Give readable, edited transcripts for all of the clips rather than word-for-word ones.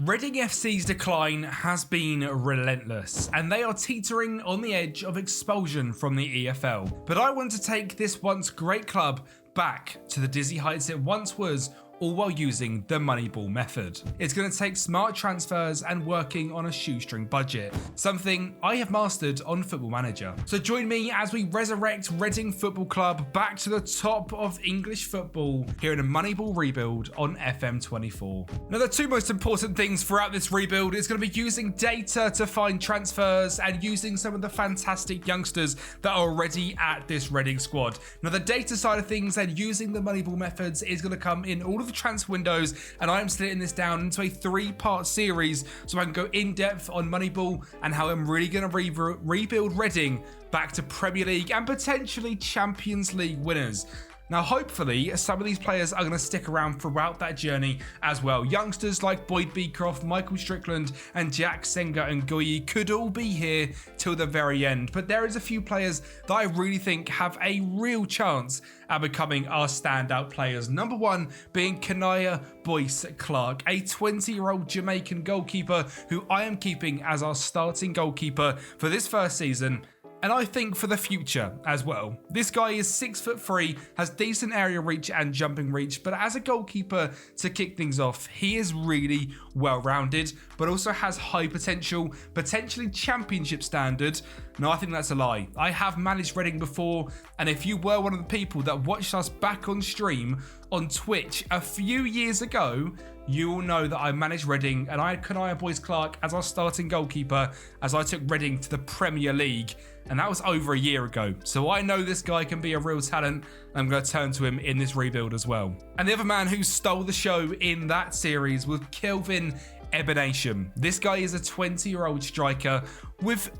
Reading FC's decline has been relentless, and they are teetering on the edge of expulsion from the EFL. But I want to take this once great club back to the dizzy heights it once was, all while using the Moneyball method. It's going to take smart transfers and working on a shoestring budget, something I have mastered on Football Manager. So join me as we resurrect Reading Football Club back to the top of English football here in a Moneyball Rebuild on FM24. Now, the two most important things throughout this rebuild is going to be using data to find transfers and using some of the fantastic youngsters that are already at this Reading squad. Now, the data side of things and using the Moneyball methods is going to come in all of the transfer windows, and I am splitting this down into a 3-part series so I can go in depth on Moneyball and how I'm really going to rebuild Reading back to Premier League and potentially Champions League winners. Now, hopefully, some of these players are going to stick around throughout that journey as well. Youngsters like Boyd Beecroft, Michael Strickland, and Jack Senga and Goyi could all be here till the very end. But there is a few players that I really think have a real chance at becoming our standout players. Number one being Kanaya Boyce Clark, a 20-year-old Jamaican goalkeeper who I am keeping as our starting goalkeeper for this first season. And I think for the future as well. This guy is 6'3", has decent area reach and jumping reach, but as a goalkeeper to kick things off, he is really well-rounded, but also has high potential, potentially championship standard. No, I think that's a lie. I have managed Reading before, and if you were one of the people that watched us back on stream on Twitch a few years ago, you will know that I managed Reading and I had Kanaya Boyce Clark as our starting goalkeeper as I took Reading to the Premier League, and that was over a year ago. So I know this guy can be a real talent, and I'm going to turn to him in this rebuild as well. And the other man who stole the show in that series was Kelvin Ebenation. This guy is a 20-year-old striker with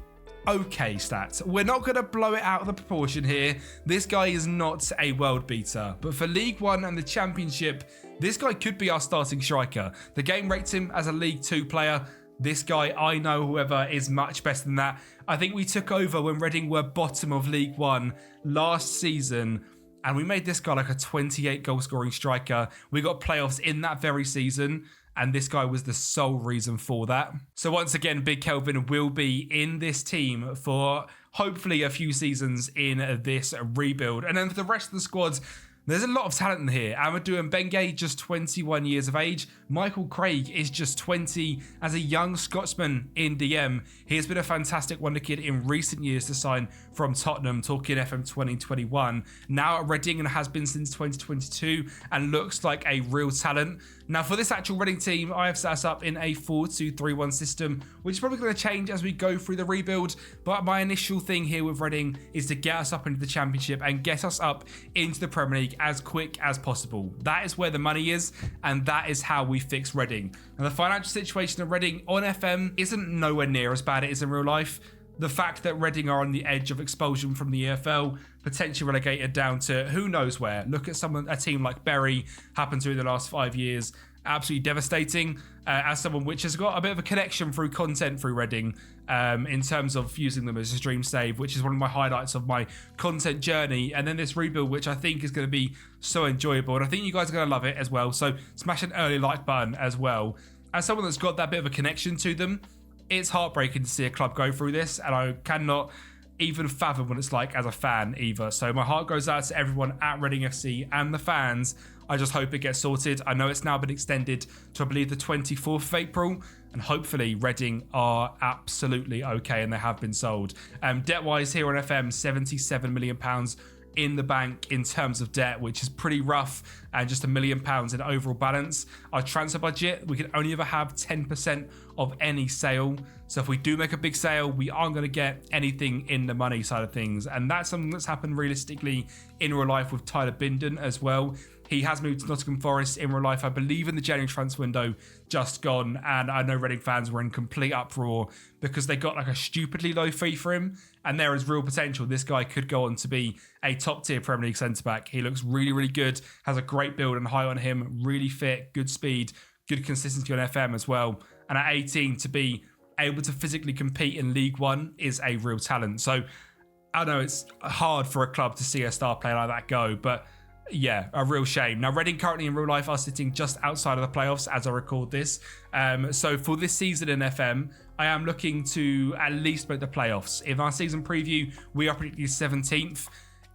okay stats. We're not going to blow it out of the proportion here. This guy is not a world beater, but for League One and the Championship, this guy could be our starting striker. The game rates him as a League 2 player. This guy, I know, however, is much better than that. I think we took over when Reading were bottom of League One last season, and we made this guy like a 28 goal scoring striker. We got playoffs in that very season, and this guy was the sole reason for that. So once again, Big Kelvin will be in this team for hopefully a few seasons in this rebuild. And then for the rest of the squads, there's a lot of talent in here. Amadou Mbenge, just 21 years of age. Michael Craig is just 20 as a young Scotsman in DM. He has been a fantastic wonder kid in recent years to sign from Tottenham, talking FM 2021. Now at Reading and has been since 2022 and looks like a real talent. Now for this actual Reading team, I have set us up in a 4-2-3-1 system, which is probably going to change as we go through the rebuild. But my initial thing here with Reading is to get us up into the Championship and get us up into the Premier League as quick as possible. That is where the money is, and that is how we fix Reading. And the financial situation of Reading on FM isn't nowhere near as bad as it is in real life. The fact that Reading are on the edge of expulsion from the EFL, potentially relegated down to who knows where. Look at a team like Bury, happened to in the last 5 years. Absolutely devastating. As someone which has got a bit of a connection through content through Reading, in terms of using them as a stream save, which is one of my highlights of my content journey. And then this rebuild, which I think is going to be so enjoyable. And I think you guys are going to love it as well. So smash an early like button as well. As someone that's got that bit of a connection to them, it's heartbreaking to see a club go through this, and I cannot even fathom what it's like as a fan either. So my heart goes out to everyone at Reading FC and the fans. I just hope it gets sorted. I know it's now been extended to, I believe, the 24th of April, and hopefully Reading are absolutely okay and they have been sold. Debt-wise here on FM, £77 million in the bank in terms of debt, which is pretty rough, and just £1 million in overall balance. Our transfer budget, we can only ever have 10% of any sale. So if we do make a big sale, we aren't going to get anything in the money side of things. And that's something that's happened realistically in real life with Tyler Bindon as well. He has moved to Nottingham Forest in real life, I believe, in the January transfer window just gone. And I know Reading fans were in complete uproar because they got like a stupidly low fee for him. And there is real potential. This guy could go on to be a top tier Premier League centre-back. He looks really, really good, has a great build and height on him, really fit, good speed, good consistency on FM as well. And at 18, to be able to physically compete in League One is a real talent. So I know it's hard for a club to see a star player like that go, but Yeah, a real shame. Now, Reading currently in real life are sitting just outside of the playoffs as I record this. So for this season in FM, I am looking to at least make the playoffs. In our season preview, we are predicting 17th.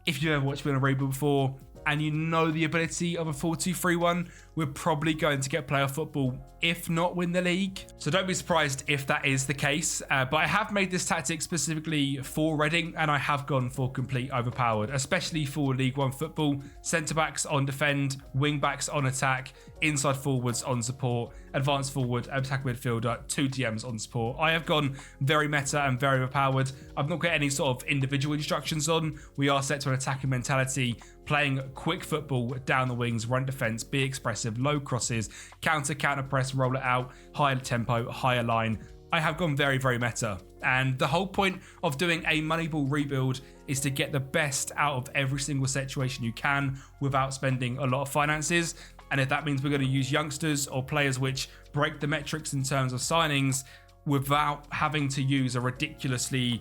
If you've ever watched me on a Rebuild before and you know the ability of a 4-2-3-1, we're probably going to get playoff football, if not win the league. So don't be surprised if that is the case. But I have made this tactic specifically for Reading, and I have gone for complete overpowered, especially for League One football. Centre-backs on defend, wing-backs on attack, inside forwards on support, advanced forward, attack midfielder, 2 DMs on support. I have gone very meta and very overpowered. I've not got any sort of individual instructions on. We are set to an attacking mentality, playing quick football down the wings, run defence, be expressive, low crosses, counter press, roll it out, higher tempo, higher line. I have gone very, very meta. And the whole point of doing a Moneyball rebuild is to get the best out of every single situation you can without spending a lot of finances. And if that means we're going to use youngsters or players which break the metrics in terms of signings without having to use a ridiculously,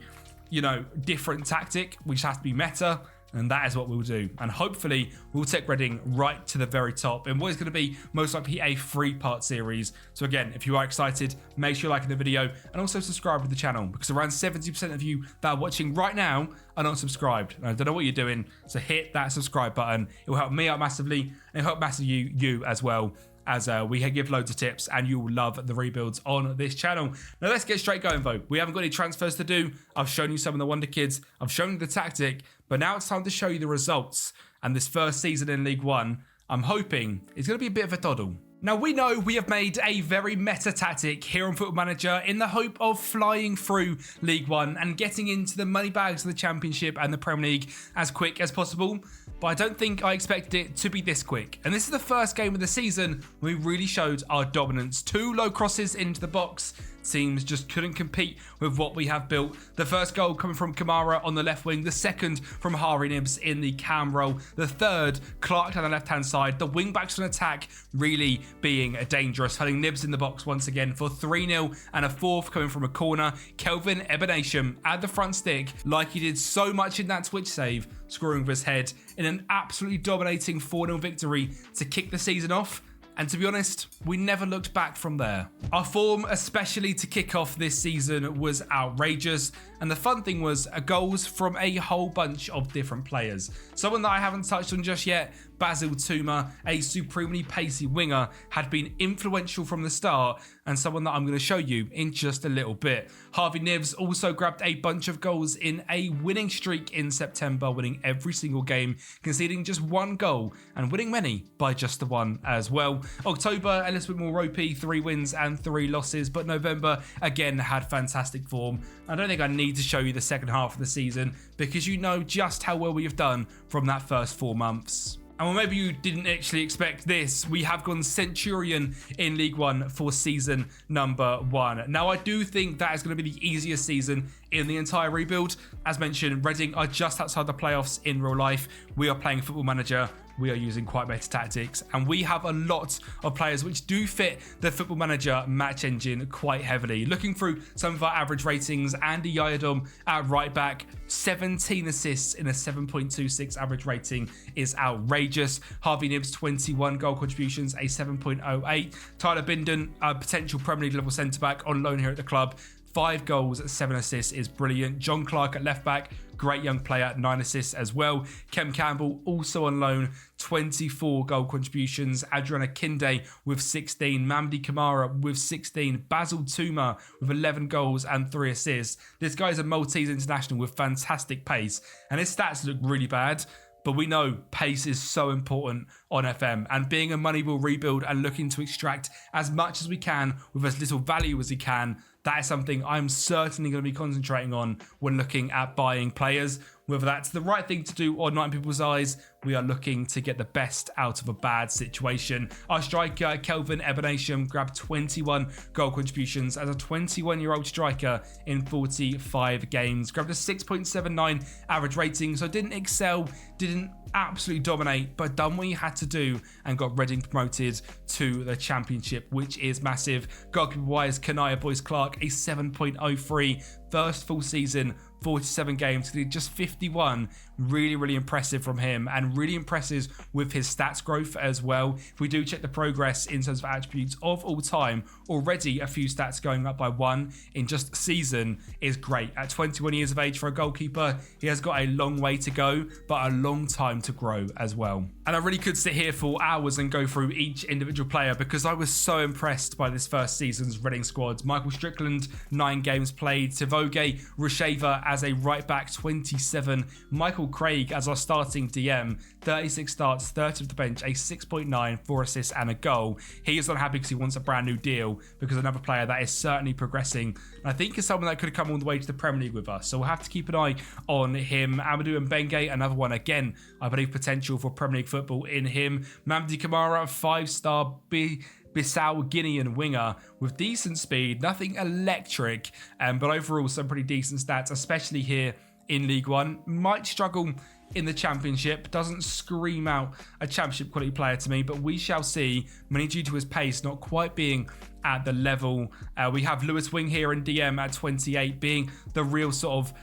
different tactic, we just have to be meta. And that is what we'll do. And hopefully we'll take Reading right to the very top in what is going to be most likely a 3-part series. So again, if you are excited, make sure you're liking the video and also subscribe to the channel, because around 70% of you that are watching right now are not subscribed. And I don't know what you're doing, so hit that subscribe button. It will help me out massively, and it'll help massively you as well, as we give loads of tips, and you will love the rebuilds on this channel. Now let's get straight going though. We haven't got any transfers to do. I've shown you some of the Wonder Kids. I've shown you the tactic, but now it's time to show you the results. And this first season in League One, I'm hoping it's going to be a bit of a doddle. Now, we know we have made a very meta tactic here on Football Manager in the hope of flying through League One and getting into the money bags of the Championship and the Premier League as quick as possible. But I don't think I expected it to be this quick. And this is the first game of the season we really showed our dominance. 2 low crosses into the box. Teams just couldn't compete with what we have built. The first goal coming from Kamara on the left wing. The second from Harvey Nibbs in the cam role. The third, Clark down the left-hand side. The wing-backs on attack really being dangerous. Having Nibbs in the box once again for 3-0. And a fourth coming from a corner. Kelvin Ebenasham at the front stick, like he did so much in that Twitch save, screwing with his head in an absolutely dominating 4-0 victory to kick the season off. And to be honest, we never looked back from there. Our form, especially to kick off this season, was outrageous. And the fun thing was goals from a whole bunch of different players. Someone that I haven't touched on just yet, Basil Tuma, a supremely pacey winger, had been influential from the start, and someone that I'm going to show you in just a little bit. Harvey Nibbs also grabbed a bunch of goals in a winning streak in September, winning every single game, conceding just 1 goal and winning many by just the 1 as well. October, a little bit more ropey, 3 wins and 3 losses, but November again had fantastic form. I don't think I need to show you the second half of the season, because you know just how well we have done from that first 4 months. And well, maybe you didn't actually expect this. We have gone Centurion in League One for season number 1. Now, I do think that is going to be the easiest season in the entire rebuild. As mentioned, Reading are just outside the playoffs in real life. We are playing Football Manager. We are using quite meta tactics, and we have a lot of players which do fit the Football Manager match engine quite heavily. Looking through some of our average ratings, Andy Yadom at right back, 17 assists in a 7.26 average rating is outrageous. Harvey Nibbs, 21 goal contributions, a 7.08. Tyler Bindon, a potential Premier League level centre-back on loan here at the club, 5 goals, 7 assists is brilliant. John Clark at left back, great young player, 9 assists as well. Kem Campbell also on loan, 24 goal contributions. Adriana Kinde with 16. Mamdi Kamara with 16. Basil Tuma with 11 goals and 3 assists. This guy is a Maltese international with fantastic pace, and his stats look really bad. But we know pace is so important on FM, and being a Moneyball rebuild and looking to extract as much as we can with as little value as we can, that is something I'm certainly going to be concentrating on when looking at buying players. Whether that's the right thing to do or not in people's eyes, we are looking to get the best out of a bad situation. Our striker, Kelvin Ebenasham, grabbed 21 goal contributions as a 21-year-old striker in 45 games. Grabbed a 6.79 average rating, so didn't excel, didn't absolutely dominate, but done what he had to do and got Reading promoted to the Championship, which is massive. Goalkeeper-wise, Kanaya Boyce Clark, a 7.03. first full season, 47 games, he did just 51. Really, really impressive from him, and really impresses with his stats growth as well. If we do check the progress in terms of attributes of all time, already a few stats going up by 1 in just a season is great. At 21 years of age for a goalkeeper, he has got a long way to go, but a long time to grow as well. And I really could sit here for hours and go through each individual player because I was so impressed by this first season's Reading squad. Michael Strickland, 9 games played. Tivoge Rusheva as a right back, 27. Michael Craig as our starting DM, 36 starts, 30 of the bench, a 6.9, 4 assists and a goal. He is unhappy because he wants a brand new deal, because another player that is certainly progressing, and I think is someone that could come all the way to the Premier League with us. So we'll have to keep an eye on him. Amadou Mbenge, another one again, I believe potential for Premier League football in him. Mamdi Kamara, 5-star Bissau Guinean winger with decent speed, nothing electric, but overall some pretty decent stats, especially here in League One. Might struggle in the Championship, doesn't scream out a Championship quality player to me, but we shall see, mainly due to his pace not quite being at the level. We have Lewis Wing here in DM at 28, being the real sort of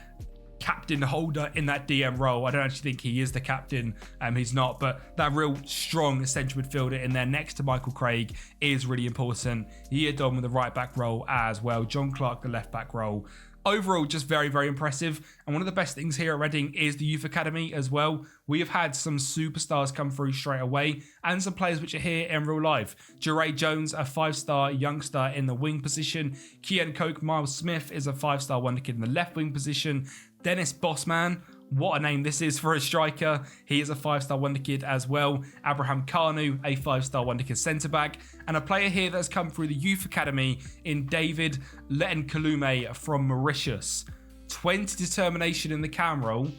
captain holder in that DM role. I don't actually think he is the captain, he's not, but that real strong central midfielder in there next to Michael Craig is really important. Yiadom with the right back role as well, John Clark the left back role. Overall, just very, very impressive. And one of the best things here at Reading is the Youth Academy as well. We have had some superstars come through straight away and some players which are here in real life. Jeray Jones, a 5-star youngster in the wing position. Kian Coke Miles Smith is a 5-star wonder kid in the left wing position. Dennis Bossman, what a name this is for a striker. He is a 5-star wonder kid as well. Abraham Kanu, a 5-star wonder kid centre-back. And a player here that's come through the Youth Academy in David Letenkalume from Mauritius. 20 determination in the cam role.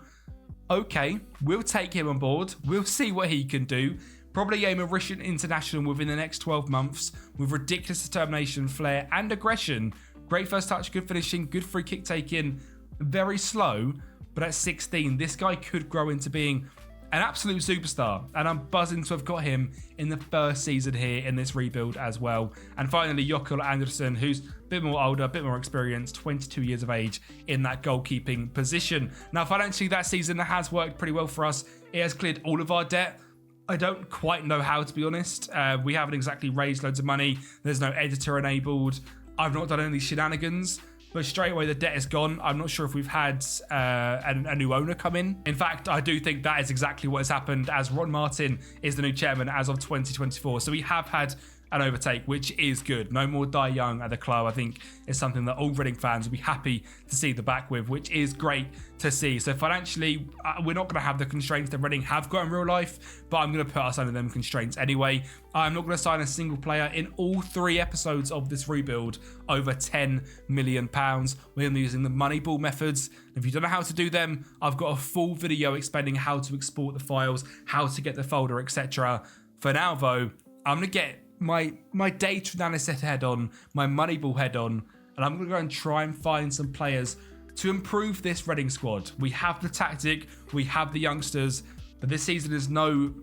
Okay, we'll take him on board. We'll see what he can do. Probably a Mauritian international within the next 12 months with ridiculous determination, flair and aggression. Great first touch, good finishing, good free kick taking. Very slow, but at 16, this guy could grow into being an absolute superstar, and I'm buzzing to have got him in the first season here in this rebuild as well. And finally, Jokkel Anderson, who's a bit more older, a bit more experienced, 22 years of age in that goalkeeping position. Now, financially, that season has worked pretty well for us. It has cleared all of our debt. I don't quite know how, to be honest. We haven't exactly raised loads of money. There's no editor enabled. I've not done any shenanigans. But straight away, the debt is gone. I'm not sure if we've had a new owner come in. In fact, I do think that is exactly what has happened, as Ron Martin is the new chairman as of 2024. So we have had an overtake, which is good. No more Die Young at the club, I think, is something that all Reading fans will be happy to see the back with, which is great to see. So financially, we're not going to have the constraints that Reading have got in real life, but I'm going to put us under them constraints anyway. I'm not going to sign a single player in all 3 episodes of this rebuild over £10 million. We're using the Moneyball methods. If you don't know how to do them, I've got a full video explaining how to export the files, how to get the folder, etc. For now, though, I'm going to get my data analysis head on, my Moneyball head on, and I'm going to go and try and find some players to improve this Reading squad. We have the tactic, we have the youngsters, but this season is no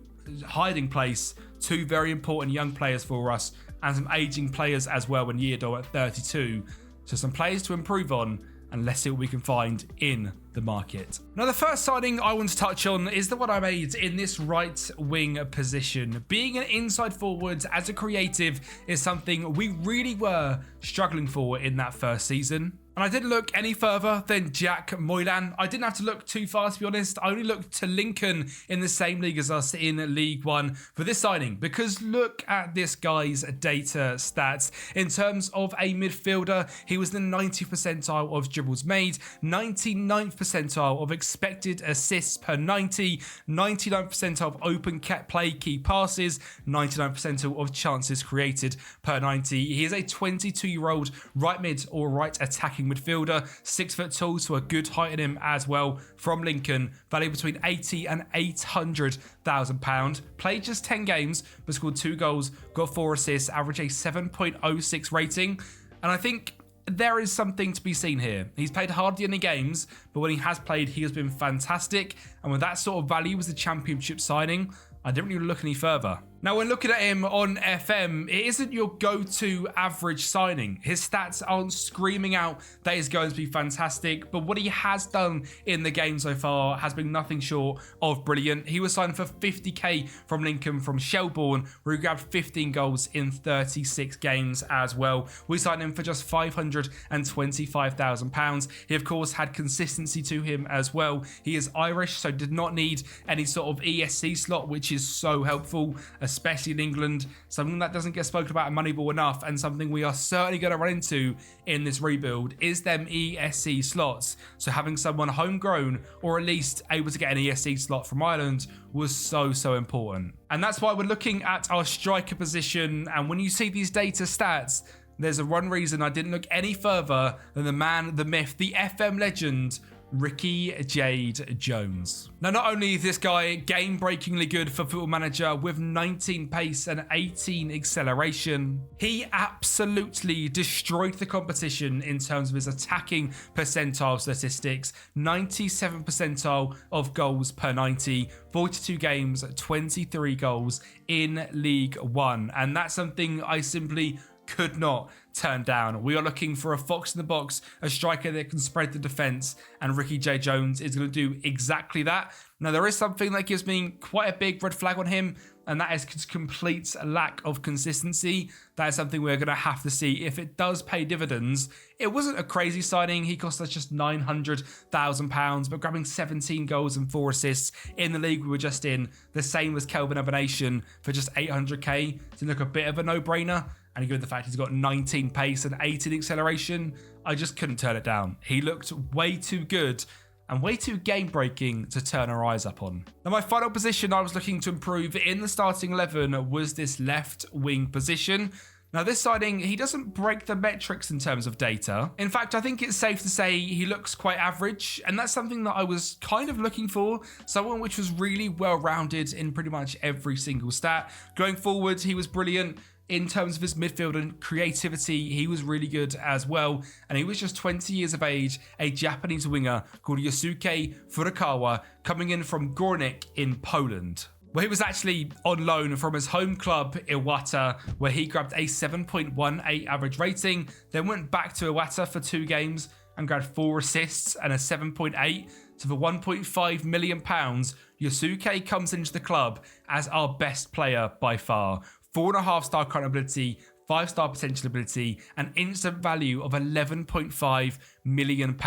hiding place. 2 very important young players for us, and some aging players as well in Yeardo at 32. So some players to improve on, and let's see what we can find in the market. Now, the first signing I want to touch on is the one I made in this right wing position. Being an inside forward as a creative is something we really were struggling for in that first season. And I didn't look any further than Jack Moylan. I didn't have to look too far, to be honest. I only looked to Lincoln in the same league as us in League One for this signing, because look at this guy's data stats. In terms of a midfielder, he was the 90th percentile of dribbles made, 99th percentile of expected assists per 90, 99th percentile of open play key passes, 99th percentile of chances created per 90. He is a 22-year-old right mid or right attacking midfielder, 6 foot tall, so a good height in him as well, from Lincoln, valued between 80 and 800,000 pounds. Played just 10 games, but scored 2 goals, got 4 assists, average a 7.06 rating. And I think there is something to be seen here. He's played hardly any games, but when he has played, he has been fantastic. And with that sort of value as a championship signing, I didn't really look any further. Now, when looking at him on FM, it isn't your go-to average signing. His stats aren't screaming out that he's going to be fantastic, but what he has done in the game so far has been nothing short of brilliant. He was signed for 50k from Lincoln from Shelbourne, where he grabbed 15 goals in 36 games as well. We signed him for just £525,000. He, of course, had consistency to him as well. He is Irish, so did not need any sort of ESC slot, which is so helpful, especially in England, something that doesn't get spoken about in Moneyball enough, and something we are certainly going to run into in this rebuild is them ESC slots. So having someone homegrown, or at least able to get an ESC slot from Ireland, was so important. And that's why we're looking at our striker position, and when you see these data stats, there's one reason I didn't look any further than the man, the myth, the FM legend, Ricky Jade Jones. Now, not only is this guy game-breakingly good for Football Manager with 19 pace and 18 acceleration, he absolutely destroyed the competition in terms of his attacking percentile statistics. 97th percentile of goals per 90, 42 games, 23 goals in League One. And that's something I simply could not turn down. We are looking for a fox in the box, a striker that can spread the defense, and Ricky J. Jones is going to do exactly that. Now, there is something that gives me quite a big red flag on him, and that is his complete lack of consistency. That is something we're going to have to see if it does pay dividends. It wasn't a crazy signing. He cost us just £900,000, but grabbing 17 goals and 4 assists in the league we were just in, the same as Kelvin Abanation for just 800k, to look a bit of a no-brainer. And given the fact he's got 19 pace and 18 acceleration, I just couldn't turn it down. He looked way too good and way too game-breaking to turn our eyes up on. Now, my final position I was looking to improve in the starting 11 was this left wing position. Now, this signing, he doesn't break the metrics in terms of data. In fact, I think it's safe to say he looks quite average, and that's something that I was kind of looking for, someone which was really well-rounded in pretty much every single stat. Going forward, he was brilliant. In terms of his midfield and creativity, he was really good as well. And he was just 20 years of age, a Japanese winger called Yosuke Furukawa, coming in from Górnik in Poland, where he was actually on loan from his home club, Iwata, where he grabbed a 7.18 average rating, then went back to Iwata for 2 games and grabbed 4 assists and a 7.8. So for £1.5 million, Yosuke comes into the club as our best player by far. 4.5-star current ability, 5-star potential ability, an instant value of £11.5 million,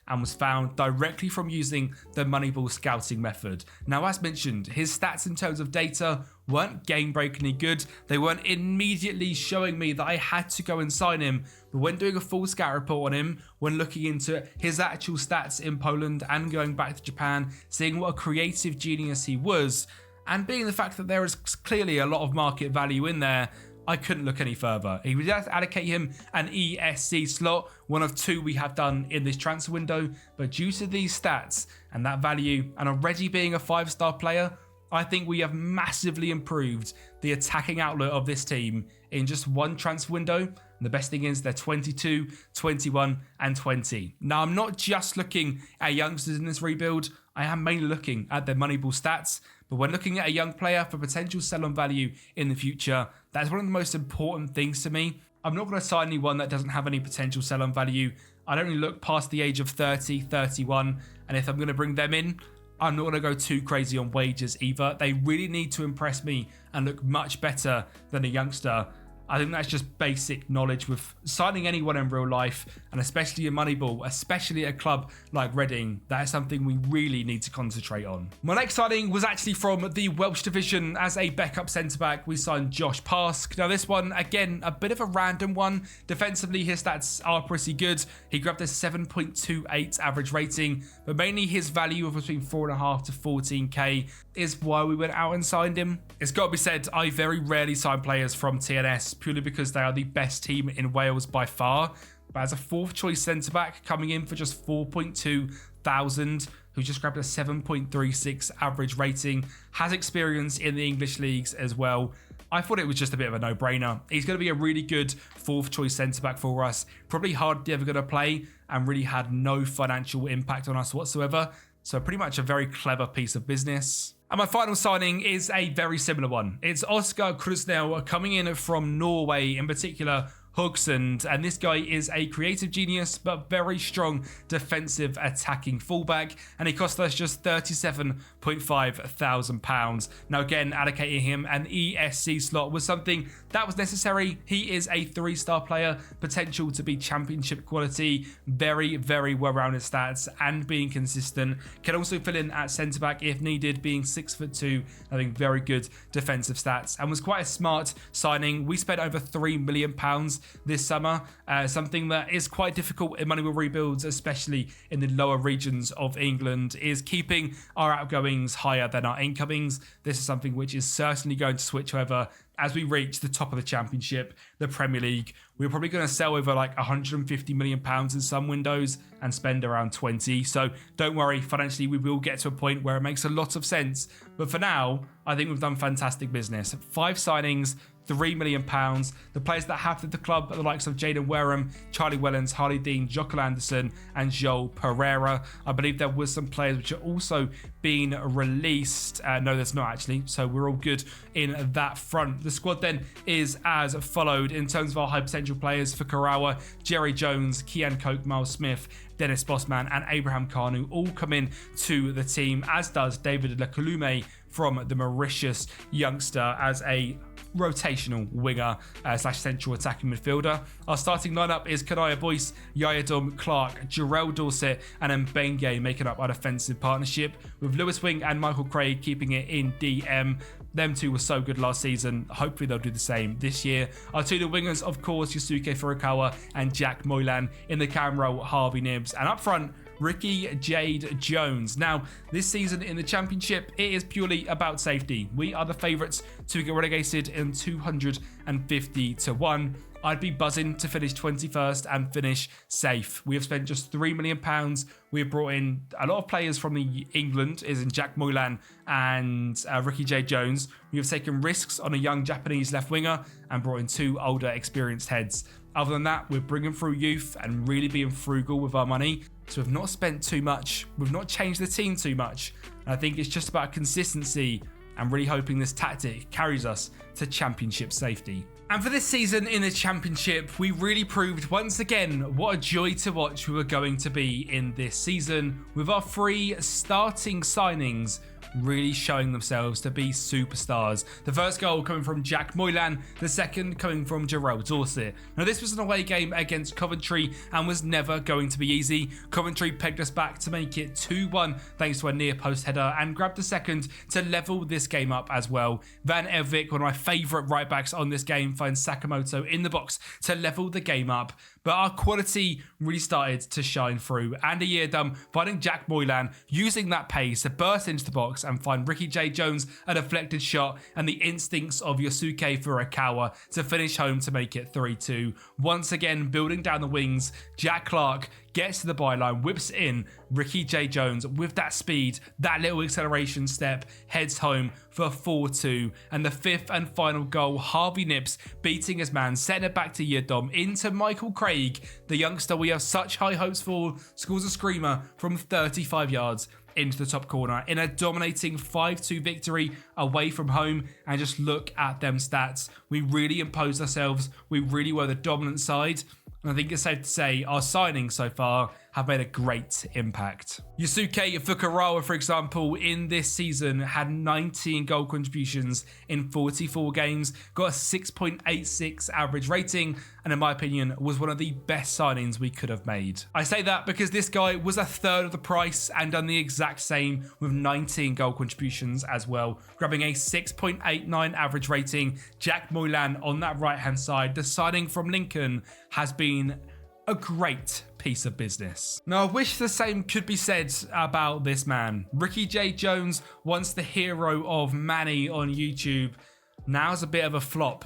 and was found directly from using the Moneyball scouting method. Now, as mentioned, his stats in terms of data weren't game-breakingly good. They weren't immediately showing me that I had to go and sign him. But when doing a full scout report on him, when looking into his actual stats in Poland and going back to Japan, seeing what a creative genius he was, and being the fact that there is clearly a lot of market value in there, I couldn't look any further. He would have to allocate him an ESC slot, one of 2 we have done in this transfer window, but due to these stats and that value, and already being a 5-star player, I think we have massively improved the attacking outlet of this team in just one transfer window. And the best thing is they're 22, 21, and 20. Now, I'm not just looking at youngsters in this rebuild. I am mainly looking at their Moneyball stats. But when looking at a young player for potential sell-on value in the future, that's one of the most important things to me. I'm not going to sign anyone that doesn't have any potential sell-on value. I don't really look past the age of 30, 31. And if I'm going to bring them in, I'm not going to go too crazy on wages either. They really need to impress me and look much better than a youngster. I think that's just basic knowledge with signing anyone in real life, and especially in Moneyball, especially at a club like Reading. That is something we really need to concentrate on. My next signing was actually from the Welsh division. As a backup centre-back, we signed Josh Pask. Now, this one, again, a bit of a random one. Defensively, his stats are pretty good. He grabbed a 7.28 average rating, but mainly his value of between 4.5 to 14k is why we went out and signed him. It's got to be said, I very rarely sign players from TNS, purely because they are the best team in Wales by far. But as a 4th choice centre-back coming in for just 4.2 thousand, who just grabbed a 7.36 average rating, has experience in the English leagues as well, I thought it was just a bit of a no-brainer. He's going to be a really good 4th choice centre-back for us, probably hardly ever going to play, and really had no financial impact on us whatsoever. So pretty much a very clever piece of business. And my final signing is a very similar one. It's Oscar Krusnell coming in from Norway, in particular Haugesund, and this guy is a creative genius but very strong defensive attacking fullback, and he cost us just £37,500. Now again, allocating him an ESC slot was something that was necessary. He is a 3-star player, potential to be championship quality, very well-rounded stats and being consistent. Can also fill in at centre back if needed, being 6'2", having very good defensive stats, and was quite a smart signing. We spent over £3 million this summer, something that is quite difficult in Moneyball rebuilds, especially in the lower regions of England, is keeping our outgoings higher than our incomings. This is something which is certainly going to switch, however, as we reach the top of the Championship, the Premier League. We're probably going to sell over like £150 million in some windows and spend around 20. So don't worry, financially we will get to a point where it makes a lot of sense. But for now, I think we've done fantastic business. 5 signings, £3 million. The players that have left the club are the likes of Jaden Wareham, Charlie Wellens, Harley Dean, Jockel Anderson, and Joel Pereira. I believe there was some players which are also being released. No, there's not actually. So we're all good in that front. The squad then is as followed in terms of our high potential players. For Karawa, Jerry Jones, Kian Coke, Miles Smith, Dennis Bossman, and Abraham Kanu all come in to the team, as does David Lekalume from the Mauritius youngster as a rotational winger slash central attacking midfielder. Our starting lineup is Kanaya Boyce, Yayadom Clark, Jarrell Dorset, and Mbenge making up our defensive partnership, with Lewis Wing and Michael Craig keeping it in DM. Them two were so good last season. Hopefully they'll do the same this year. Our two new wingers, of course, Yusuke Furukawa and Jack Moylan. In the cam role, Harvey Nibbs. And up front, Ricky Jade Jones. Now, this season in the Championship, it is purely about safety. We are the favourites to get relegated in 250 to 1. I'd be buzzing to finish 21st and finish safe. We have spent just £3 million. We have brought in a lot of players from England, as in Jack Moylan and Ricky J. Jones. We have taken risks on a young Japanese left winger and brought in 2 older experienced heads. Other than that, we're bringing through youth and really being frugal with our money. So we've not spent too much. We've not changed the team too much. And I think it's just about consistency and really hoping this tactic carries us to Championship safety. And for this season in the Championship, we really proved once again what a joy to watch we were going to be in this season, with our 3 starting signings really showing themselves to be superstars. The first goal coming from Jack Moylan, the second coming from Jarrell Dorset. Now this was an away game against Coventry and was never going to be easy. Coventry pegged us back to make it 2-1 thanks to a near post header, and grabbed the second to level this game up as well. Van Evik, one of my favourite right backs on this game, finds Sakamoto in the box to level the game up. But our quality really started to shine through, and a year done finding Jack Moylan using that pace to burst into the box and find Ricky J. Jones a deflected shot, and the instincts of Yosuke Furukawa to finish home to make it 3-2. Once again, building down the wings, Jack Clark gets to the byline, whips it in. Ricky J. Jones, with that speed, that little acceleration step, heads home for 4-2. And the 5th and final goal, Harvey Nibbs beating his man, setting it back to Yedom into Michael Craig, the youngster we have such high hopes for, scores a screamer from 35 yards into the top corner in a dominating 5-2 victory away from home. And just look at them stats. We really imposed ourselves. We really were the dominant side. And I think it's safe to say our signings so far have made a great impact. Yusuke Furukawa, for example, in this season had 19 goal contributions in 44 games, got a 6.86 average rating, and in my opinion was one of the best signings we could have made. I say that because this guy was a third of the price and done the exact same with 19 goal contributions as well, grabbing a 6.89 average rating. Jack Moylan on that right hand side, the signing from Lincoln, has been a great piece of business. Now, I wish the same could be said about this man. Ricky J. Jones, once the hero of Manny on YouTube, now's a bit of a flop.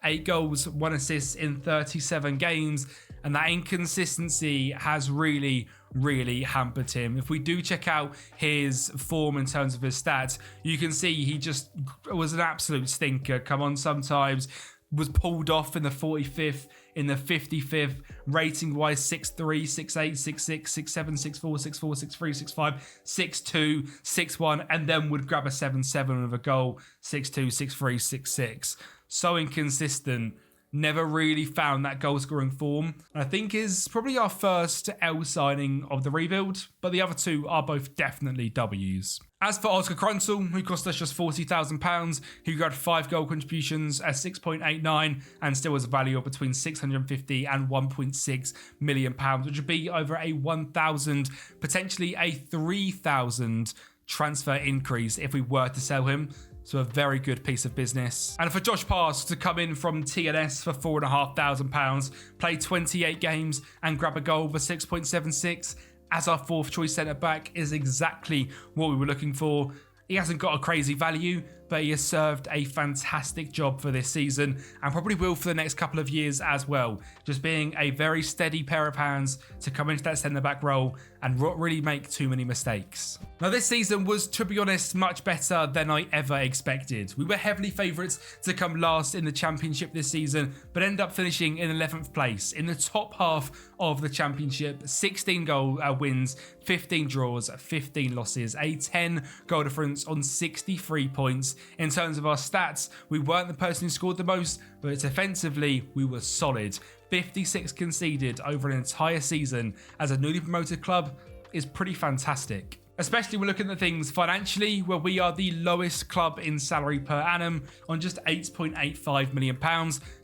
8 goals, 1 assist in 37 games, and that inconsistency has really hampered him. If we do check out his form in terms of his stats, you can see he just was an absolute stinker. Come on, sometimes was pulled off in the 45th in the 55th, rating-wise 6'3", 6'8", 6'6", 6'7", 6'4", 6'4", 6'3", 6'5", 6'2", 6'1", and then would grab a 7'7" with a goal, 6'2", 6'3", 6'6". So inconsistent. Never really found that goal scoring form. I think is probably our first L signing of the rebuild, but the other two are both definitely W's. As for Oscar Kronsel, who cost us just £40,000, who got 5 goal contributions at 6.89 and still has a value of between 650 and 1.6 million pounds, which would be over a 1,000, potentially a 3,000 transfer increase if we were to sell him. So a very good piece of business. And for Josh Pass to come in from TNS for £4,500, play 28 games and grab a goal for 6.76 as our fourth choice centre back is exactly what we were looking for. He hasn't got a crazy value, but he has served a fantastic job for this season and probably will for the next couple of years as well. Just being a very steady pair of hands to come into that centre-back role and not really make too many mistakes. Now this season was, to be honest, much better than I ever expected. We were heavily favourites to come last in the Championship this season, but ended up finishing in 11th place in the top half of the Championship. 16 goal wins, 15 draws, 15 losses, a 10 goal difference on 63 points. In terms of our stats, we weren't the person who scored the most, but offensively, we were solid. 56 conceded over an entire season as a newly promoted club is pretty fantastic. Especially when looking at things financially, where we are the lowest club in salary per annum on just £8.85 million,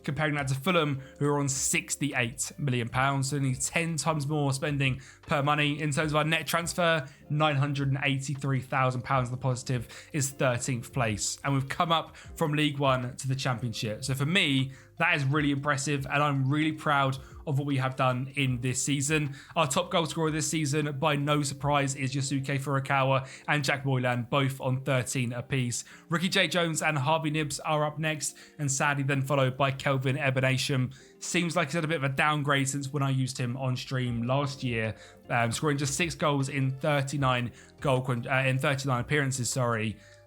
comparing that to Fulham, who are on £68 million, so only 10 times more spending per money. In terms of our net transfer, £983,000 the positive is 13th place, and we've come up from League One to the Championship. So for me, that is really impressive, and I'm really proud of what we have done in this season. Our top goal scorer this season, by no surprise, is Yasuke Furukawa and Jack Moylan, both on 13 apiece. Ricky J. Jones and Harvey Nibbs are up next, and sadly then followed by Kelvin Ebenasham. Seems like he's had a bit of a downgrade since when I used him on stream last year, scoring just 6 goals in 39 appearances.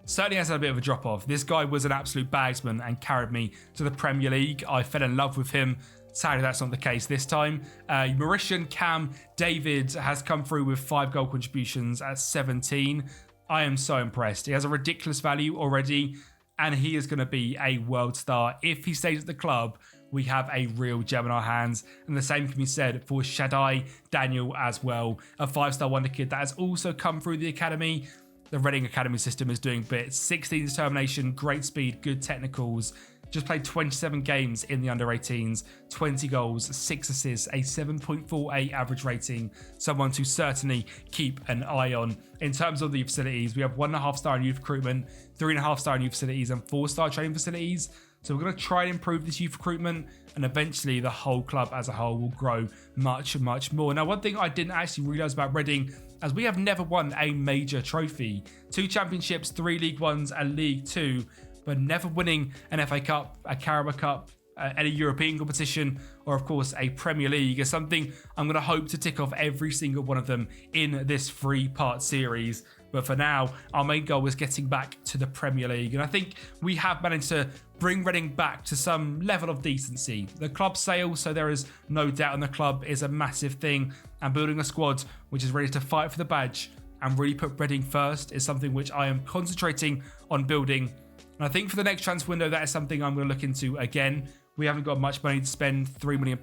Certainly has had a bit of a drop off. This guy was an absolute bagsman and carried me to the Premier League. I fell in love with him. Sadly, that's not the case this time. Mauritian Cam David has come through with 5 goal contributions at 17. I am so impressed. He has a ridiculous value already, and he is going to be a world star. If he stays at the club, we have a real gem in our hands. And the same can be said for Shaddai Daniel as well, a 5-star wonder kid that has also come through the academy. The Reading Academy system is doing bits. 16 determination, great speed, good technicals. Just played 27 games in the under-18s, 20 goals, 6 assists, a 7.48 average rating. Someone to certainly keep an eye on. In terms of the facilities, we have 1.5-star in youth recruitment, 3.5-star in youth facilities, and 4-star training facilities. So we're going to try and improve this youth recruitment, and eventually the whole club as a whole will grow much, much more. Now, one thing I didn't actually realise about Reading, as we have never won a major trophy. 2 championships, 3 League Ones and League Two, but never winning an FA Cup, a Carabao Cup, any European competition, or of course a Premier League is something I'm going to hope to tick off every single one of them in this 3-part series. But for now, our main goal is getting back to the Premier League. And I think we have managed to bring Reading back to some level of decency. The club sale, so there is no doubt in the club, is a massive thing. And building a squad which is ready to fight for the badge and really put Reading first is something which I am concentrating on building. And I think for the next transfer window, that is something I'm going to look into again. We haven't got much money to spend, £3 million,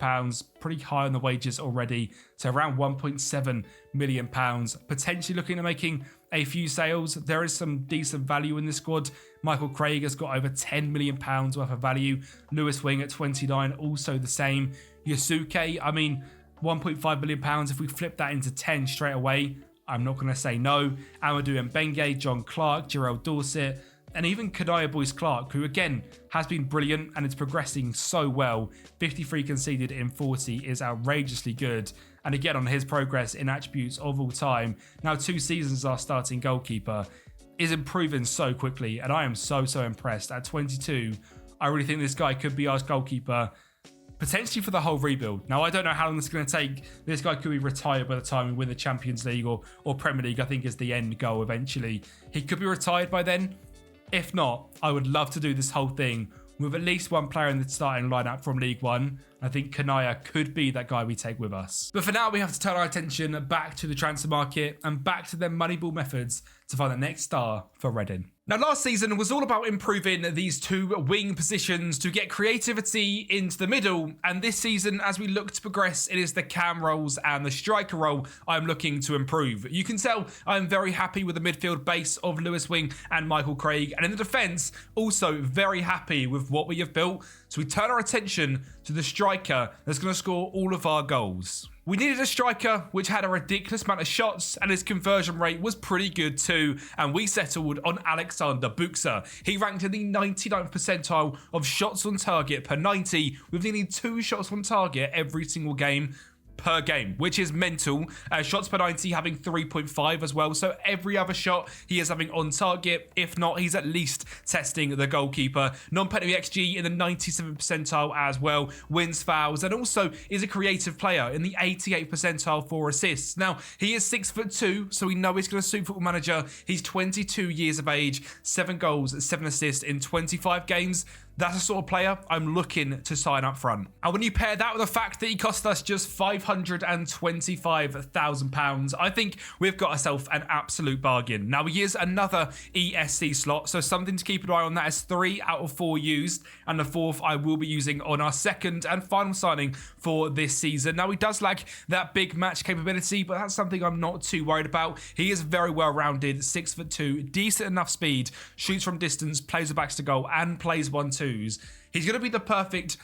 pretty high on the wages already. So around £1.7 million, potentially looking at making a few sales. There is some decent value in this squad. Michael Craig has got over £10 million worth of value. Lewis Wing at 29, also the same. Yasuke, I mean, £1.5 million. If we flip that into 10 straight away, I'm not going to say no. Amadou Mbenge, John Clark, Jarrell Dorset, and even Kanaya Boyce Clark, who again has been brilliant and is progressing so well. 53 conceded in 40 is outrageously good. And again, on his progress in attributes of all time, now 2 seasons as our starting goalkeeper, is improving so quickly. And I am so impressed. At 22, I really think this guy could be our goalkeeper, potentially for the whole rebuild. Now, I don't know how long this is going to take. This guy could be retired by the time we win the Champions League or Premier League, I think is the end goal eventually. He could be retired by then. If not, I would love to do this whole thing with at least one player in the starting lineup from League One. I think Kanaya could be that guy we take with us. But for now, we have to turn our attention back to the transfer market and back to their Moneyball methods to find the next star for Reading. Now, last season was all about improving these two wing positions to get creativity into the middle. And this season, as we look to progress, it is the cam roles and the striker role I'm looking to improve. You can tell I'm very happy with the midfield base of Lewis Wing and Michael Craig. And in the defence, also very happy with what we have built. So we turn our attention to the striker that's going to score all of our goals. We needed a striker which had a ridiculous amount of shots, and his conversion rate was pretty good too, and we settled on Alexander Buxa. He ranked in the 99th percentile of shots on target per 90, with nearly 2 shots on target every single game per game, which is mental. Shots per 90 having 3.5 as well, so every other shot he is having on target. If not, he's at least testing the goalkeeper. Non-penalty XG in the 97th percentile as well, wins fouls, and also is a creative player in the 88th percentile for assists. Now, he is 6'2", so we know he's going to suit Football Manager. He's 22 years of age, 7 goals, 7 assists in 25 games. That's the sort of player I'm looking to sign up front. And when you pair that with the fact that he cost us just £525,000, I think we've got ourselves an absolute bargain. Now, he is another ESC slot, so something to keep an eye on. That is 3 out of 4 used, and the 4th I will be using on our second and final signing for this season. Now, he does lack that big match capability, but that's something I'm not too worried about. He is very well-rounded, 6'2", decent enough speed, shoots from distance, plays the backs to goal, and plays 1-2s. He's going to be the perfect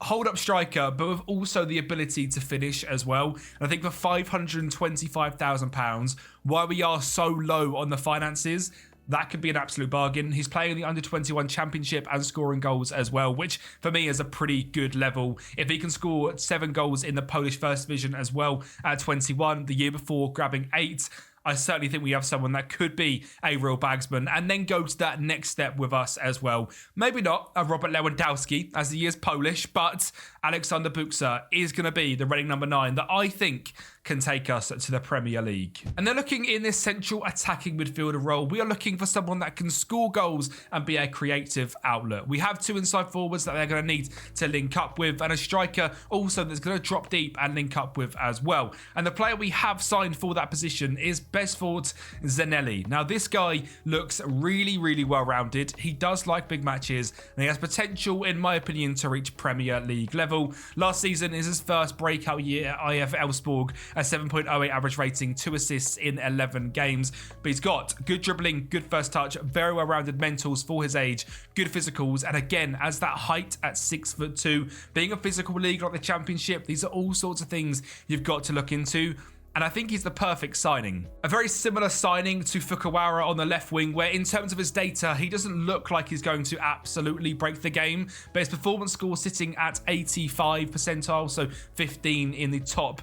hold-up striker, but with also the ability to finish as well. And I think for £525,000, while we are so low on the finances, that could be an absolute bargain. He's playing in the Under-21 Championship and scoring goals as well, which for me is a pretty good level. If he can score 7 goals in the Polish First Division as well at 21, the year before grabbing 8, I certainly think we have someone that could be a real bagsman and then go to that next step with us as well. Maybe not a Robert Lewandowski, as he is Polish, but Alexander Buxa is going to be the Reading number 9 that I think can take us to the Premier League. And they're looking in this central attacking midfielder role. We are looking for someone that can score goals and be a creative outlet. We have 2 inside forwards that they're going to need to link up with, and a striker also that's going to drop deep and link up with as well. And the player we have signed for that position is Besford Zanelli. Now, this guy looks really, really well-rounded. He does like big matches, and he has potential, in my opinion, to reach Premier League level. Last season is his first breakout year at IF Elfsborg, a 7.08 average rating, 2 assists in 11 games. But he's got good dribbling, good first touch, very well-rounded mentals for his age, good physicals, and again, as that height at 6'2", being a physical league like the Championship, these are all sorts of things you've got to look into. And I think he's the perfect signing. A very similar signing to Fukuwara on the left wing, where in terms of his data, he doesn't look like he's going to absolutely break the game, but his performance score sitting at 85 percentile, so 15 in the top,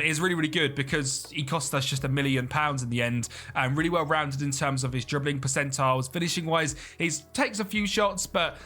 is really, really good because he cost us just £1 million in the end. Really well rounded in terms of his dribbling percentiles. Finishing wise, he takes a few shots, but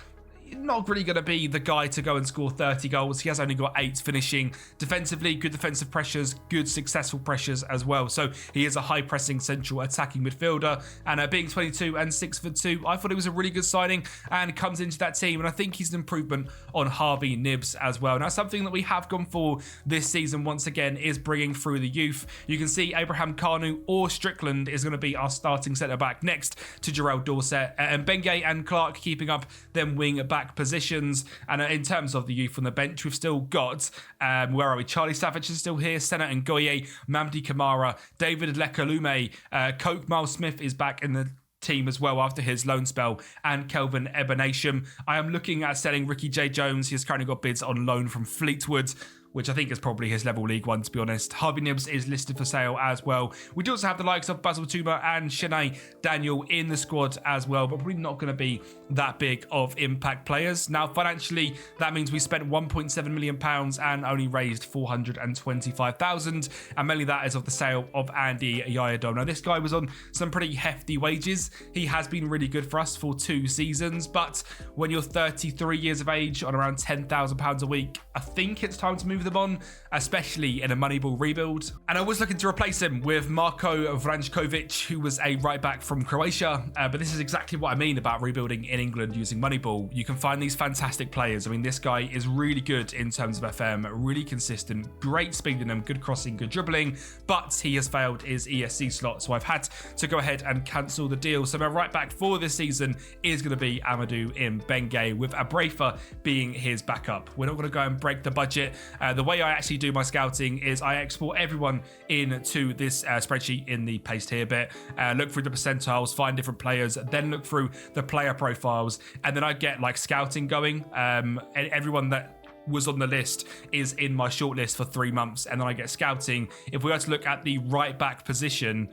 not really going to be the guy to go and score 30 goals. He has only got 8 finishing. Defensively, good defensive pressures, good successful pressures as well. So he is a high-pressing central attacking midfielder. And being 22 and 6'2", I thought it was a really good signing and comes into that team. And I think he's an improvement on Harvey Nibbs as well. Now, something that we have gone for this season, once again, is bringing through the youth. You can see Abraham Kanu or Strickland is going to be our starting centre-back next to Jarrell Dorset. And Bengay and Clark keeping up them wing-back positions. And in terms of the youth on the bench, we've still got where are we? Charlie Savage is still here, Senna Ngoye, Mamdi Kamara, David Lekalume, Coke Miles Smith is back in the team as well after his loan spell, and Kelvin Ebenasham. I am looking at selling Ricky J. Jones. He's currently got bids on loan from Fleetwood, which I think is probably his level League One, to be honest. Harvey Nibbs is listed for sale as well. We do also have the likes of Basil Tuma and Shanae Daniel in the squad as well, but probably not going to be that big of impact players. Now, financially, that means we spent £1.7 million and only raised $425,000, and mainly that is of the sale of Andy Yayadom. Now, this guy was on some pretty hefty wages. He has been really good for us for 2 seasons, but when you're 33 years of age on around £10,000 a week, I think it's time to move move them on, especially in a Moneyball rebuild. And I was looking to replace him with Marko Vranjkovic, who was a right back from Croatia. But this is exactly what I mean about rebuilding in England using Moneyball. You can find these fantastic players. I mean, this guy is really good in terms of FM, really consistent, great speed in him, good crossing, good dribbling, but he has failed his ESC slot. So I've had to go ahead and cancel the deal. So my right back for this season is going to be Amadou Mbenge, with Abrafa being his backup. We're not going to go and break the budget. The way I actually do my scouting is I export everyone into this spreadsheet in the paste here bit, look through the percentiles, find different players, then look through the player profiles, and then I get like scouting going. And everyone that was on the list is in my shortlist for 3 months, and then I get scouting. If we were to look at the right back position,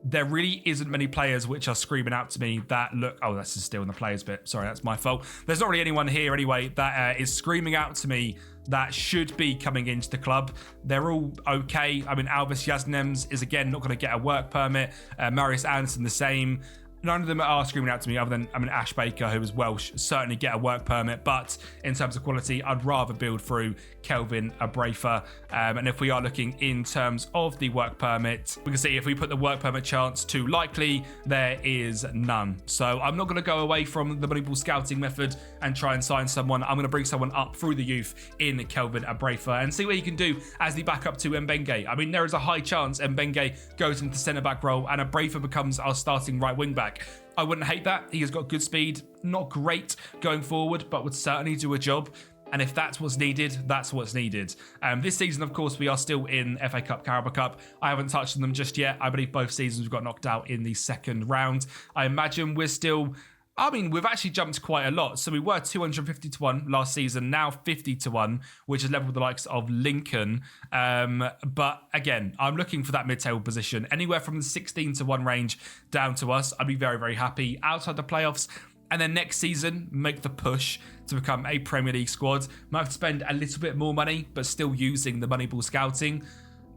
there really isn't many players which are screaming out to me that look... Oh, that's still in the players bit. Sorry, that's my fault. There's not really anyone here anyway that is screaming out to me that should be coming into the club. They're all okay. I mean, Alvis Yaznems is, again, not going to get a work permit. Marius Anderson, the same. None of them are screaming out to me other than, Ash Baker, who is Welsh, certainly get a work permit. But in terms of quality, I'd rather build through Kelvin Abrafa. And if we are looking in terms of the work permit, we can see if we put the work permit chance to likely, there is none. So I'm not going to go away from the Moneyball scouting method and try and sign someone. I'm going to bring someone up through the youth in Kelvin Abrafa and see what he can do as the backup to Mbenge. I mean, there is a high chance Mbenge goes into the centre-back role and Abrafa becomes our starting right wing-back. I wouldn't hate that. He has got good speed, not great going forward, but would certainly do a job. And if that's what's needed, that's what's needed. This season, of course, we are still in FA Cup, Carabao Cup. I haven't touched on them just yet. I believe both seasons we've got knocked out in the second round. I imagine we're still... we've actually jumped quite a lot. So we were 250 to 1 last season, now 50 to 1, which is level with the likes of Lincoln. But again, I'm looking for that mid-table position. Anywhere from the 16 to 1 range down to us, I'd be very, very happy. Outside the playoffs, and then next season, make the push to become a Premier League squad. Might have to spend a little bit more money, but still using the Moneyball scouting.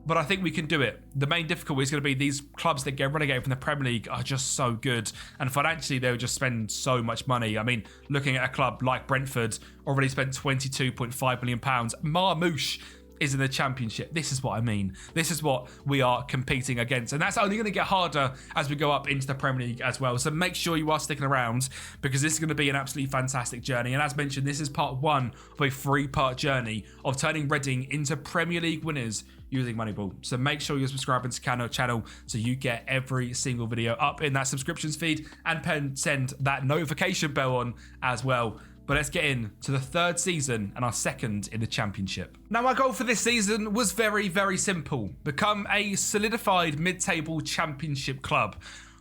But I think we can do it. The main difficulty is going to be these clubs that get relegated from the Premier League are just so good. And financially, they'll just spend so much money. I mean, looking at a club like Brentford, already spent £22.5 million. Marmoush is in the Championship. This is what I mean. This is what we are competing against. And that's only going to get harder as we go up into the Premier League as well. So make sure you are sticking around, because this is going to be an absolutely fantastic journey. And as mentioned, this is part 1 of a 3-part journey of turning Reading into Premier League winners using Moneyball. So make sure you're subscribing to the channel so you get every single video up in that subscriptions feed, and send that notification bell on as well. But let's get into the 3rd season and our 2nd in the Championship. Now, my goal for this season was very, very simple. Become a solidified mid-table Championship club.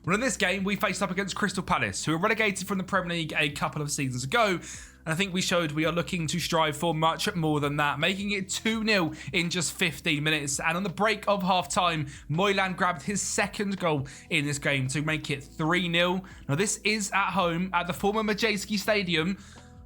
Well, in this game, we faced up against Crystal Palace, who were relegated from the Premier League a couple of seasons ago. And I think we showed we are looking to strive for much more than that, making it 2-0 in just 15 minutes. And on the break of half-time, Moylan grabbed his 2nd goal in this game to make it 3-0. Now, this is at home at the former Majewski Stadium,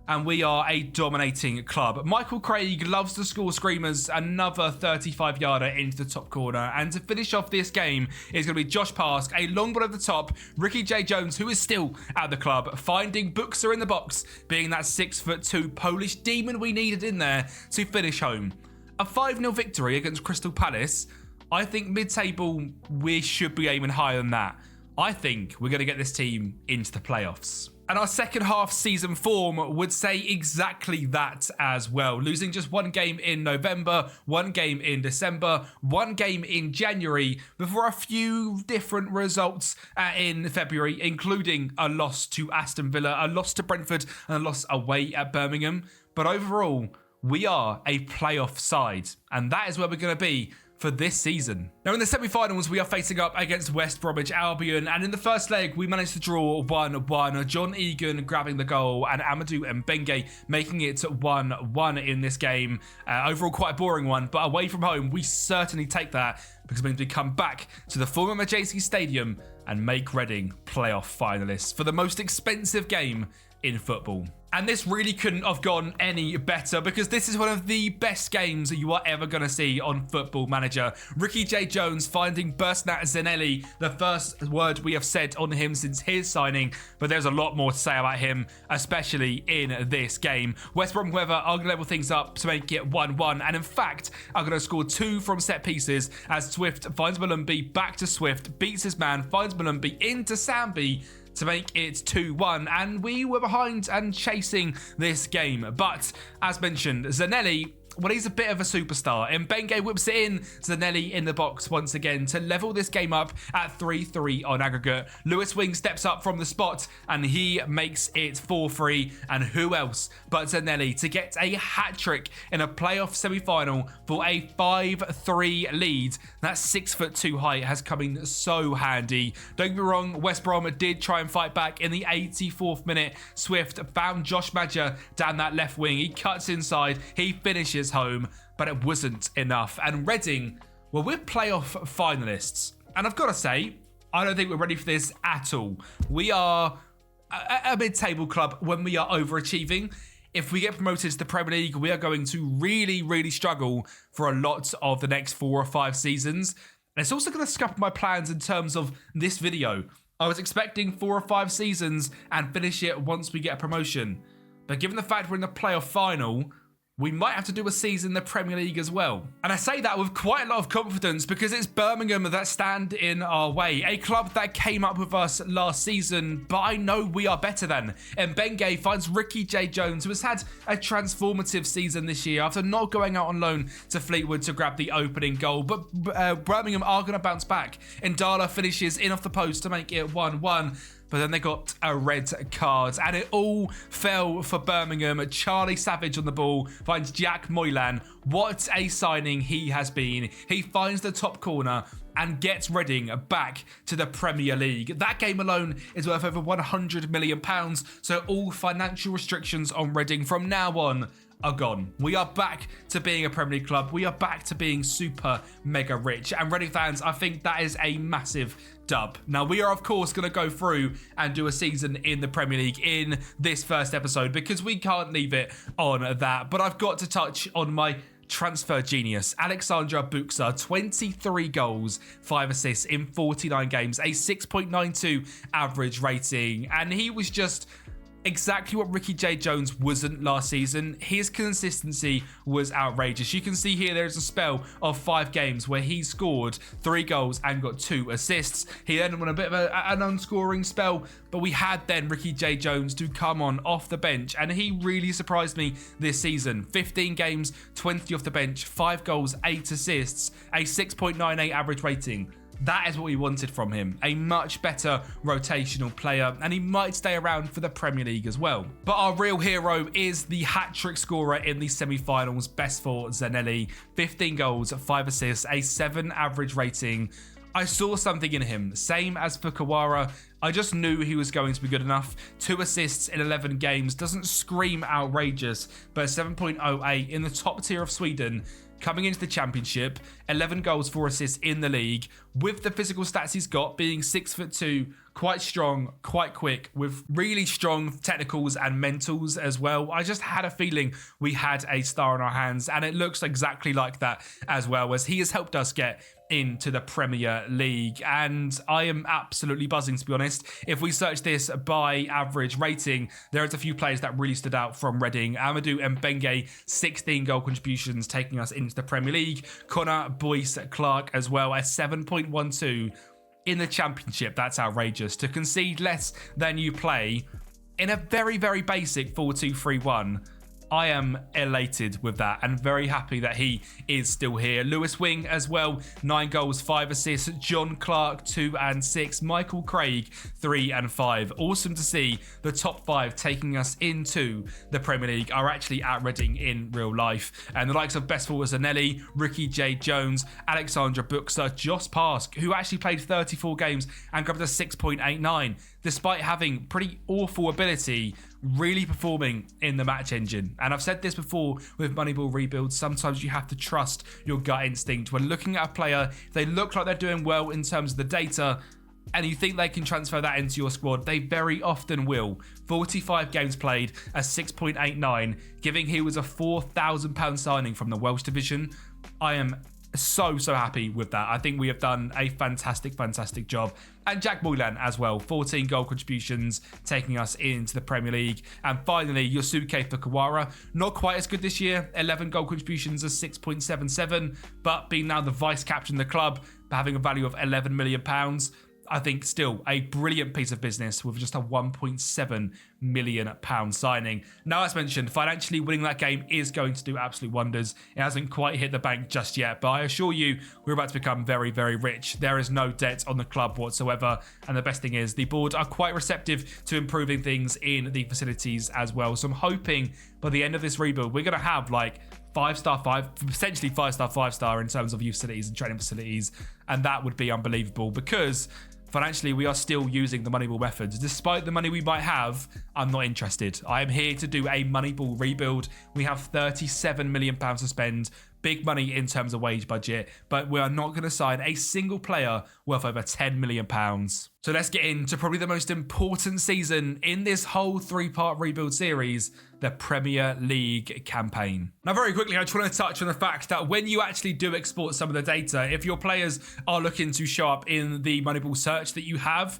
and we are a dominating club. Michael Craig loves to score screamers, another 35-yarder into the top corner. And to finish off this game is going to be Josh Pask, a long ball over the top. Ricky J. Jones, who is still at the club, finding Buxer in the box, being that 6'2" Polish demon we needed in there to finish home. A 5-0 victory against Crystal Palace. I think mid-table, we should be aiming higher than that. I think we're going to get this team into the playoffs. And our second half season form would say exactly that as well. Losing just 1 game in November, 1 game in December, 1 game in January, before a few different results in February, including a loss to Aston Villa, a loss to Brentford, and a loss away at Birmingham. But overall, we are a playoff side, and that is where we're going to be for this season. Now, in the semi-finals, we are facing up against West Bromwich Albion, and in the first leg, we managed to draw 1-1. John Egan grabbing the goal, and Amadou Mbenge making it 1-1 in this game. Overall, quite a boring one, but away from home, we certainly take that, because it means we come back to the former Majewski Stadium and make Reading playoff finalists for the most expensive game in football. And this really couldn't have gone any better, because this is one of the best games that you are ever going to see on Football Manager. Ricky J. Jones finding Bernat Zanelli, the first word we have said on him since his signing, but there's a lot more to say about him, especially in this game. West Brom, however, are going to level things up to make it 1-1, and in fact, are going to score 2 from set pieces as Swift finds Malumbi, back to Swift, beats his man, finds Malumbi into Sambi, to make it 2-1, and we were behind and chasing this game. But as mentioned, Zanelli, well, he's a bit of a superstar. Mbenge whips it in, Zanelli in the box once again to level this game up at 3-3 on aggregate. Lewis Wing steps up from the spot and he makes it 4-3. And who else but Zanelli to get a hat-trick in a playoff semi-final for a 5-3 lead. That 6'2" height has come in so handy. Don't get me wrong, West Brom did try and fight back in the 84th minute. Swift found Josh Madger down that left wing. He cuts inside, he finishes home, but it wasn't enough. And Reading, well, we're playoff finalists, and I've got to say, I don't think we're ready for this at all. We are a mid-table club when we are overachieving. If we get promoted to the Premier League, we are going to really, really struggle for a lot of the next 4 or 5 seasons. And it's also going to scupper my plans in terms of this video. I was expecting 4 or 5 seasons and finish it once we get a promotion. But given the fact we're in the playoff final, we might have to do a season in the Premier League as well. And I say that with quite a lot of confidence because it's Birmingham that stand in our way. A club that came up with us last season, but I know we are better than. Mbenge finds Ricky J. Jones, who has had a transformative season this year after not going out on loan to Fleetwood to grab the opening goal. But Birmingham are going to bounce back. Ndala finishes in off the post to make it 1-1. But then they got a red card, and it all fell for Birmingham. Charlie Savage on the ball finds Jack Moylan. What a signing he has been. He finds the top corner and gets Reading back to the Premier League. That game alone is worth over £100 million, so all financial restrictions on Reading from now on are gone. We are back to being a Premier League club. We are back to being super mega rich. And Reading fans, I think that is a massive dub. Now, we are, of course, going to go through and do a season in the Premier League in this first episode because we can't leave it on that. But I've got to touch on my transfer genius, Alexandra Buxa. 23 goals, 5 assists in 49 games, a 6.92 average rating. And he was just exactly what Ricky J. Jones wasn't last season. His consistency was outrageous. You can see here there's a spell of 5 games where he scored 3 goals and got 2 assists. He then went a bit of an unscoring spell, but we had then Ricky J. Jones to come on off the bench, and he really surprised me this season. 15 games, 20 off the bench, 5 goals, 8 assists, a 6.98 average rating. That is what we wanted from him. A much better rotational player, and he might stay around for the Premier League as well. But our real hero is the hat-trick scorer in the semi-finals, best for Zanelli. 15 goals, 5 assists, a 7 average rating. I saw something in him, same as for Kawara. I just knew he was going to be good enough. 2 assists in 11 games doesn't scream outrageous, but 7.08 in the top tier of Sweden. Coming into the championship, 11 goals, 4 assists in the league, with the physical stats he's got, being 6'2", quite strong, quite quick, with really strong technicals and mentals as well. I just had a feeling we had a star in our hands, and it looks exactly like that as well, as he has helped us get into the Premier League. And I am absolutely buzzing, to be honest. If we search this by average rating, there's a few players that really stood out from Reading. Amadou Mbenge, 16 goal contributions, taking us into the Premier League. Connor Boyce Clark as well, a 7.12 in the Championship. That's outrageous. To concede less than you play in a very, very basic 4-2-3-1. I am elated with that and very happy that he is still here. Lewis Wing as well, 9 goals, 5 assists. John Clark, 2 and 6. Michael Craig, 3 and 5. Awesome to see the top 5 taking us into the Premier League are actually at Reading in real life. And the likes of Best Forward Zanelli, Ricky J. Jones, Alexandra Buxa, Joss Pask, who actually played 34 games and grabbed a 6.89, despite having pretty awful ability, really performing in the match engine. And I've said this before with Moneyball Rebuild, sometimes you have to trust your gut instinct. When looking at a player, if they look like they're doing well in terms of the data, and you think they can transfer that into your squad, they very often will. 45 games played, a 6.89, giving he was a £4,000 signing from the Welsh division. I am so happy with that. I think we have done a fantastic job. And Jack Moylan as well, 14 goal contributions, taking us into the Premier League. And finally, Yosuke Fukuwara, not quite as good this year, 11 goal contributions, a 6.77, but being now the vice captain of the club, having a value of £11 million. I think still a brilliant piece of business with just a £1.7 million signing. Now, as mentioned, financially winning that game is going to do absolute wonders. It hasn't quite hit the bank just yet, but I assure you we're about to become very rich. There is no debt on the club whatsoever, and the best thing is the board are quite receptive to improving things in the facilities as well. So I'm hoping by the end of this rebuild, we're going to have like 5-star, potentially 5-star, 5-star in terms of youth facilities and training facilities, and that would be unbelievable because financially, we are still using the Moneyball methods. Despite the money we might have, I'm not interested. I am here to do a Moneyball rebuild. We have £37 million to spend. Big money in terms of wage budget, but we are not going to sign a single player worth over £10 million. So let's get into probably the most important season in this whole 3-part rebuild series, the Premier League campaign. Now, very quickly, I just want to touch on the fact that when you actually do export some of the data, if your players are looking to show up in the Moneyball search that you have,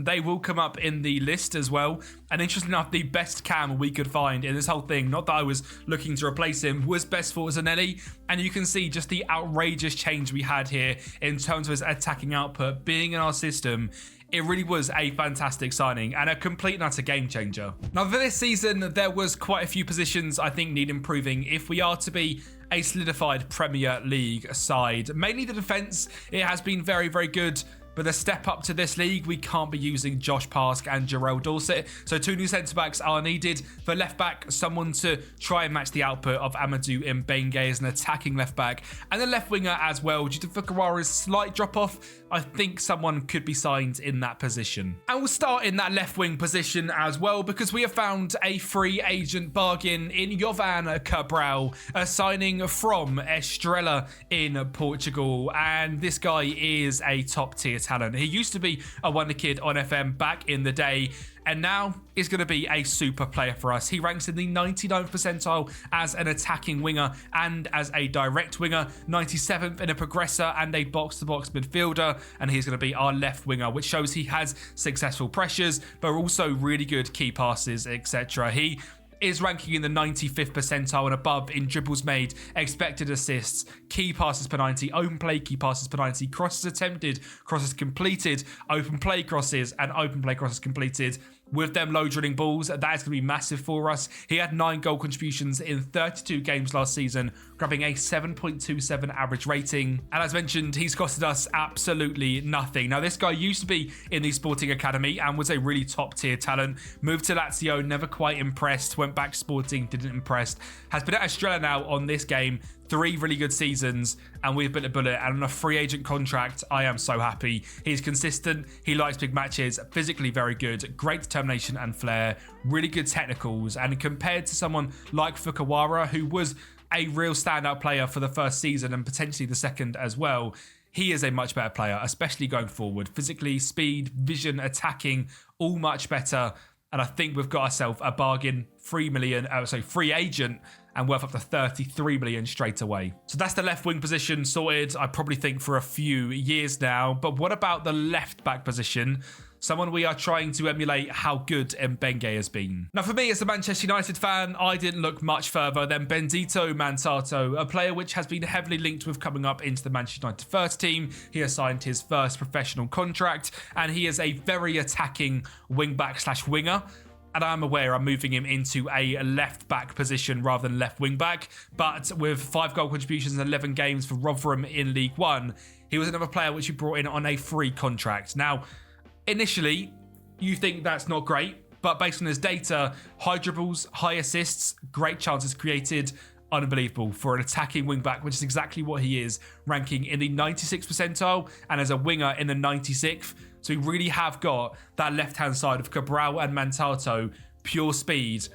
they will come up in the list as well. And interesting enough, the best cam we could find in this whole thing, not that I was looking to replace him, was best for Zanelli. And you can see just the outrageous change we had here in terms of his attacking output being in our system. It really was a fantastic signing and a complete and utter game changer. Now, for this season, there was quite a few positions I think need improving if we are to be a solidified Premier League side. Mainly the defence, it has been very good. But the step up to this league, we can't be using Josh Parsk and Jarrell Dorset. So 2 new centre-backs are needed. For left-back, someone to try and match the output of Amadou Mbenge as an attacking left-back. And a left-winger as well. Due to Fukuwara's slight drop-off, I think someone could be signed in that position. And we'll start in that left-wing position as well, because we have found a free agent bargain in Jovan Cabral, a signing from Estrela in Portugal. And this guy is a top-tier talent. He used to be a wonder kid on FM back in the day, and now is going to be a super player for us. He ranks in the 99th percentile as an attacking winger and as a direct winger, 97th in a progressor and a box-to-box midfielder, and he's going to be our left winger, which shows he has successful pressures, but also really good key passes, etc. He is ranking in the 95th percentile and above in dribbles made, expected assists, key passes per 90, open play key passes per 90, crosses attempted, crosses completed, open play crosses and open play crosses completed. With them low drilling balls, that is going to be massive for us. He had 9 goal contributions in 32 games last season, grabbing a 7.27 average rating. And as mentioned, he's costed us absolutely nothing. Now, this guy used to be in the Sporting Academy and was a really top tier talent. Moved to Lazio, never quite impressed. Went back to Sporting, didn't impress. Has been at Estrella now on this game. 3 really good seasons, and we've bit a bullet. And on a free agent contract, I am so happy. He's consistent, he likes big matches, physically very good, great determination and flair, really good technicals. And compared to someone like Fukuwara, who was a real standout player for the first season and potentially the second as well, he is a much better player, especially going forward. Physically, speed, vision, attacking, all much better. And I think we've got ourselves a bargain, free agent, and worth up to 33 million straight away. So that's the left wing position sorted, I probably think, for a few years now. But what about the left back position? Someone we are trying to emulate how good Mbenge has been. Now, for me as a Manchester United fan, I didn't look much further than Bendito Mantato, a player which has been heavily linked with coming up into the Manchester United first team. He has signed his first professional contract, and he is a very attacking wing-back/winger. And I'm aware I'm moving him into a left-back position rather than left wing-back. But with 5 goal contributions in 11 games for Rotherham in League One, he was another player which you brought in on a free contract. Now, initially, you think that's not great, but based on his data, high dribbles, high assists, great chances created, unbelievable for an attacking wing-back, which is exactly what he is, ranking in the 96th percentile and as a winger in the 96th. So we really have got that left-hand side of Cabral and Mantato, pure speed,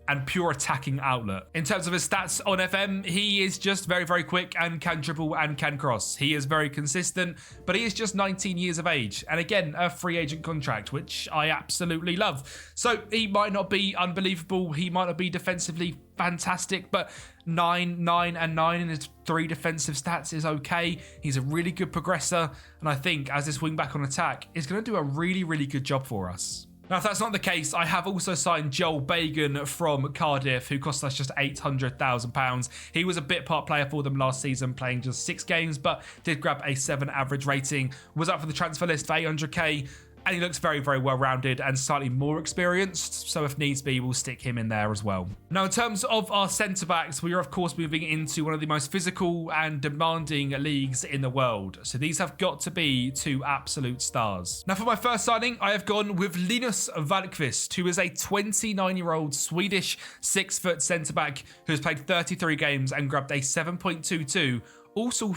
and pure attacking outlet. In terms of his stats on FM, he is just very, very quick and can dribble and can cross. He is very consistent, but he is just 19 years of age. And again, a free agent contract, which I absolutely love. So he might not be unbelievable. He might not be defensively fantastic, but 9, 9, and 9 in his 3 defensive stats is okay. He's a really good progressor. And I think as this wing back on attack, is going to do a really, really good job for us. Now, if that's not the case, I have also signed Joel Bagan from Cardiff, who cost us just £800,000. He was a bit part player for them last season, playing just 6 games, but did grab a 7 average rating. Was up for the transfer list for 800k. And he looks very, very well-rounded and slightly more experienced. So if needs be, we'll stick him in there as well. Now, in terms of our centre-backs, we are, of course, moving into one of the most physical and demanding leagues in the world. So these have got to be 2 absolute stars. Now, for my first signing, I have gone with Linus Wahlqvist, who is a 29-year-old Swedish 6-foot centre-back who has played 33 games and grabbed a 7.22. Also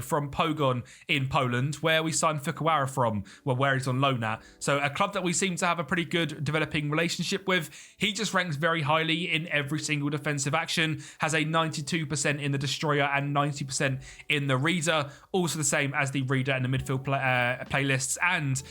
from Pogoń in Poland, where we signed Fukuwara from, where he's on loan at. So a club that we seem to have a pretty good developing relationship with. He just ranks very highly in every single defensive action, has a 92% in the Destroyer and 90% in the Reader. Also the same as the Reader and the midfield playlists, and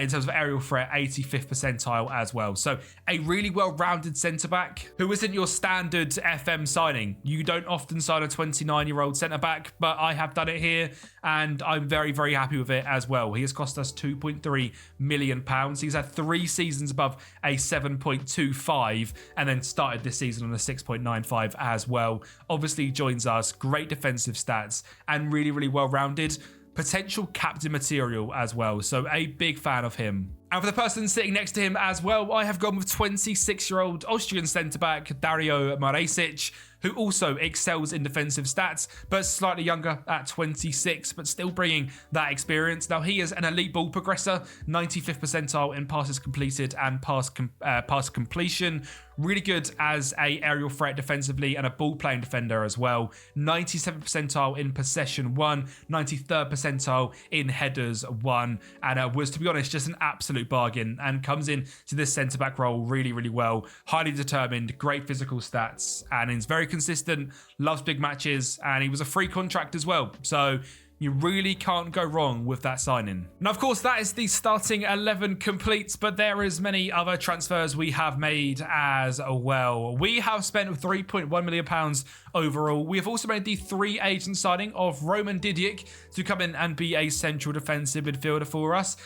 in terms of aerial threat, 85th percentile as well. So a really well-rounded centre-back who isn't your standard FM signing. You don't often sign a 29-year-old centre-back, but I have done it here and I'm very, very happy with it as well. He has cost us £2.3 million. He's had 3 seasons above a 7.25 and then started this season on a 6.95 as well. Obviously joins us, great defensive stats and really, really well-rounded. Potential captain material as well. So a big fan of him. And for the person sitting next to him as well, I have gone with 26-year-old Austrian centre-back Dario Maresic, who also excels in defensive stats, but slightly younger at 26, but still bringing that experience. Now, he is an elite ball progressor, 95th percentile in passes completed and pass completion. Really good as a aerial threat defensively and a ball-playing defender as well. 97th percentile in possession 1, 93rd percentile in headers 1, and was, to be honest, just an absolute bargain and comes in to this centre-back role really, really well. Highly determined, great physical stats, and is very consistent, loves big matches, and he was a free contract as well. So you really can't go wrong with that signing. Now, of course, that is the starting 11 complete, but there is many other transfers we have made as well. We have spent £3.1 million overall. We have also made the 3 agent signing of Roman Didic to come in and be a central defensive midfielder for us.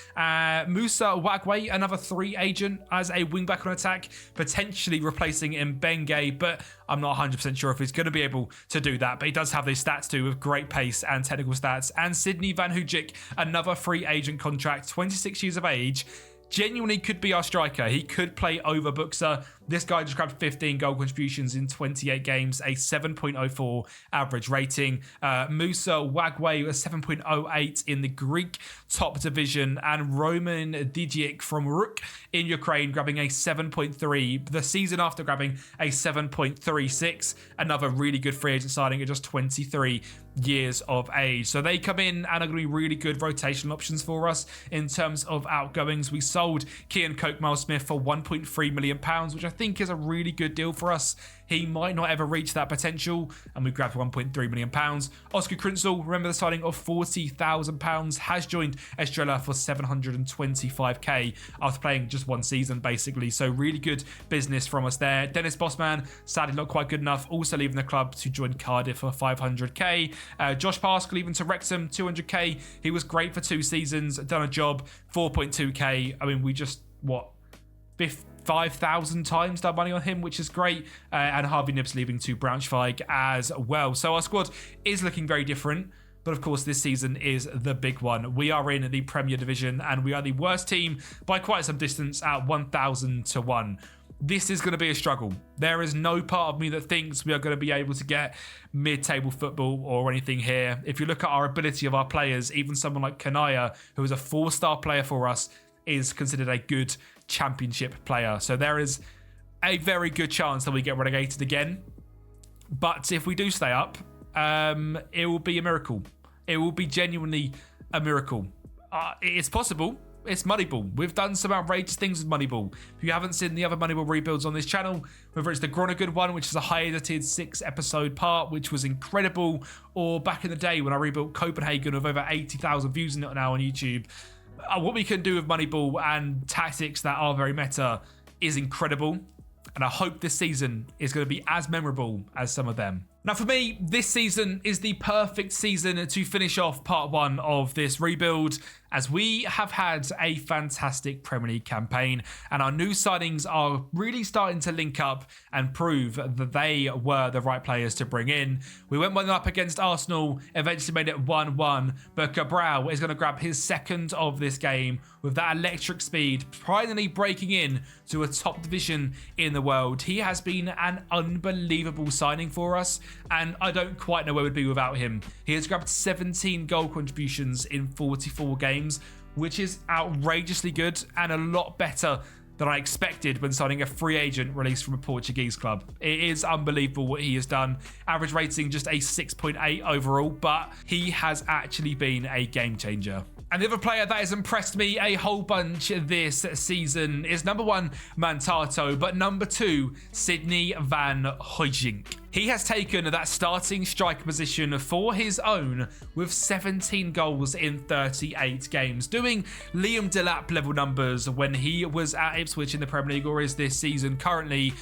Musa Wagwe, another 3 agent as a wing-back on attack, potentially replacing Mbenge, but I'm not 100% sure if he's going to be able to do that, but he does have these stats too, with great pace and technical stats. And Sydney Van Hujic, another free agent contract, 26 years of age. Genuinely could be our striker. He could play over Buxa. This guy just grabbed 15 goal contributions in 28 games, a 7.04 average rating. Musa Wagwe, a 7.08 in the Greek top division. And Roman Didic from Ruk in Ukraine, grabbing a 7.3. The season after grabbing a 7.36. Another really good free agent signing at just 23 years of age. So they come in and are going to be really good rotational options for us in terms of outgoings. We sold Kian Coke-Smith for £1.3 million, which I think is a really good deal for us. He might not ever reach that potential, and we grabbed £1.3 million. Oscar Krinzel, remember the signing of £40,000, has joined Estrella for 725k after playing just 1 season, basically. So really good business from us there. Dennis Bossman, sadly not quite good enough, also leaving the club to join Cardiff for 500k. Josh Paschal, leaving to Wrexham, 200k. He was great for 2 seasons, done a job, 4.2k. I mean, we just, 5,000 times that money on him, which is great. And Harvey Nibbs leaving to Braunschweig as well. So our squad is looking very different. But of course, this season is the big one. We are in the Premier Division and we are the worst team by quite some distance at 1,000 to 1. This is going to be a struggle. There is no part of me that thinks we are going to be able to get mid-table football or anything here. If you look at our ability of our players, even someone like Kanaya, who is a 4-star player for us, is considered a good championship player. So there is a very good chance that we get relegated again. But if we do stay up, it will be a miracle. It will be genuinely a miracle. It's possible. it's Moneyball. We've done some outrageous things with Moneyball. If you haven't seen the other Moneyball rebuilds on this channel, whether it's the Groningen one, which is a high edited 6-episode part, which was incredible, or back in the day when I rebuilt Copenhagen with over 80,000 views in it now on YouTube, what we can do with Moneyball and tactics that are very meta is incredible. And I hope this season is going to be as memorable as some of them. Now, for me, this season is the perfect season to finish off part 1 of this rebuild, as we have had a fantastic Premier League campaign and our new signings are really starting to link up and prove that they were the right players to bring in. We went 1 up against Arsenal, eventually made it 1-1, but Cabral is going to grab his second of this game with that electric speed, finally breaking in to a top division in the world. He has been an unbelievable signing for us, and I don't quite know where we'd be without him. He has grabbed 17 goal contributions in 44 games, which is outrageously good and a lot better than I expected when signing a free agent released from a Portuguese club. It is unbelievable what he has done. Average rating just a 6.8 overall, but he has actually been a game changer. And the other player that has impressed me a whole bunch this season is number 1, Mantato, but number 2, Sydney van Hooijdonk. He has taken that starting striker position for his own with 17 goals in 38 games, doing Liam Delap level numbers when he was at Ipswich in the Premier League, or is this season currently,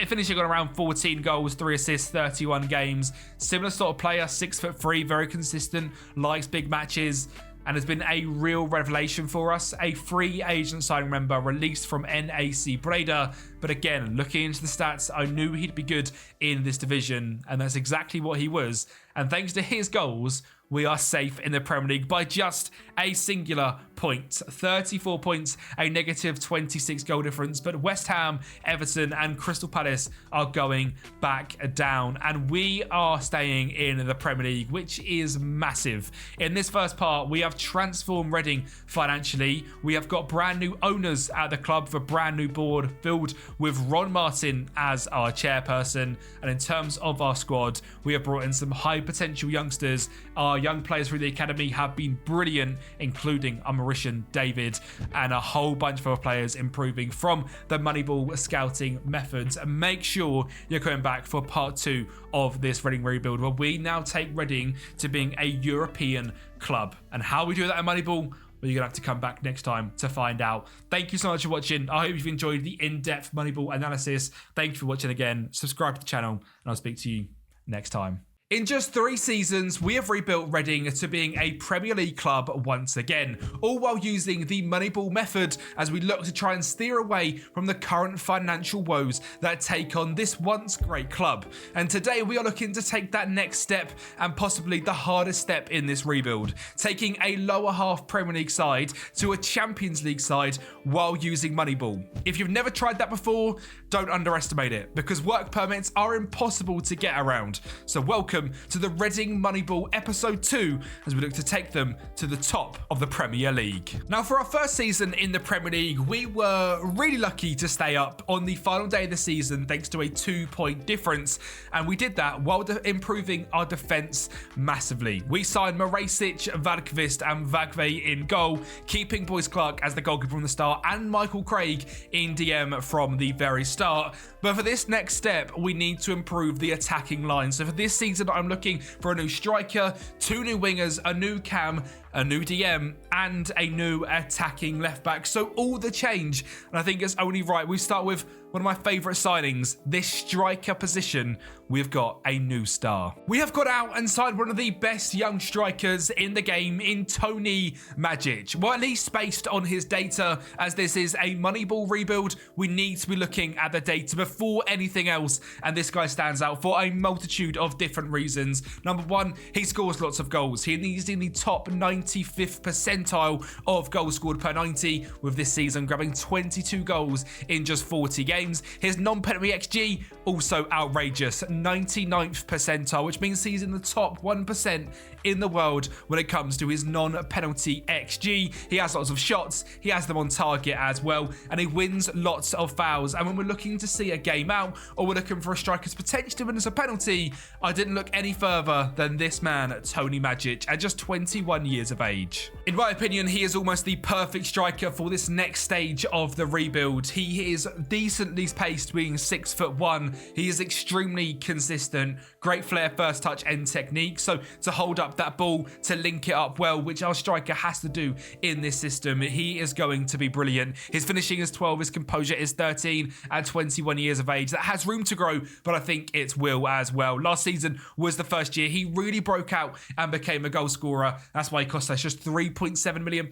finishing on around 14 goals, 3 assists, 31 games. Similar sort of player, 6'3", very consistent, likes big matches, and has been a real revelation for us. A free agent signing member released from NAC Breda. But again, looking into the stats, I knew he'd be good in this division, and that's exactly what he was. And thanks to his goals, we are safe in the Premier League by just a singular point. 34 points, a negative 26 goal difference. But West Ham, Everton and Crystal Palace are going back down. And we are staying in the Premier League, which is massive. In this first part, we have transformed Reading financially. We have got brand new owners at the club for brand new board filled with Ron Martin as our chairperson. And in terms of our squad, we have brought in some high potential youngsters. Our young players through the academy have been brilliant, including a Mauritian David and a whole bunch of other players improving from the Moneyball scouting methods. And make sure you're coming back for part 2 of this Reading rebuild, where we now take Reading to being a European club. And how we do that in Moneyball, well, you're going to have to come back next time to find out. Thank you so much for watching. I hope you've enjoyed the in-depth Moneyball analysis. Thank you for watching again. Subscribe to the channel, and I'll speak to you next time. In just 3 seasons, we have rebuilt Reading to being a Premier League club once again, all while using the Moneyball method as we look to try and steer away from the current financial woes that take on this once great club. And today we are looking to take that next step, and possibly the hardest step in this rebuild, taking a lower half Premier League side to a Champions League side while using Moneyball. If you've never tried that before, don't underestimate it, because work permits are impossible to get around. So welcome to the Reading Moneyball episode 2 as we look to take them to the top of the Premier League. Now, for our first season in the Premier League, we were really lucky to stay up on the final day of the season thanks to a 2-point difference, and we did that while improving our defence massively. We signed Marasic, Vadkvist and Vagve in goal, keeping Boyce Clark as the goalkeeper from the start and Michael Craig in DM from the very start. But for this next step, we need to improve the attacking line. So for this season, I'm looking for a new striker, 2 new wingers, a new cam, a new DM, and a new attacking left back. So all the change, and I think it's only right. We start with one of my favourite signings, this striker position. We've got a new star. We have got out and signed one of the best young strikers in the game in Tony Majic. Well, at least based on his data, as this is a Moneyball rebuild, we need to be looking at the data before anything else. And this guy stands out for a multitude of different reasons. Number 1, he scores lots of goals. He's in the top 95th percentile of goals scored per 90 with this season, grabbing 22 goals in just 40 games. His non-penalty XG, also outrageous, 99th percentile, which means he's in the top 1% in the world when it comes to his non-penalty XG. He has lots of shots, he has them on target as well, and he wins lots of fouls. And when we're looking to see a game out, or we're looking for a striker's potential to win us a penalty, I didn't look any further than this man, Tony Majic, at just 21 years years of age. In my opinion, he is almost the perfect striker for this next stage of the rebuild. He is decently paced, being 6'1". He is extremely consistent, great flair, first touch and technique. So to hold up that ball, to link it up well, which our striker has to do in this system, he is going to be brilliant. His finishing is 12, his composure is 13 at 21 years of age. That has room to grow, but I think it will as well. Last season was the first year he really broke out and became a goal scorer. That's why he cost us just £3.7 million.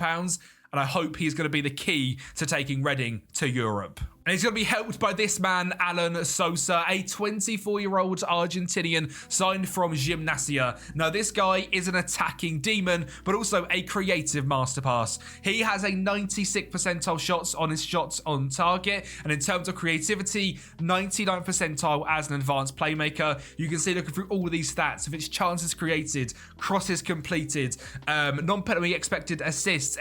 And I hope he's going to be the key to taking Reading to Europe. And he's going to be helped by this man, Alan Sosa, a 24-year-old Argentinian signed from Gimnasia. Now, this guy is an attacking demon, but also a creative masterpass. He has a 96th percentile shots on his shots on target. And in terms of creativity, 99th percentile as an advanced playmaker. You can see, looking through all of these stats, of its chances created, crosses completed, non-penalty expected assists,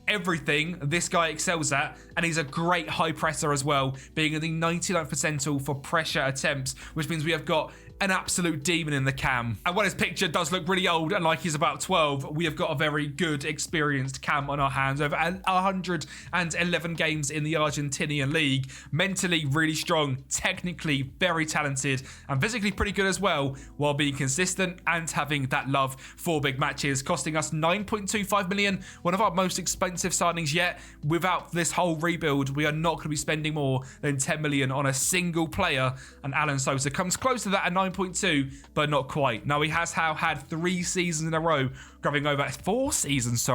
everything this guy excels at, and he's a great high presser as well, being in the 99th percentile for pressure attempts, which means we have got an absolute demon in the cam. And while his picture does look really old and like he's about 12, we have got a very good, experienced cam on our hands. Over 111 games in the Argentinian league. Mentally really strong, technically very talented, and physically pretty good as well, while being consistent and having that love for big matches. Costing us 9.25 million, one of our most expensive signings yet. Without this whole rebuild, we are not going to be spending more than 10 million on a single player, and Alan Sosa comes close to that at 9.2, but not quite. Now, he has had 3 seasons in a row, grabbing over 4 seasons,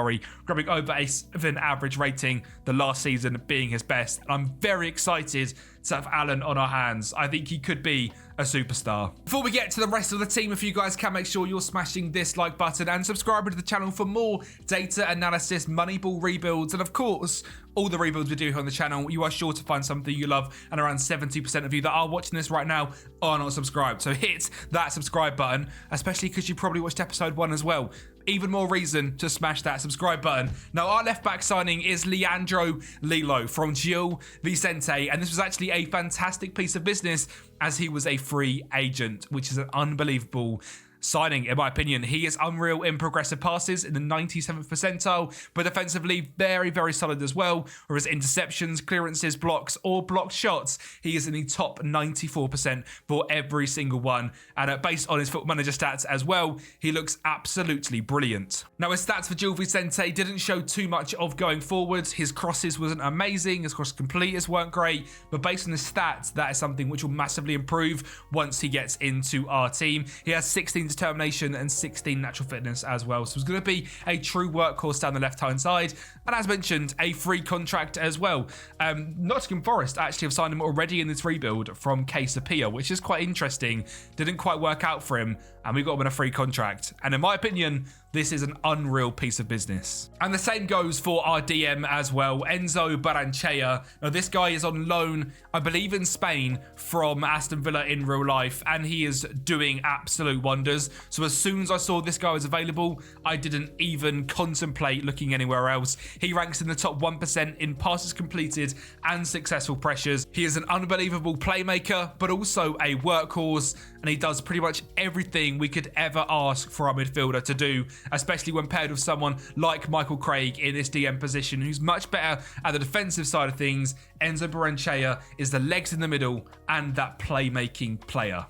grabbing over a 7 average rating, the last season being his best. I'm very excited to have Alan on our hands. I think he could be a superstar. Before we get to the rest of the team, if you guys can, make sure you're smashing this like button and subscribing to the channel for more data analysis, Moneyball rebuilds, and of course, all the rebuilds we do here on the channel. You are sure to find something you love, and around 70% of you that are watching this right now are not subscribed. So hit that subscribe button, especially because you probably watched episode 1 as well. Even more reason to smash that subscribe button. Now, our left back signing is Leandro Lilo from Gil Vicente, and this was actually a fantastic piece of business as he was a free agent, which is an unbelievable signing, in my opinion. He is unreal in progressive passes in the 97th percentile, but defensively very, very solid as well. Whereas interceptions, clearances, blocks, or blocked shots, he is in the top 94% for every single one. And based on his Football Manager stats as well, he looks absolutely brilliant. Now, his stats for Gil Vicente didn't show too much of going forward. His crosses wasn't amazing, his cross completers weren't great, but based on his stats, that is something which will massively improve once he gets into our team. He has 16 determination and 16 natural fitness as well, so it's going to be a true workhorse down the left hand side, and as mentioned, a free contract as well. Nottingham Forest actually have signed him already in this rebuild from Casapia, which is quite interesting. Didn't quite work out for him, and we got him in a free contract, and in my opinion, this is an unreal piece of business. And the same goes for our DM as well, Enzo Baranchea. Now, this guy is on loan, I believe, in Spain from Aston Villa in real life, and he is doing absolute wonders. So as soon as I saw this guy was available, I didn't even contemplate looking anywhere else. He ranks in the top 1% in passes completed and successful pressures. He is an unbelievable playmaker, but also a workhorse, and he does pretty much everything we could ever ask for our midfielder to do, especially when paired with someone like Michael Craig in this DM position, who's much better at the defensive side of things. Enzo Baranchea is the legs in the middle and that playmaking player.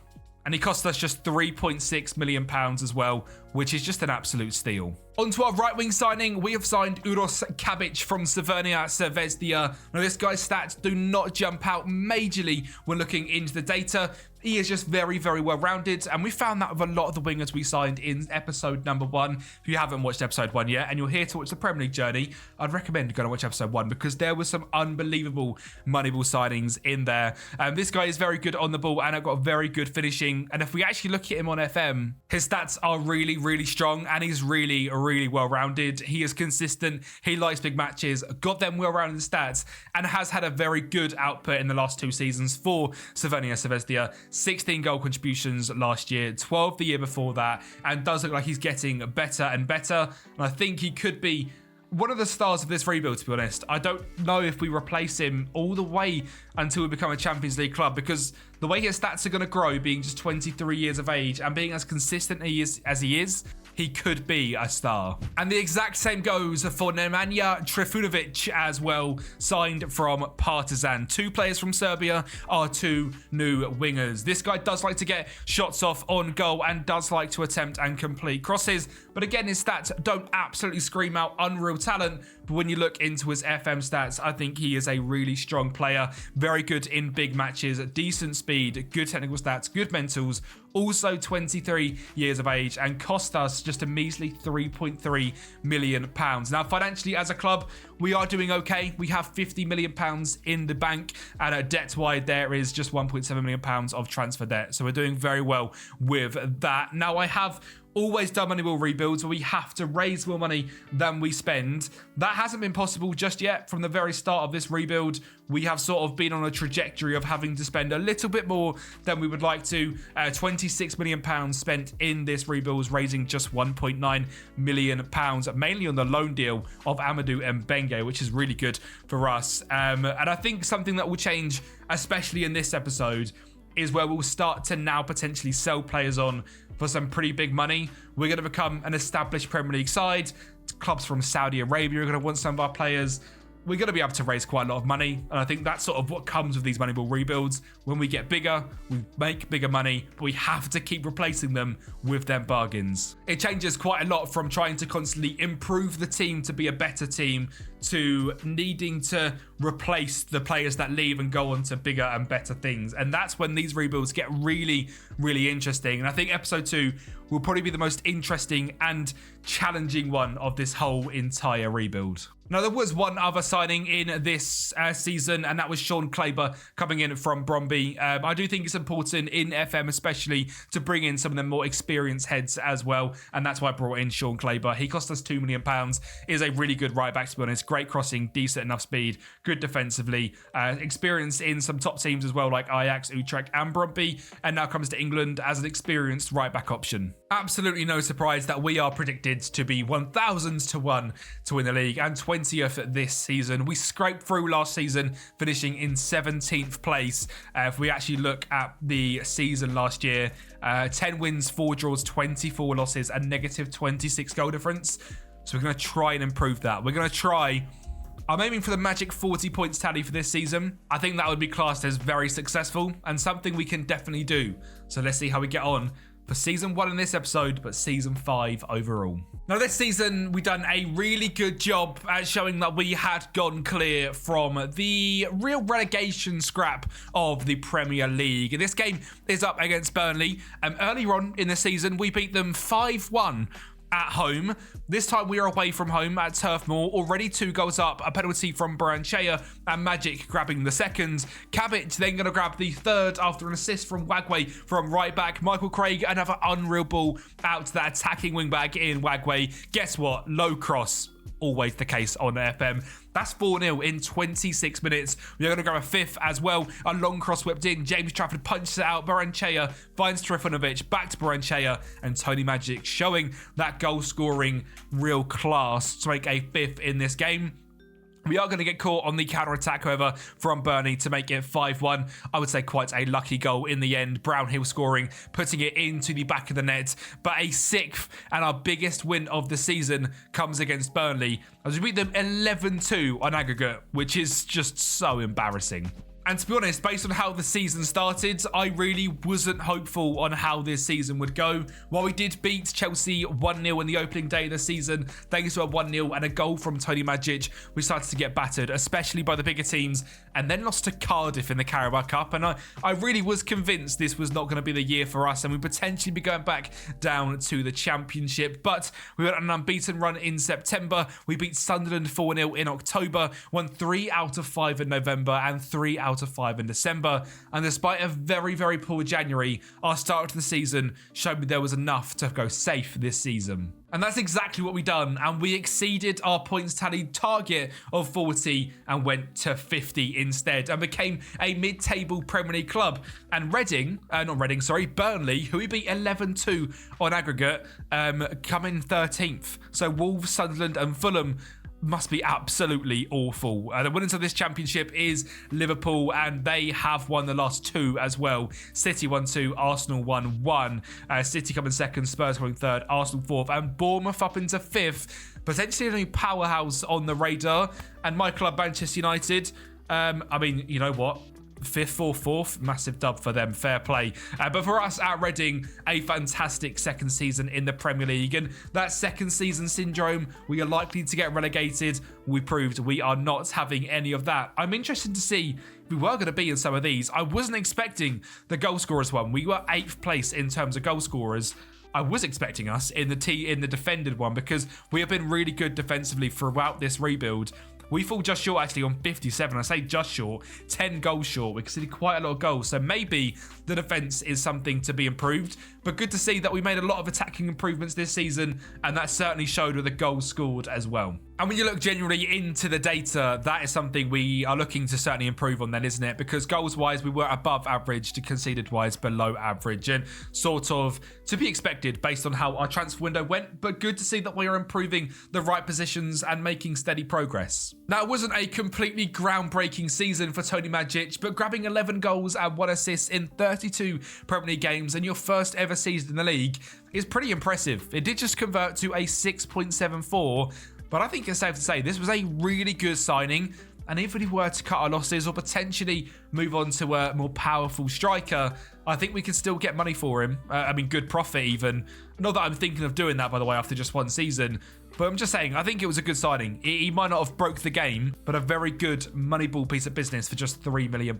And he cost us just £3.6 million as well, which is just an absolute steal. On to our right-wing signing, we have signed Uros Kabic from Crvena Zvezda. Now, this guy's stats do not jump out majorly when looking into the data. He is just very, very well-rounded, and we found that with a lot of the wingers we signed in episode number 1. If you haven't watched episode 1 yet, and you're here to watch the Premier League journey, I'd recommend going to watch episode 1, because there was some unbelievable Moneyball signings in there. This guy is very good on the ball, and I've got very good finishing, and if we actually look at him on FM, his stats are really, really strong, and he's really, really well-rounded. He is consistent, he likes big matches, got them well-rounded stats, and has had a very good output in the last 2 seasons for Crvena Zvezda. 16 goal contributions last year, 12 the year before that, and does look like he's getting better and better. And I think he could be one of the stars of this rebuild, to be honest. I don't know if we replace him all the way until we become a Champions League club, because the way his stats are going to grow, being just 23 years of age and being as consistent as he is, he could be a star. And the exact same goes for Nemanja Trifunovic as well, signed from Partizan. 2 players from Serbia are 2 new wingers. This guy does like to get shots off on goal and does like to attempt and complete crosses, but again, his stats don't absolutely scream out unreal talent. But when you look into his FM stats, I think he is a really strong player, very good in big matches, decent speed, good technical stats, good mentals, also 23 years of age, and cost us just a measly £3.3 million. Now, financially as a club, we are doing okay. We have £50 million in the bank, and debt-wide there is just £1.7 million of transfer debt. So we're doing very well with that. Now, I have always done Moneyball rebuilds where we have to raise more money than we spend. That hasn't been possible just yet. From the very start of this rebuild, we have sort of been on a trajectory of having to spend a little bit more than we would like to. £26 million spent in this rebuild, raising just £1.9 million, mainly on the loan deal of Amadou Mbenge, which is really good for us. And I think something that will change, especially in this episode, is where we'll start to now potentially sell players on for some pretty big money. We're going to become an established Premier League side. Clubs from Saudi Arabia are going to want some of our players. We're going to be able to raise quite a lot of money. And I think that's sort of what comes with these Moneyball rebuilds. When we get bigger, we make bigger money, but we have to keep replacing them with them bargains. It changes quite a lot from trying to constantly improve the team to be a better team to needing to replace the players that leave and go on to bigger and better things. And that's when these rebuilds get really, really interesting. And I think episode 2 will probably be the most interesting and challenging one of this whole entire rebuild. Now, there was one other signing in this season, and that was Sean Claber coming in from Bromby. I do think it's important in FM especially to bring in some of the more experienced heads as well, and that's why I brought in Sean Claber. He cost us £2 million, is a really good right back, to be honest. Great crossing, decent enough speed, good defensively, experience in some top teams as well, like Ajax, Utrecht and Bromby, and now comes to England as an experienced right back option. Absolutely no surprise that we are predicted to be 1,000 to 1 to win the league, and 20th this season. We scraped through last season, finishing in 17th place. If we actually look at the season last year, 10 wins, 4 draws, 24 losses, and negative 26 goal difference. So we're going to try and improve that. We're going to try. I'm aiming for the magic 40 points tally for this season. I think that would be classed as very successful and something we can definitely do. So let's see how we get on for season 1 in this episode, but season 5 overall. Now, this season, we've done a really good job at showing that we had gone clear from the real relegation scrap of the Premier League. This game is up against Burnley. Earlier on in the season, we beat them 5-1 at home. This time we are away from home at Turf Moor, already 2 goals up, a penalty from Baranchea and Magic grabbing the second. Cabbage then going to grab the third after an assist from Wagway from right back. Michael Craig, another unreal ball out to that attacking wing back in Wagway. Guess what? Low cross. Always the case on FM. That's 4-0 in 26 minutes. We're going to grab a fifth as well. A long cross whipped in. James Trafford punches it out. Baranchea finds Trifunovic. Back to Baranchea. And Tony Magic showing that goal-scoring real class to make a fifth in this game. We are going to get caught on the counter-attack, however, from Burnley to make it 5-1. I would say quite a lucky goal in the end. Brownhill scoring, putting it into the back of the net. But a 6th and our biggest win of the season comes against Burnley, as we beat them 11-2 on aggregate, which is just so embarrassing. And to be honest, based on how the season started, I really wasn't hopeful on how this season would go. While we did beat Chelsea 1-0 in the opening day of the season, thanks to a 1-0 and a goal from Tony Magic, we started to get battered, especially by the bigger teams, and then lost to Cardiff in the Carabao Cup. And I really was convinced this was not going to be the year for us, and we'd potentially be going back down to the Championship. But we went on an unbeaten run in September. We beat Sunderland 4-0 in October, won 3 out of 5 in November, and 3 out of 5 in December. And despite a very, very poor January, our start to the season showed me there was enough to go safe this season. And that's exactly what we done, and we exceeded our points tally target of 40 and went to 50 instead, and became a mid-table Premier League club. And Burnley, who we beat 11-2 on aggregate, come in 13th. So Wolves, Sunderland and Fulham must be absolutely awful. The winners of this championship is Liverpool, and they have won the last 2 as well. City won 2, Arsenal won 1. City coming second, Spurs coming third, Arsenal fourth, and Bournemouth up into fifth. Potentially a new powerhouse on the radar. And my club, Manchester United, I mean, you know what? 5th or 4th, massive dub for them, fair play. But for us at Reading, a fantastic second season in the Premier League, and that second season syndrome, we are likely to get relegated. We proved we are not having any of that. I'm interested to see if we were going to be in some of these. I wasn't expecting the goal scorers one. We were 8th place in terms of goal scorers. I was expecting us in the defended one, because we have been really good defensively throughout this rebuild. We fall just short actually on 57. I say just short, 10 goals short. We conceded quite a lot of goals. So maybe the defence is something to be improved. But good to see that we made a lot of attacking improvements this season. And that certainly showed with the goals scored as well. And when you look generally into the data, that is something we are looking to certainly improve on then, isn't it? Because goals-wise, we were above average, to conceded-wise, below average. And sort of to be expected based on how our transfer window went. But good to see that we are improving the right positions and making steady progress. Now, it wasn't a completely groundbreaking season for Tony Magic, but grabbing 11 goals and 1 assist in 32 Premier League games and your first ever season in the league is pretty impressive. It did just convert to a 6.74, but I think it's safe to say this was a really good signing. And if we were to cut our losses or potentially move on to a more powerful striker, I think we could still get money for him. I mean, good profit even. Not that I'm thinking of doing that, by the way, after just one season. But I'm just saying, I think it was a good signing. He might not have broke the game, but a very good Moneyball piece of business for just £3 million.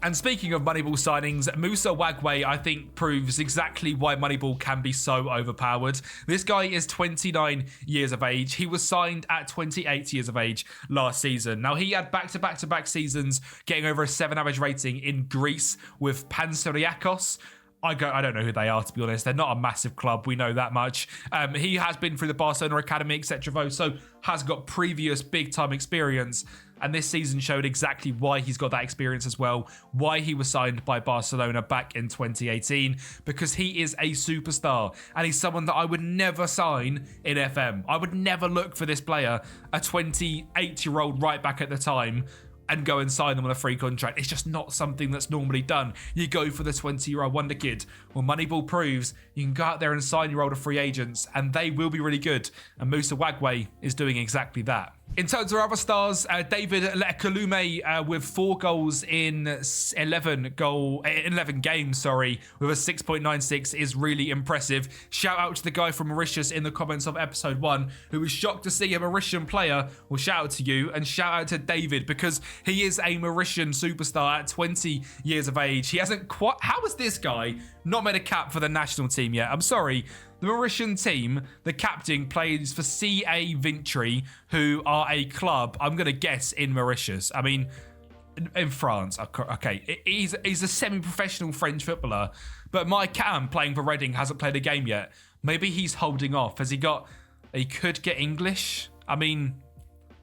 And speaking of Moneyball signings, Musa Wagwe, I think, proves exactly why Moneyball can be so overpowered. This guy is 29 years of age. He was signed at 28 years of age last season. Now, he had back-to-back seasons getting over a 7 average rating in Greece with Panseriakos. I don't know who they are, to be honest. They're not a massive club. We know that much. He has been through the Barcelona Academy, etc. So has got previous big-time experience. And this season showed exactly why he's got that experience as well. Why he was signed by Barcelona back in 2018. Because he is a superstar. And he's someone that I would never sign in FM. I would never look for this player, a 28-year-old right back at the time, and go and sign them on a free contract. It's just not something that's normally done. You go for the 20-year-old wonder kid. Well, Moneyball proves you can go out there and sign your older free agents, and they will be really good. And Musa Wagwe is doing exactly that. In terms of our other stars, David Lekolume with 4 goals in 11 games, with a 6.96 is really impressive. Shout out to the guy from Mauritius in the comments of episode 1 who was shocked to see a Mauritian player. Well, shout out to you, and shout out to David, because he is a Mauritian superstar at 20 years of age. He hasn't quite... How has this guy not made a cap for the national team yet? I'm sorry. The Mauritian team, the captain, plays for CA Vintry, who are a club, I'm going to guess, in Mauritius. I mean, in France. Okay, he's a semi-professional French footballer, but my Cam playing for Reading hasn't played a game yet. Maybe he's holding off. He could get English? I mean,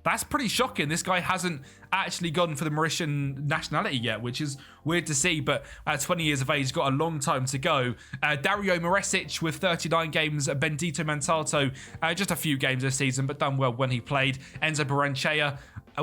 that's pretty shocking. This guy hasn't actually gone for the Mauritian nationality yet, which is weird to see, but at 20 years of age, got a long time to go. Dario Moresic with 39 games, Bendito Mantato, just a few games this season, but done well when he played. Enzo Baranchea,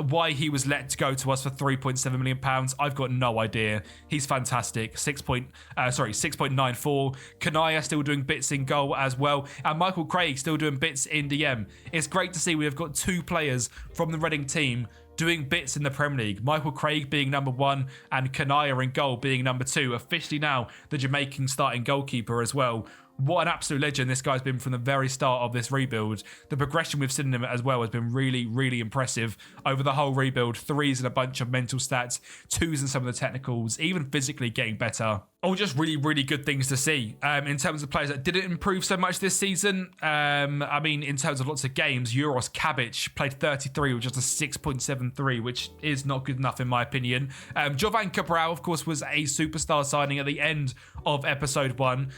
why he was let go to us for £3.7 million, I've got no idea. He's fantastic. 6.94. Kanaya still doing bits in goal as well, and Michael Craig still doing bits in DM. It's great to see we have got 2 players from the Reading team doing bits in the Premier League. Michael Craig being number 1 and Kanaya in goal being number 2. Officially now the Jamaican starting goalkeeper as well. What an absolute legend this guy's been from the very start of this rebuild. The progression we've seen in him as well has been really, really impressive over the whole rebuild. 3s and a bunch of mental stats, 2s and some of the technicals, even physically getting better. All just really, really good things to see. In terms of players that didn't improve so much this season, I mean, in terms of lots of games, Euros Kabic played 33 with just a 6.73, which is not good enough in my opinion. Jovan Cabral, of course, was a superstar signing at the end of episode 1.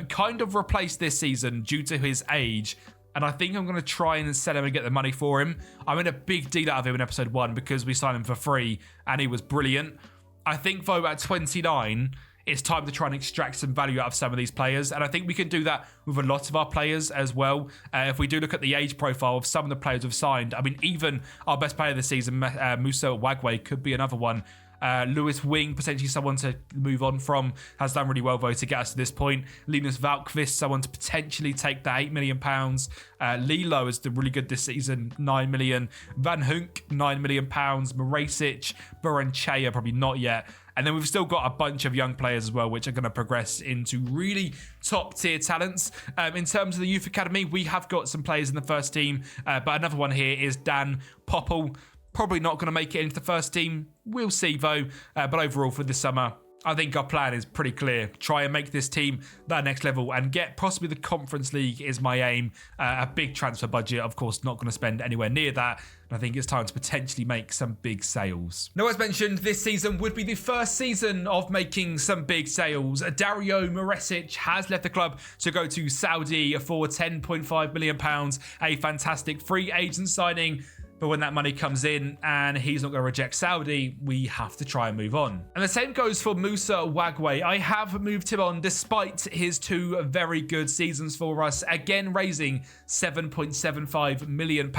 Kind of replaced this season due to his age. And I think I'm going to try and sell him and get the money for him. I made a big deal out of him in episode 1 because we signed him for free and he was brilliant. I think, though, at 29... it's time to try and extract some value out of some of these players. And I think we can do that with a lot of our players as well. If we do look at the age profile of some of the players we've signed, I mean, even our best player this season, Musa Wagwe, could be another one. Lewis Wing, potentially someone to move on from, has done really well though to get us to this point. Linus Valkvist, someone to potentially take that £8 million. Lilo has done really good this season, 9 million. Van Hunk, £9 million. Morasic, Baranchea, probably not yet. And then we've still got a bunch of young players as well, which are going to progress into really top tier talents. In terms of the youth academy, we have got some players in the first team, but another one here is Dan Popple. Probably not going to make it into the first team. We'll see though. But overall for this summer, I think our plan is pretty clear. Try and make this team that next level and get possibly the Conference League is my aim. A big transfer budget, of course, not going to spend anywhere near that. And I think it's time to potentially make some big sales. Now, as mentioned, this season would be the first season of making some big sales. Dario Morasic has left the club to go to Saudi for £10.5 million. A fantastic free agent signing. But when that money comes in and he's not going to reject Saudi, we have to try and move on. And the same goes for Musa Wagwe. I have moved him on despite his 2 very good seasons for us. Again, raising £7.75 million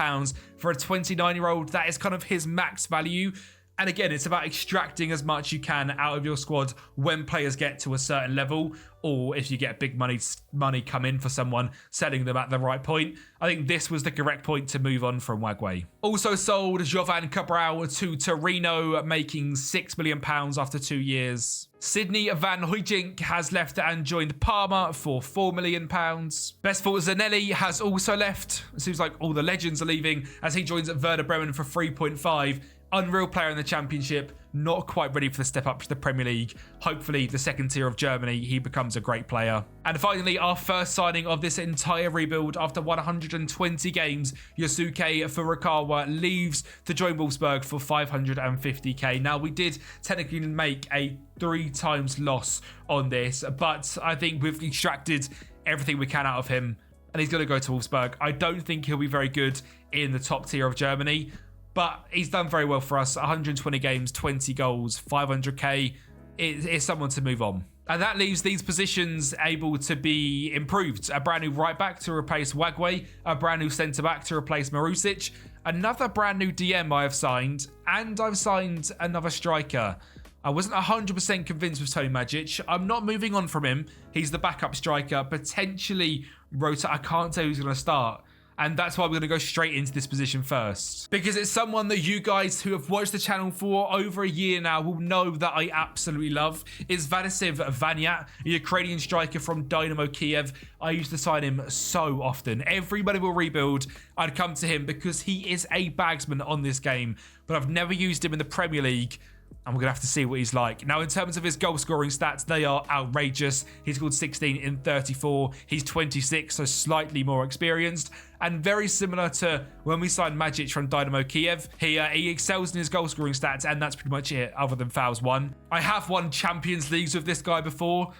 for a 29-year-old. That is kind of his max value. And again, it's about extracting as much you can out of your squad when players get to a certain level, or if you get big money come in for someone, selling them at the right point. I think this was the correct point to move on from Wagwe. Also sold Jovan Cabral to Torino, making £6 million after 2 years. Sydney Van Hooijdonk has left and joined Parma for £4 million. Bestful Zanelli has also left. It seems like all the legends are leaving as he joins Werder Bremen for 3.5. Unreal player in the Championship, not quite ready for the step up to the Premier League. Hopefully, the second tier of Germany, he becomes a great player. And finally, our first signing of this entire rebuild after 120 games, Yosuke Furukawa leaves to join Wolfsburg for 550k. Now, we did technically make a 3 times loss on this, but I think we've extracted everything we can out of him, and he's going to go to Wolfsburg. I don't think he'll be very good in the top tier of Germany, but he's done very well for us. 120 games, 20 goals, 500k. It's someone to move on. And that leaves these positions able to be improved. A brand new right back to replace Wagwe, a brand new centre back to replace Marusic, another brand new DM I have signed, and I've signed another striker. I wasn't 100% convinced with Tony Majic. I'm not moving on from him. He's the backup striker, potentially Rota. I can't tell who's going to start. And that's why we're going to go straight into this position first. Because it's someone that you guys who have watched the channel for over a year now will know that I absolutely love. It's Vladislav Vanyat, a Ukrainian striker from Dynamo Kiev. I used to sign him so often. Everybody will rebuild. I'd come to him because he is a bagsman on this game. But I've never used him in the Premier League. And we're going to have to see what he's like. Now, in terms of his goal scoring stats, they are outrageous. He's scored 16 in 34. He's 26, so slightly more experienced. And very similar to when we signed Majic from Dynamo Kiev. He excels in his goal scoring stats, and that's pretty much it, other than fouls won. I have won Champions Leagues with this guy before.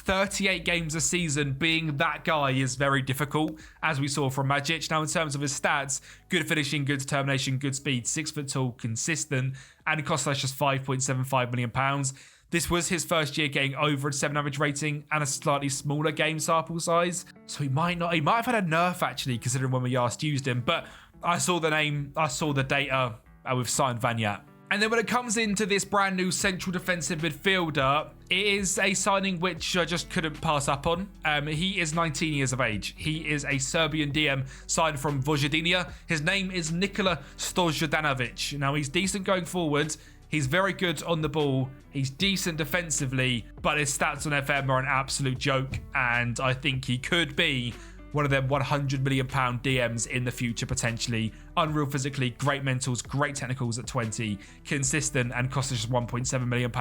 38 games a season, being that guy is very difficult, as we saw from Majic. Now, in terms of his stats, good finishing, good determination, good speed, 6 foot tall, consistent, and it cost us just £5.75 million. This was his first year getting over a 7 average rating and a slightly smaller game sample size. So he might have had a nerf actually, considering when we last used him. But I saw the name, I saw the data, and we've signed Vanyat. And then when it comes into this brand new central defensive midfielder, it is a signing which I just couldn't pass up on. He is 19 years of age. He is a Serbian DM signed from Vojvodina. His name is Nikola Stojadanovic. Now, he's decent going forward. He's very good on the ball. He's decent defensively, but his stats on FM are an absolute joke. And I think he could be one of them £100 million DMs in the future, potentially. Unreal physically, great mentals, great technicals at 20, consistent, and cost us just £1.7 million.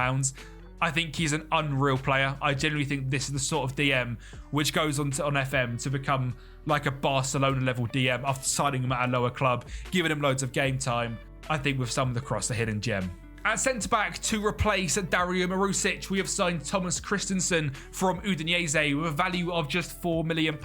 I think he's an unreal player. I genuinely think this is the sort of DM which goes on FM to become like a Barcelona level DM after signing him at a lower club, giving him loads of game time. I think with some of the cross, a hidden gem. At centre-back, to replace Dario Marusic, we have signed Thomas Christensen from Udinese with a value of just £4 million.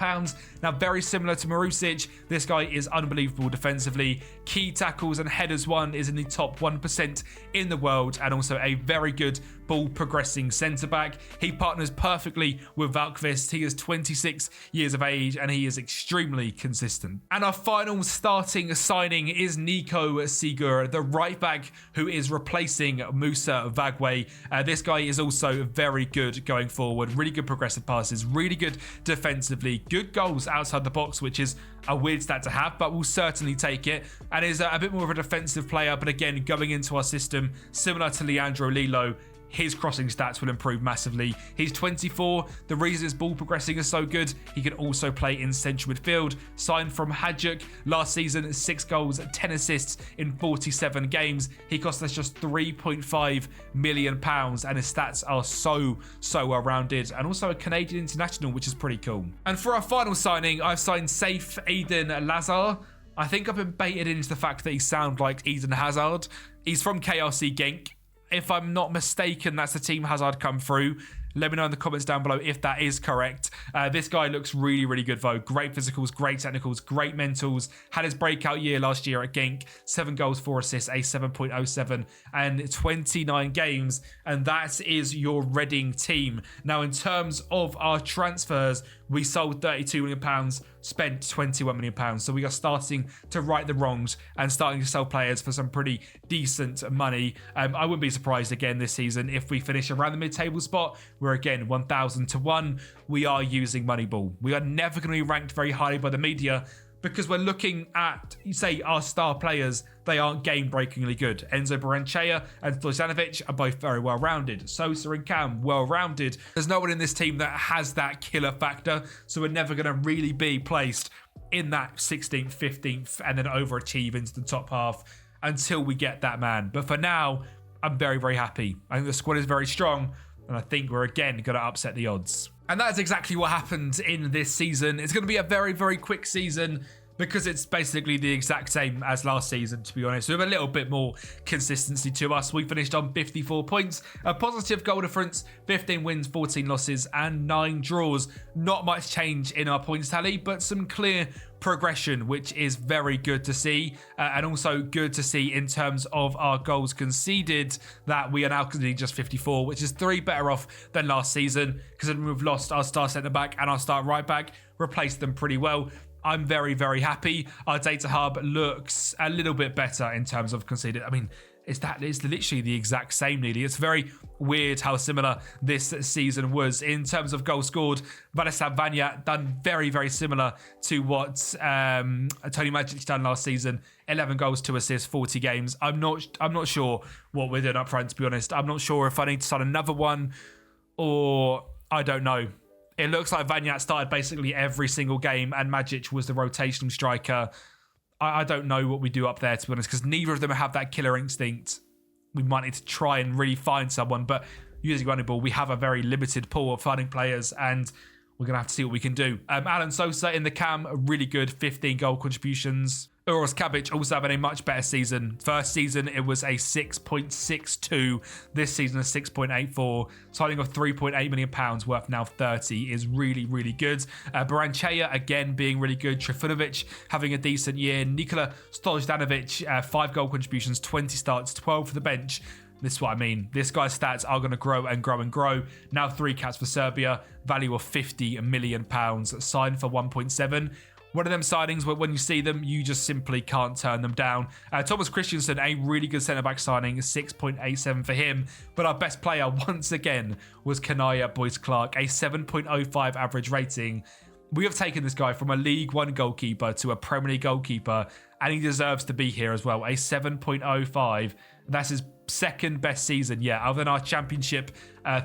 Now, very similar to Marusic, this guy is unbelievable defensively. Key tackles and headers won is in the top 1% in the world, and also a very good ball progressing centre-back. He partners perfectly with Valkvist. He is 26 years of age and he is extremely consistent. And our final starting signing is Nico Sigur, the right back who is replacing Musa Vagwe. This guy is also very good going forward. Really good progressive passes, really good defensively, good goals outside the box, which is a weird stat to have, but we'll certainly take it. And is a bit more of a defensive player, but again, going into our system, similar to Leandro Lilo, his crossing stats will improve massively. He's 24. The reason his ball progressing is so good, he can also play in central midfield. Signed from Hajduk last season, 6 goals, 10 assists in 47 games. He cost us just £3.5 million, and his stats are so well-rounded, and also a Canadian international, which is pretty cool. And for our final signing, I've signed Saif Eden Lazar. I think I've been baited into the fact that he sounds like Eden Hazard. He's from KRC Genk. If I'm not mistaken, that's the team Hazard come through. Let me know in the comments down below if that is correct. This guy looks really, really good though. Great physicals, great technicals, great mentals. Had his breakout year last year at Genk. 7 goals, 4 assists, a 7.07 and 29 games. And that is your Reading team. Now, in terms of our transfers, we sold £32 million, spent £21 million. So we are starting to right the wrongs and starting to sell players for some pretty decent money. I wouldn't be surprised again this season if we finish around the mid-table spot. We're again 1,000 to 1. We are using Moneyball. We are never going to be ranked very highly by the media because we're looking at, say, our star players. They aren't game-breakingly good. Enzo Baranchea and Stojanovic are both very well-rounded. Sosa and Cam, well-rounded. There's no one in this team that has that killer factor, so we're never going to really be placed in that 16th, 15th, and then overachieve into the top half until we get that man. But for now, I'm very, very happy. I think the squad is very strong, and I think we're again going to upset the odds. And that is exactly what happened in this season. It's going to be a very, very quick season because it's basically the exact same as last season, to be honest. We have a little bit more consistency to us. We finished on 54 points, a positive goal difference, 15 wins, 14 losses, and 9 draws. Not much change in our points tally, but some clear progression, which is very good to see, and also good to see in terms of our goals conceded that we are now conceding just 54, which is 3 better off than last season, because we've lost our star centre back and our star right back, replaced them pretty well. I'm very, very happy. Our data hub looks a little bit better in terms of conceded. I mean, it's literally the exact same, nearly. It's very weird how similar this season was. In terms of goals scored, Vladislav Vanya done very, very similar to what Tony Magic done last season. 11 goals, 2 assists, 40 games. I'm not sure what we're doing up front, to be honest. I'm not sure if I need to start another one or I don't know. It looks like Vanyat started basically every single game and Magic was the rotational striker. I don't know what we do up there, to be honest, because neither of them have that killer instinct. We might need to try and really find someone, but using Moneyball, we have a very limited pool of finding players, and we're going to have to see what we can do. Alan Sosa in the cam, really good, 15 goal contributions. Uros Kabic also having a much better season. First season, it was a 6.62. This season, a 6.84. Signing of £3.8 million worth now 30 is really, really good. Baranchea, again, being really good. Trifunovic having a decent year. Nikola Stojanovic, 5 goal contributions, 20 starts, 12 for the bench. This is what I mean. This guy's stats are going to grow and grow and grow. Now 3 caps for Serbia. Value of £50 million. Signed for 1.7. One of them signings where when you see them, you just simply can't turn them down. Thomas Christensen, a really good centre-back signing, 6.87 for him. But our best player, once again, was Kanaya Boyce-Clark, a 7.05 average rating. We have taken this guy from a League One goalkeeper to a Premier League goalkeeper, and he deserves to be here as well. A 7.05. That's his second best season, other than our championship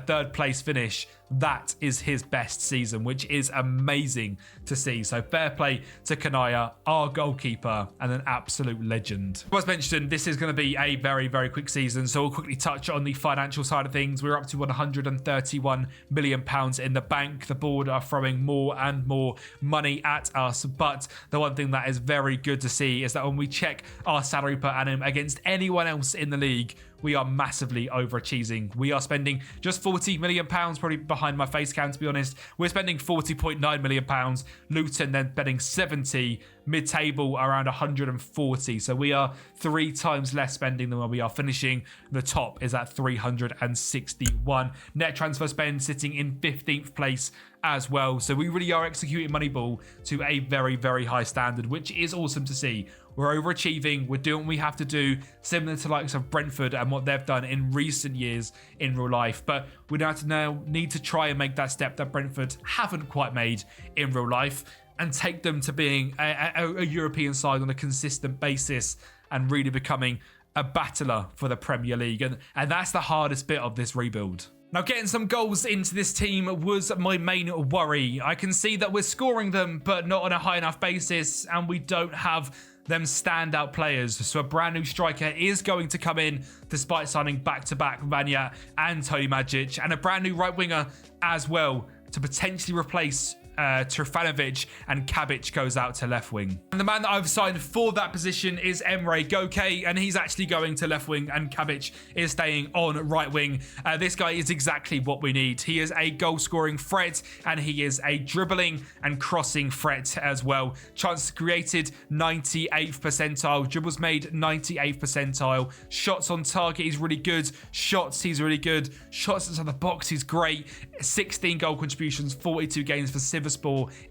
third place finish. That is his best season, which is amazing to see. So fair play to Kanaya, our goalkeeper, and an absolute legend. As mentioned, this is going to be a very, very quick season, so we'll quickly touch on the financial side of things. We're up to £131 million in the bank. The board are throwing more and more money at us, but the one thing that is very good to see is that when we check our salary per annum against anyone else in the league, we are massively overachieving. We are spending just £40 million, probably behind my face cam, to be honest. We're spending £40.9 million. Luton then betting 70, mid-table around 140. So we are 3 times less spending than where we are finishing. The top is at 361. Net transfer spend sitting in 15th place as well. So we really are executing Moneyball to a very, very high standard, which is awesome to see. We're overachieving. We're doing what we have to do, similar to likes of Brentford and what they've done in recent years in real life. But we now need to try and make that step that Brentford haven't quite made in real life and take them to being a European side on a consistent basis and really becoming a battler for the Premier League. And that's the hardest bit of this rebuild. Now, getting some goals into this team was my main worry. I can see that we're scoring them, but not on a high enough basis, and we don't have them standout players. So a brand new striker is going to come in despite signing back-to-back Vanya and Tony Majic, and a brand new right winger as well to potentially replace Trifanovic, and Kabic goes out to left wing. And the man that I've signed for that position is Emre Goke, and he's actually going to left wing, and Kabic is staying on right wing. This guy is exactly what we need. He is a goal scoring threat, and he is a dribbling and crossing threat as well. Chances created 98th percentile, dribbles made 98th percentile, shots on target he's really good, shots he's really good, shots inside the box he's great, 16 goal contributions, 42 games for Sivasspor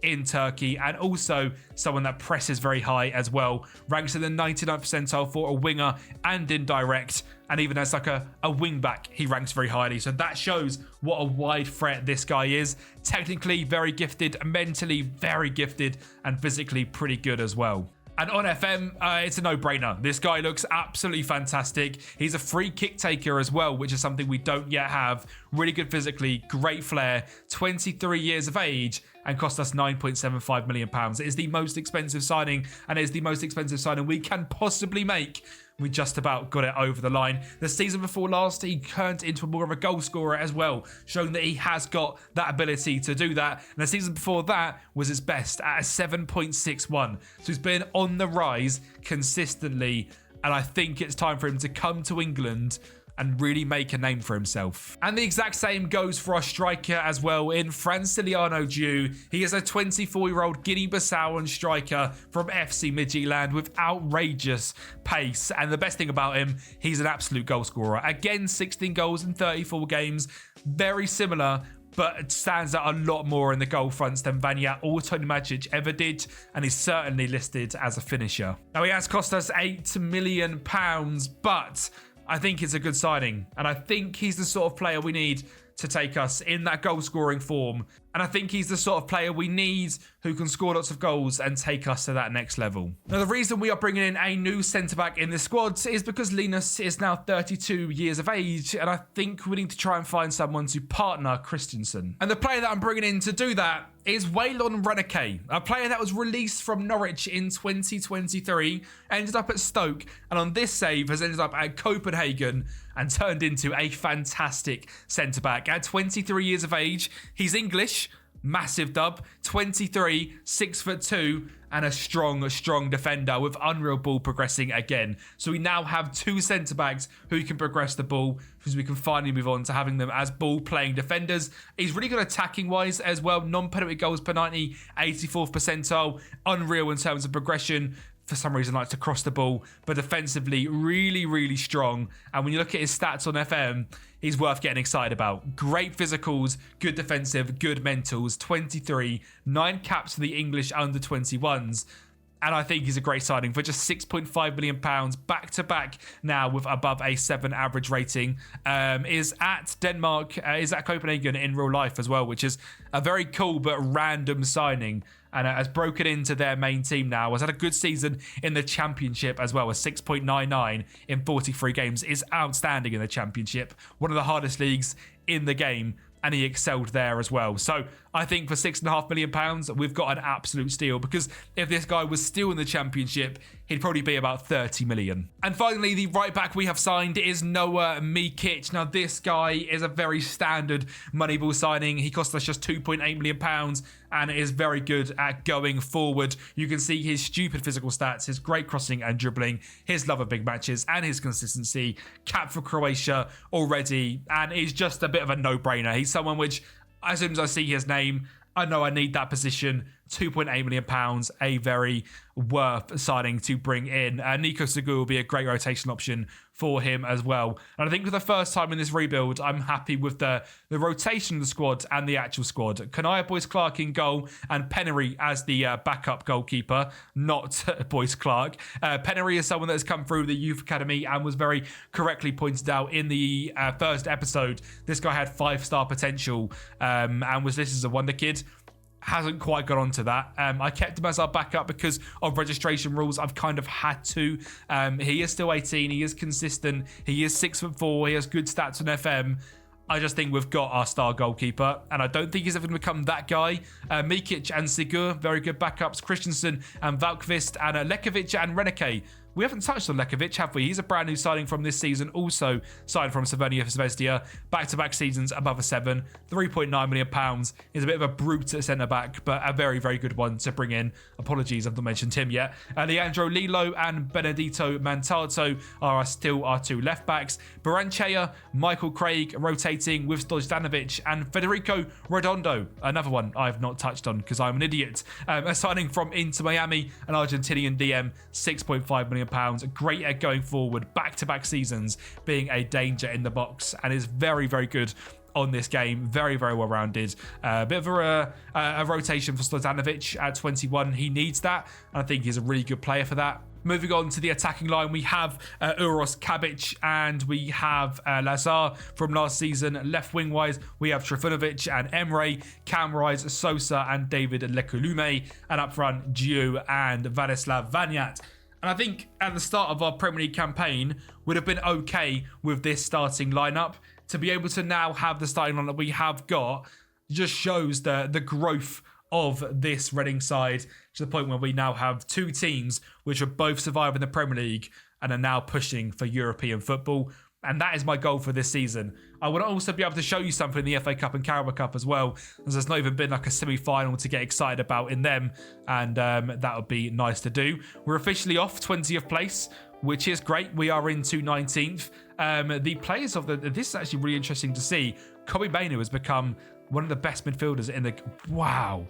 in Turkey, and also someone that presses very high as well. Ranks in the 99th percentile for a winger and indirect, and even as like a wing back, he ranks very highly. So that shows what a wide threat this guy is. Technically very gifted, mentally very gifted, and physically pretty good as well. And on FM, it's a no-brainer. This guy looks absolutely fantastic. He's a free kick taker as well, which is something we don't yet have. Really good physically, great flair, 23 years of age, and cost us £9.75 million. It is the most expensive signing, and it is the most expensive signing we can possibly make. We just about got it over the line. The season before last, he turned into more of a goal scorer as well, showing that he has got that ability to do that. And the season before that was his best at a 7.61. So he's been on the rise consistently, and I think it's time for him to come to England and really make a name for himself. And the exact same goes for our striker as well in Franciliano Diu. He is a 24-year-old Guinea-Bissauan striker from FC Midtjylland with outrageous pace. And the best thing about him, he's an absolute goal scorer. Again, 16 goals in 34 games. Very similar, but it stands out a lot more in the goal fronts than Vanya or Tony Majic ever did, and he's certainly listed as a finisher. Now, he has cost us £8 million, but I think it's a good signing, and I think he's the sort of player we need to take us in that goal scoring form. And I think he's the sort of player we need who can score lots of goals and take us to that next level. Now, the reason we are bringing in a new centre-back in this squad is because Linus is now 32 years of age, and I think we need to try and find someone to partner Christensen. And the player that I'm bringing in to do that is Waylon Reneke, a player that was released from Norwich in 2023, ended up at Stoke, and on this save has ended up at Copenhagen and turned into a fantastic centre-back. At 23 years of age, he's English, massive dub, 23, 6'2", and a strong defender with unreal ball progressing again. So we now have 2 centre-backs who can progress the ball, because we can finally move on to having them as ball-playing defenders. He's really good attacking-wise as well. Non-penalty goals per 90, 84th percentile. Unreal in terms of progression. For some reason, likes to cross the ball, but defensively, really strong. And when you look at his stats on FM, he's worth getting excited about. Great physicals, good defensive, good mentals, 23, 9 caps for the English under-21s. And I think he's a great signing for just £6.5 million back-to-back now with above a 7 average rating. Is at Denmark, is at Copenhagen in real life as well, which is a very cool but random signing. And has broken into their main team now. Has had a good season in the Championship as well. A 6.99 in 43 games is outstanding in the Championship. One of the hardest leagues in the game. And he excelled there as well. So I think for £6.5 million, we've got an absolute steal. Because if this guy was still in the Championship, he'd probably be about 30 million. And finally, the right back we have signed is Noah Mikic. Now, this guy is a very standard Moneyball signing. He cost us just £2.8 million and is very good at going forward. You can see his stupid physical stats, his great crossing and dribbling, his love of big matches, and his consistency. Cap for Croatia already, and is just a bit of a no-brainer. He's someone which, as soon as I see his name, I know I need that position. £2.8 million, a very worth signing to bring in. Nico Segur will be a great rotation option for him as well. And I think for the first time in this rebuild, I'm happy with the rotation of the squad and the actual squad. Kanaya Boyce-Clark in goal and Pennery as the backup goalkeeper, not Boyce-Clark. Pennery is someone that has come through the youth academy and was very correctly pointed out in the first episode. This guy had 5-star potential and was listed as a wonder kid. Hasn't quite got onto that. I kept him as our backup because of registration rules. I've kind of had to. He is still 18. He is consistent. He is 6'4". He has good stats on FM. I just think we've got our star goalkeeper, and I don't think he's ever going to become that guy. Mikic and Sigur, very good backups. Christensen and Valkvist and Lekovic and Reneke. We haven't touched on Lekovic, have we? He's a brand new signing from this season, also signed from Crvena Zvezda. Back-to-back seasons above a 7. £3.9 million. He's a bit of a brute at centre-back, but a very, very good one to bring in. Apologies, I've not mentioned him yet. Leandro Lilo and Benedito Mantato are still our 2 left-backs. Baranchea, Michael Craig rotating with Stojanovic, and Federico Redondo, another one I've not touched on because I'm an idiot. A signing from Inter Miami, an Argentinian DM, £6.5 million. Great at going forward, back-to-back seasons, being a danger in the box, and is very, very good on this game. Very, very well-rounded. A bit of a rotation for Stojanovic at 21. He needs that, and I think he's a really good player for that. Moving on to the attacking line, we have Uros Kabic and we have Lazar from last season. Left wing-wise, we have Trifunovic and Emre, Camrise, Sosa and David Lekulume, and up front, Gio and Vladislav Vanyat. And I think at the start of our Premier League campaign, would have been okay with this starting lineup. To be able to now have the starting lineup we have got just shows the growth of this Reading side to the point where we now have 2 teams which are both surviving the Premier League and are now pushing for European football. And that is my goal for this season. I want to also be able to show you something in the FA Cup and Carabao Cup as well, as there's not even been like a semi-final to get excited about in them, and that would be nice to do. We're officially off 20th place, which is great. We are into 19th. The players of this is actually really interesting to see. Kobe Mainu has become one of the best midfielders in the... Wow.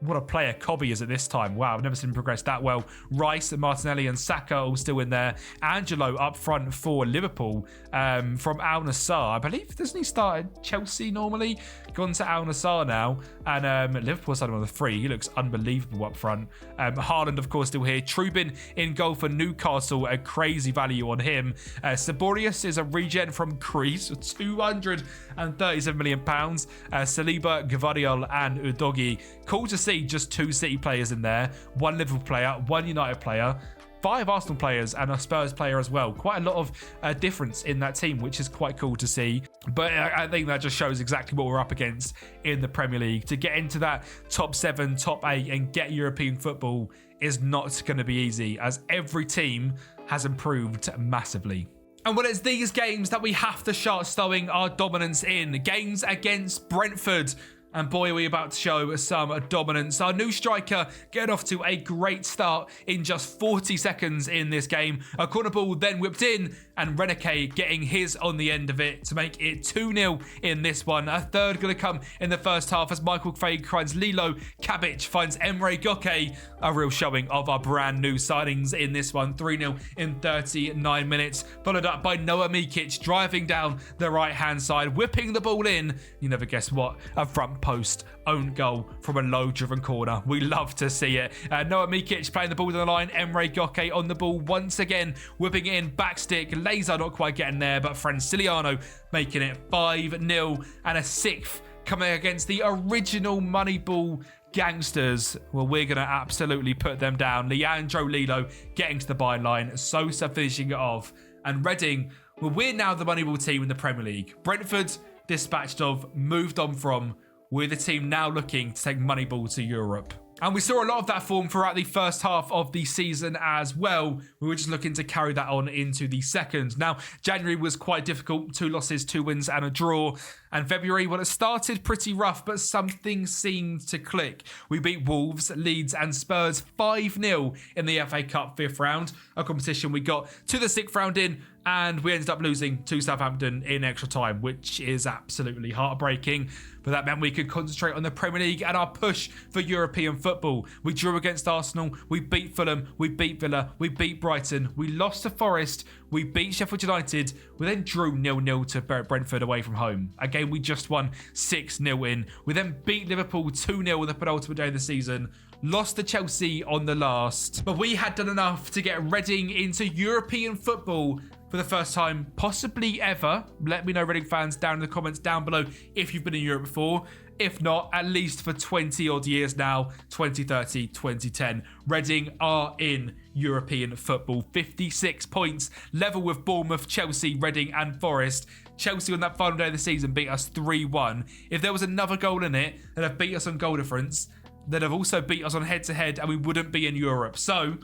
What a player Kobe is at this time. Wow, I've never seen him progress that well. Rice, Martinelli and Saka all still in there. Angelo up front for Liverpool from Al Nassr. I believe, doesn't he start at Chelsea normally? Gone to Al Nassr now. And Liverpool started on the 3. He looks unbelievable up front. Haaland, of course, still here. Trubin in goal for Newcastle. A crazy value on him. Saborius is a regen from Greece. £237 million. Saliba, Gvardiol and Udogi. Cool to see just 2 City players in there, 1 Liverpool player, 1 United player, 5 Arsenal players and a Spurs player as well. Quite a lot of difference in that team, which is quite cool to see. But I think that just shows exactly what we're up against in the Premier League. To get into that top 7, top 8 and get European football is not going to be easy, as every team has improved massively. And well, it's these games that we have to start showing our dominance in. Games against Brentford. And boy, are we about to show some dominance. Our new striker getting off to a great start in just 40 seconds in this game. A corner ball then whipped in, and Reneke getting his on the end of it to make it 2-0 in this one. A third going to come in the first half as Michael Craig finds Lilo. Kabic finds Emre Goke. A real showing of our brand new signings in this one. 3-0 in 39 minutes. Followed up by Noah Mikic driving down the right-hand side, whipping the ball in. You never guess what? A front post own goal from a low-driven corner. We love to see it. Noah Mikic playing the ball down the line. Emre Goke on the ball once again, whipping it in, backstick. Laser not quite getting there, but Franciliano making it 5-0, and a 6th coming against the original Moneyball gangsters. Well, we're going to absolutely put them down. Leandro Lilo getting to the byline, Sosa finishing it off, and Reading, well, we're now the Moneyball team in the Premier League. Brentford dispatched of, moved on from. We're the team now looking to take Moneyball to Europe. And we saw a lot of that form throughout the first half of the season as well. We were just looking to carry that on into the second. Now, January was quite difficult. 2 losses, 2 wins and a draw. And February, well, it started pretty rough, but something seemed to click. We beat Wolves, Leeds and Spurs 5-0 in the FA Cup 5th round, a competition we got to the 6th round in, and we ended up losing to Southampton in extra time, which is absolutely heartbreaking. But that meant we could concentrate on the Premier League and our push for European football. We drew against Arsenal, we beat Fulham, we beat Villa, we beat Brighton, we lost to Forest, we beat Sheffield United, we then drew 0-0 to Brentford away from home. Again, we just won 6-0 in. We then beat Liverpool 2-0 on the penultimate day of the season. Lost to Chelsea on the last. But we had done enough to get Reading into European football for the first time, possibly ever. Let me know, Reading fans, down in the comments down below if you've been in Europe before. If not, at least for 20 odd years now, 2030, 2010. Reading are in European football. 56 points, level with Bournemouth, Chelsea, Reading and Forest. Chelsea on that final day of the season beat us 3-1. If there was another goal in it that have beat us on goal difference, that have also beat us on head-to-head, and we wouldn't be in Europe. So,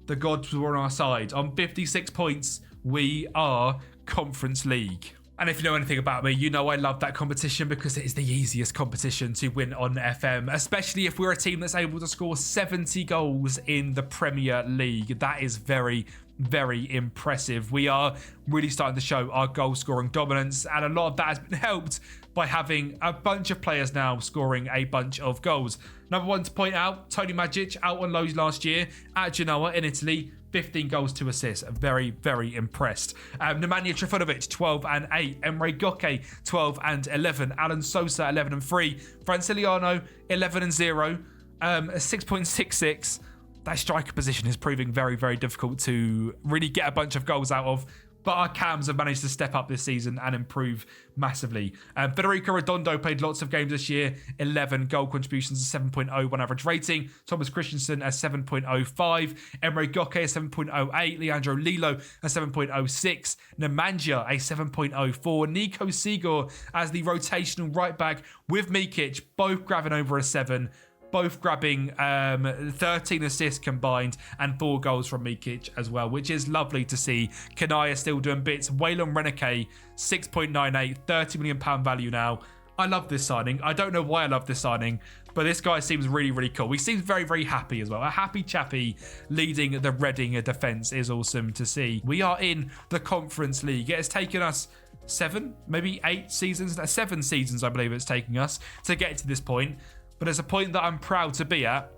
the gods were on our side. On 56 points, we are Conference League. And if you know anything about me, you know I love that competition because it is the easiest competition to win on FM, especially if we're a team that's able to score 70 goals in the Premier League. That is very, very impressive. We are really starting to show our goal scoring dominance, and a lot of that has been helped by having a bunch of players now scoring a bunch of goals. Number one to point out, Tony Majic out on loans last year at Genoa in Italy. 15 goals, 2 assists. Very, very impressed. Nemanja Trifunovic, 12 and 8. Emre Goke, 12 and 11. Alan Sosa, 11 and 3. Franciliano, 11 and 0. 6.66. That striker position is proving very, very difficult to really get a bunch of goals out of. But our cams have managed to step up this season and improve massively. Federico Redondo played lots of games this year. 11 goal contributions, a 7.01 average rating. Thomas Christensen, a 7.05. Emre Goke, a 7.08. Leandro Lilo, a 7.06. Nemanja, a 7.04. Nico Sigor as the rotational right back with Mikic, both grabbing over a 7. Both grabbing 13 assists combined and 4 goals from Mikic as well, which is lovely to see. Kanaya still doing bits. Waylon Reneke, 6.98, £30 million value now. I love this signing. I don't know why I love this signing, but this guy seems really, really cool. He seems very, very happy as well. A happy chappy leading the Reading defence is awesome to see. We are in the Conference League. It has taken us 7, maybe 8 seasons, 7 seasons, I believe it's taking us to get to this point. But it's a point that I'm proud to be at.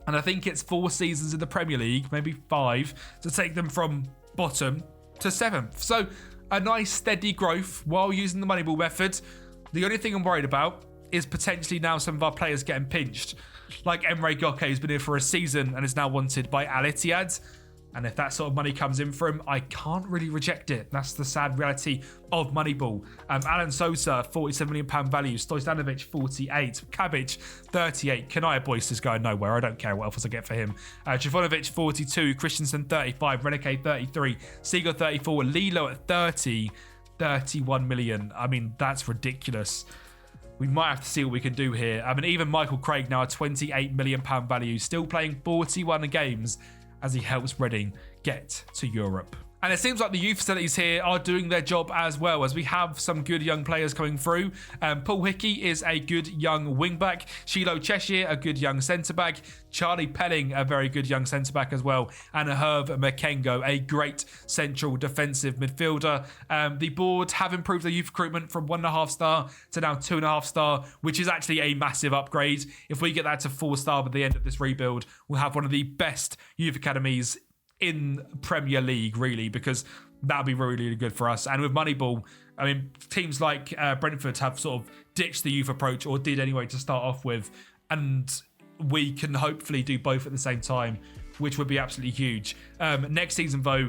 And I think it's 4 seasons in the Premier League, maybe 5, to take them from bottom to 7th. So a nice steady growth while using the Moneyball method. The only thing I'm worried about is potentially now some of our players getting pinched. Like Emre Goke, who's been here for a season and is now wanted by Al Ittihad. And if that sort of money comes in for him, I can't really reject it. That's the sad reality of Moneyball. Alan Sosa, £47 million value. Stojanovic, 48. Cabbage, 38. Kanaya Boyce is going nowhere. I don't care what else I get for him. Trifunovic, 42. Christensen, 35. Reneke, 33. Seagull, 34. Lilo at 30. 31 million. I mean, that's ridiculous. We might have to see what we can do here. I mean, even Michael Craig now, a £28 million value. Still playing 41 games as he helps Reading get to Europe. And it seems like the youth facilities here are doing their job as well, as we have some good young players coming through. Paul Hickey is a good young wing-back. Shiloh Cheshire, a good young centre-back. Charlie Pelling, a very good young centre-back as well. And Herve Makengo, a great central defensive midfielder. The board have improved their youth recruitment from 1.5 star to now 2.5 star, which is actually a massive upgrade. If we get that to 4 star by the end of this rebuild, we'll have one of the best youth academies in Premier League, really, because that'll be really, really good for us. And with Moneyball, I mean, teams like Brentford have sort of ditched the youth approach, or did anyway to start off with, and we can hopefully do both at the same time, which would be absolutely huge. Next season, though,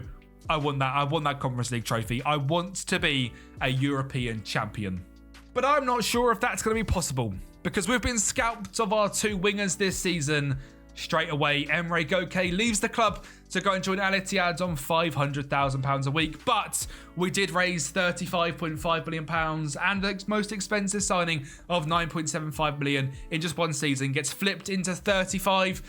I want that Conference League trophy. I want to be a European champion. But I'm not sure if that's going to be possible, because we've been scalped of our 2 wingers this season. Straight away, Emre Goke leaves the club to go and join Al Ittihad on £500,000 a week. But we did raise £35.5 million, and the most expensive signing of £9.75 million in just one season gets flipped into 35.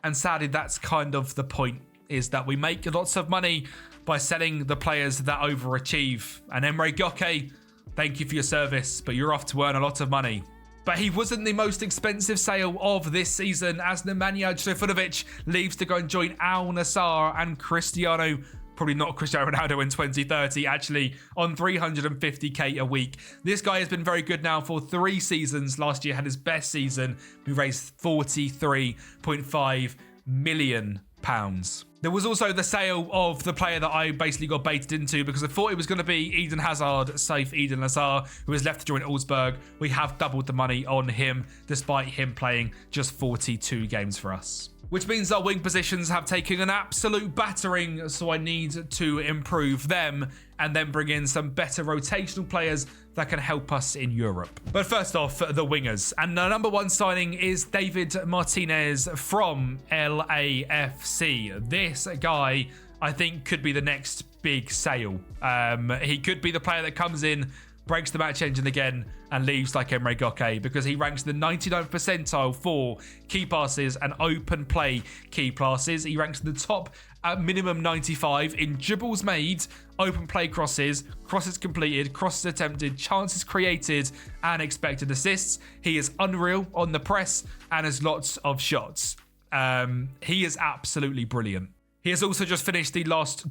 And sadly, that's kind of the point, is that we make lots of money by selling the players that overachieve. And Emre Goke, thank you for your service, but you're off to earn a lot of money. But he wasn't the most expensive sale of this season, as Nemanja Trifunovic leaves to go and join Al Nassr, and Cristiano, probably not Cristiano Ronaldo in 2030, actually on 350k a week. This guy has been very good now for 3 seasons. Last year had his best season. We raised £43.5 million. There was also the sale of the player that I basically got baited into, because I thought it was going to be Eden Hazard, safe Eden Hazard, who has left to join Augsburg. We have doubled the money on him, despite him playing just 42 games for us. Which means our wing positions have taken an absolute battering, so I need to improve them and then bring in some better rotational players that can help us in Europe. But first off, the wingers. And the number 1 signing is David Martinez from LAFC. This guy, I think, could be the next big sale. He could be the player that comes in, breaks the match engine again, and leaves like Emre Goke, because he ranks the 99th percentile for key passes and open play key passes. He ranks in the top at minimum 95 in dribbles made, open play crosses, crosses completed, crosses attempted, chances created, and expected assists. He is unreal on the press and has lots of shots. He is absolutely brilliant. He has also just finished the last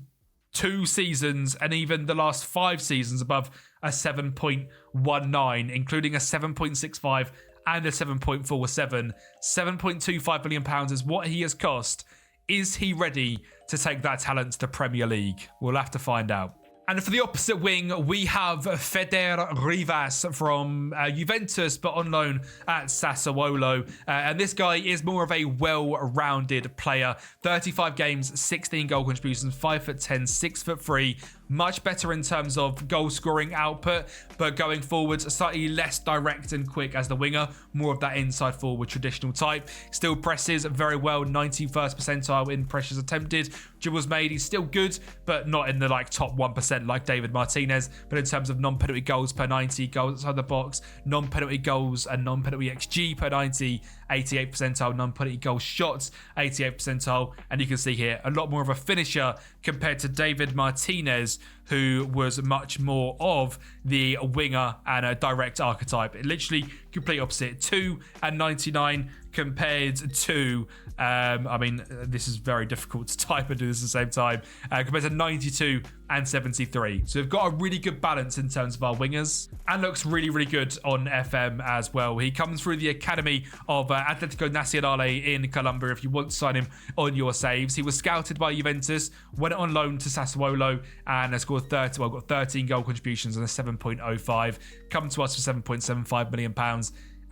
2 seasons and even the last 5 seasons above a 7.19, including a 7.65 and a 7.47. £7.25 million is what he has cost. Is he ready to take that talent to the Premier League? We'll have to find out. And for the opposite wing, we have Feder Rivas from Juventus, but on loan at Sassuolo. And this guy is more of a well-rounded player. 35 games, 16 goal contributions, 5'10", 6'3". Much better in terms of goal scoring output, but going forward, slightly less direct and quick as the winger. More of that inside forward traditional type. Still presses very well, 91st percentile in pressures attempted. Dribbles made, he's still good, but not in the top 1% like David Martinez. But in terms of non-penalty goals per 90, goals outside the box, non-penalty goals and non-penalty XG per 90, 88th percentile, non-penalty goal shots, 88th percentile. And you can see here, a lot more of a finisher compared to David Martinez, who was much more of the winger and a direct archetype. It literally complete opposite. 2 and 99 compared to, this is very difficult to type and do this at the same time, compared to 92 and 73. So we've got a really good balance in terms of our wingers, and looks really, really good on FM as well. He comes through the academy of Atletico Nacional in Colombia if you want to sign him on your saves. He was scouted by Juventus, went on loan to Sassuolo, and has scored got 13 goal contributions and a 7.05. Come to us for £7.75 million.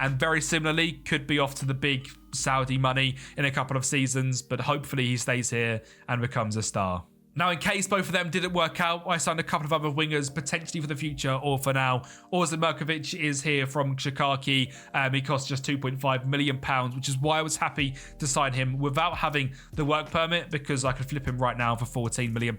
And very similarly, could be off to the big Saudi money in a couple of seasons, but hopefully he stays here and becomes a star. Now, in case both of them didn't work out, I signed a couple of other wingers, potentially for the future or for now. Ozan Mirkovic is here from Shikaki. He costs just £2.5 million, which is why I was happy to sign him without having the work permit, because I could flip him right now for £14 million.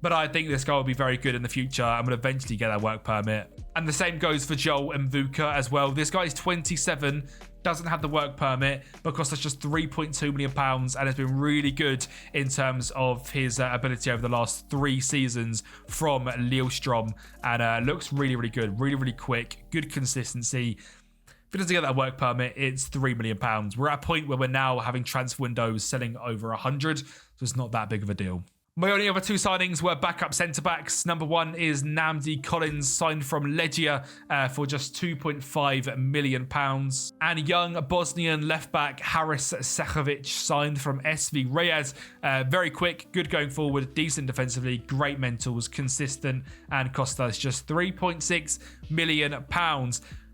But I think this guy will be very good in the future and will eventually get that work permit. And the same goes for Joel Mvuka as well. This guy is 27, doesn't have the work permit, but costs us just £3.2 million and has been really good in terms of his ability over the last 3 seasons from Lillestrøm, and looks really, really good, really, really quick, good consistency. If he doesn't get that work permit, it's £3 million. We're at a point where we're now having transfer windows selling over 100, so it's not that big of a deal. My only other 2 signings were backup centre-backs. Number 1 is Namdi Collins, signed from Legia for just £2.5 million. And young Bosnian left-back Haris Sehovic, signed from SV Reyes. Very quick, good going forward, decent defensively, great mentals, consistent, and cost us just £3.6 million.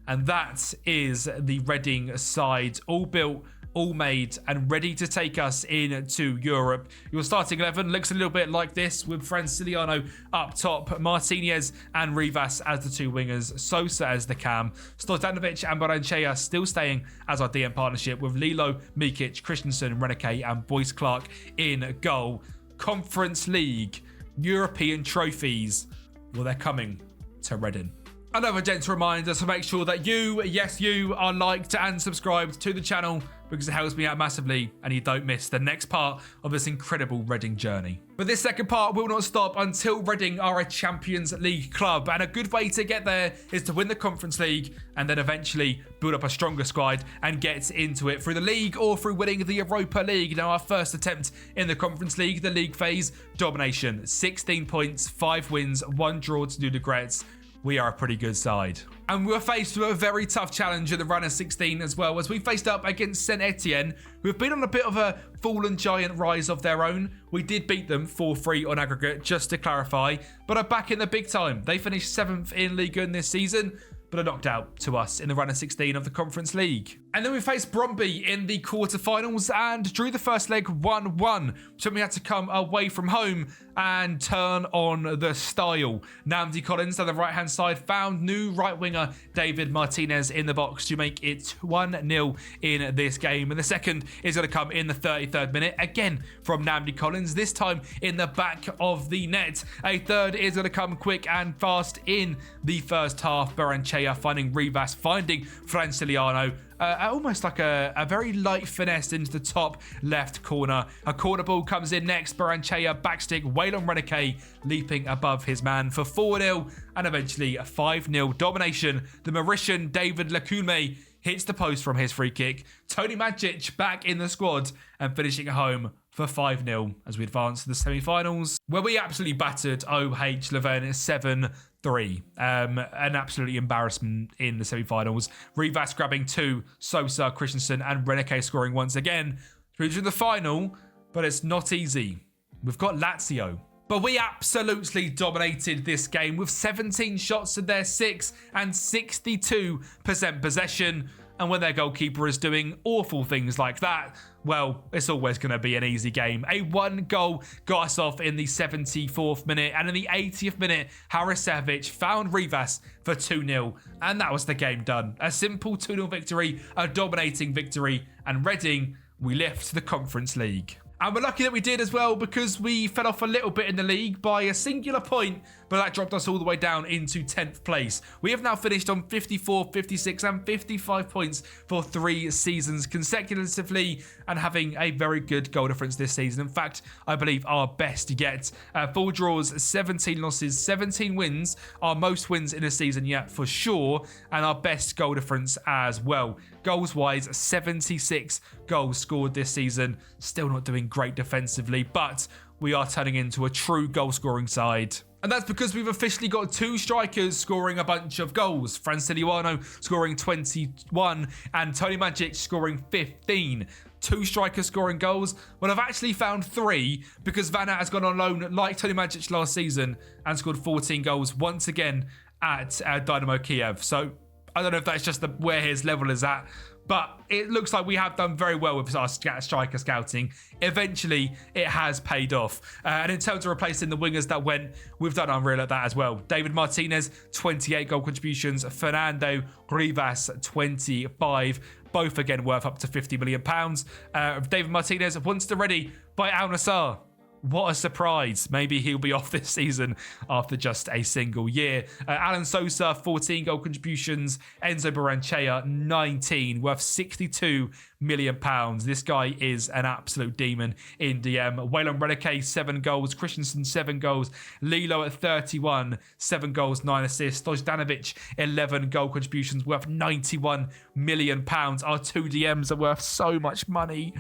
And that is the Reading side, all built all made and ready to take us into Europe. Your starting 11 looks a little bit like this, with Franciliano up top, Martinez and Rivas as the two wingers, Sosa as the cam, Stojdanovic and Baranchea still staying as our DM partnership, with Lilo, Mikic, Christensen, Renike and Boyce Clark in goal. Conference League, European trophies, well, they're coming to Reading. Another gentle reminder to make sure that you, yes you, are liked and subscribed to the channel, because it helps me out massively and you don't miss the next part of this incredible Reading journey. But this second part will not stop until Reading are a Champions League club, and a good way to get there is to win the Conference League and then eventually build up a stronger squad and get into it through the league or through winning the Europa League. Now, our first attempt in the Conference League, the league phase, domination, 16 points, 5 wins, 1 draw to no regrets. We are a pretty good side. And we were faced with a very tough challenge at the run of 16 as well, as we faced up against Saint Etienne, who have been on a bit of a fallen giant rise of their own. We did beat them 4-3 on aggregate, just to clarify, but are back in the big time. They finished 7th in Ligue 1 this season, but are knocked out to us in the run of 16 of the Conference League. And then we faced Brøndby in the quarterfinals and drew the first leg 1-1, so we had to come away from home and turn on the style. Namdi Collins on the right-hand side found new right winger David Martinez in the box to make it 1-0 in this game. And the second is going to come in the 33rd minute, again from Namdi Collins, this time in the back of the net. A third is going to come quick and fast in the first half. Baranchea finding Rivas, finding Franciliano. Almost like a very light finesse into the top left corner. A corner ball comes in next. Baranchea backstick. Waylon Renike leaping above his man for 4-0 and eventually a 5-0 domination. The Mauritian David Lacoume hits the post from his free kick. Tony Magic back in the squad and finishing at home for 5-0 as we advance to the semi-finals, where we absolutely battered OH Leuven 7-3. An absolutely embarrassment in the semi-finals. Rivas grabbing 2, Sosa, Christensen and Renike scoring once again. Through to the final, but it's not easy. We've got Lazio. But we absolutely dominated this game with 17 shots to their 6 and 62% possession. And when their goalkeeper is doing awful things like that, well, it's always going to be an easy game. A 1 goal got us off in the 74th minute, and in the 80th minute, Harisevic found Rivas for 2-0, and that was the game done. A simple 2-0 victory, a dominating victory, and Reading, we lift the Conference League. And we're lucky that we did as well, because we fell off a little bit in the league by a singular point, but that dropped us all the way down into 10th place. We have now finished on 54, 56 and 55 points for 3 seasons consecutively, and having a very good goal difference this season. In fact, I believe our best yet. 4 draws, 17 losses, 17 wins, our most wins in a season yet for sure, and our best goal difference as well. Goals wise, 76 goals scored this season. Still not doing great defensively, but we are turning into a true goal scoring side. And that's because we've officially got 2 strikers scoring a bunch of goals. Franciliano scoring 21 and Tony Magic scoring 15. 2 strikers scoring goals. Well, I've actually found 3, because Vanna has gone on loan like Tony Magic last season and scored 14 goals once again at Dynamo Kiev. So I don't know if that's just where his level is at, but it looks like we have done very well with our striker scouting. Eventually, it has paid off. And in terms of replacing the wingers that went, we've done unreal at that as well. David Martinez, 28 goal contributions. Fernando Rivas, 25. Both again worth up to £50 million. David Martinez once ready by Al Nassr. What a surprise. Maybe he'll be off this season after just a single year. Alan Sosa, 14 goal contributions. Enzo Baranchea, 19, worth £62 million. This guy is an absolute demon in DM. Waylon Renike, 7 goals. Christensen, 7 goals. Lilo at 31, 7 goals, 9 assists. Stojdanovic, 11 goal contributions, worth £91 million. Our 2 DMs are worth so much money.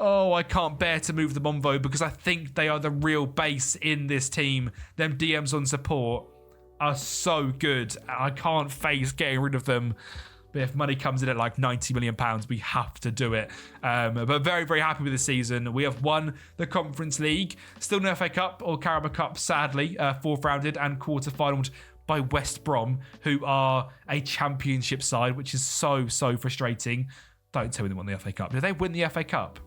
Oh, I can't bear to move them on though, because I think they are the real base in this team. Them DMs on support are so good. I can't face getting rid of them. But if money comes in at like £90 million, we have to do it. But very, very happy with the season. We have won the Conference League. Still no FA Cup or Carabao Cup, sadly. 4th rounded and quarter-finaled by West Brom, who are a championship side, which is so frustrating. Don't tell me they won the FA Cup. Did they win the FA Cup?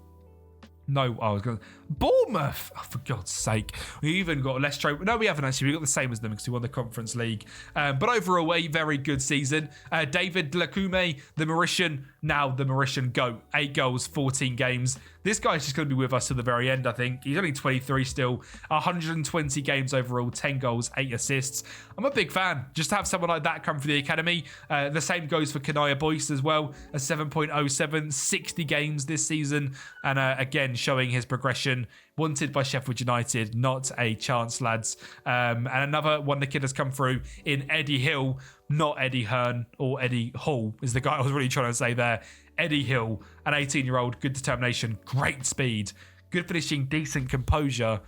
No, I was going to... Bournemouth! Oh, for God's sake. We even got less trophy. No, we haven't actually. We got the same as them because we won the Conference League. But overall, a very good season. David Lacume, the Mauritian GOAT. 8 goals, 14 games. This guy's just going to be with us to the very end, I think. He's only 23 still. 120 games overall, 10 goals, 8 assists. I'm a big fan. Just to have someone like that come through the academy. The same goes for Kanaya Boyce as well. A 7.07, 60 games this season. And again, showing his progression. Wanted by Sheffield United, not a chance, lads. And another one the kid has come through in Eddie Hill, not Eddie Hearn or Eddie Hall is the guy I was really trying to say there. Eddie Hill, an 18-year-old, good determination, great speed, good finishing, decent composure.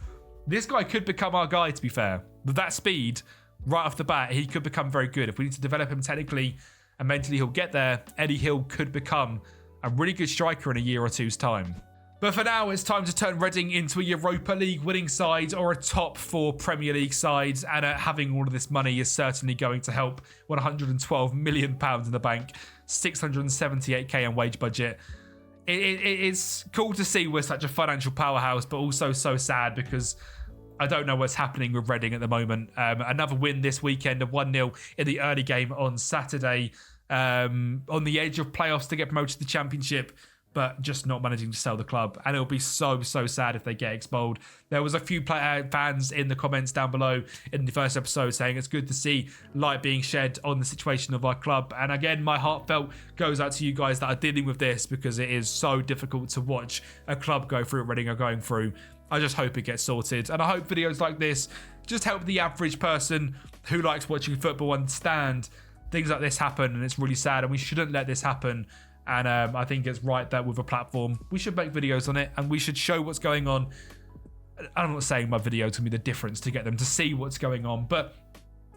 This guy could become our guy, to be fair. With that speed, right off the bat, he could become very good. If we need to develop him technically and mentally, he'll get there. Eddie Hill could become a really good striker in a year or two's time. But for now, it's time to turn Reading into a Europa League winning side or a top 4 Premier League side. And having all of this money is certainly going to help. £112 million in the bank, 678k in wage budget. It's cool to see we're such a financial powerhouse, but also so sad because I don't know what's happening with Reading at the moment. Another win this weekend, a 1-0 in the early game on Saturday. On the edge of playoffs to get promoted to the Championship, but just not managing to sell the club. And it'll be so sad if they get expelled. There was a few fans in the comments down below in the first episode saying it's good to see light being shed on the situation of our club. And again, my heartfelt goes out to you guys that are dealing with this because it is so difficult to watch a club go through what Reading are going through. I just hope it gets sorted. And I hope videos like this just help the average person who likes watching football understand things like this happen. And it's really sad and we shouldn't let this happen. And I think it's right that with a platform, we should make videos on it and we should show what's going on. I'm not saying my video is going to be the difference to get them to see what's going on, but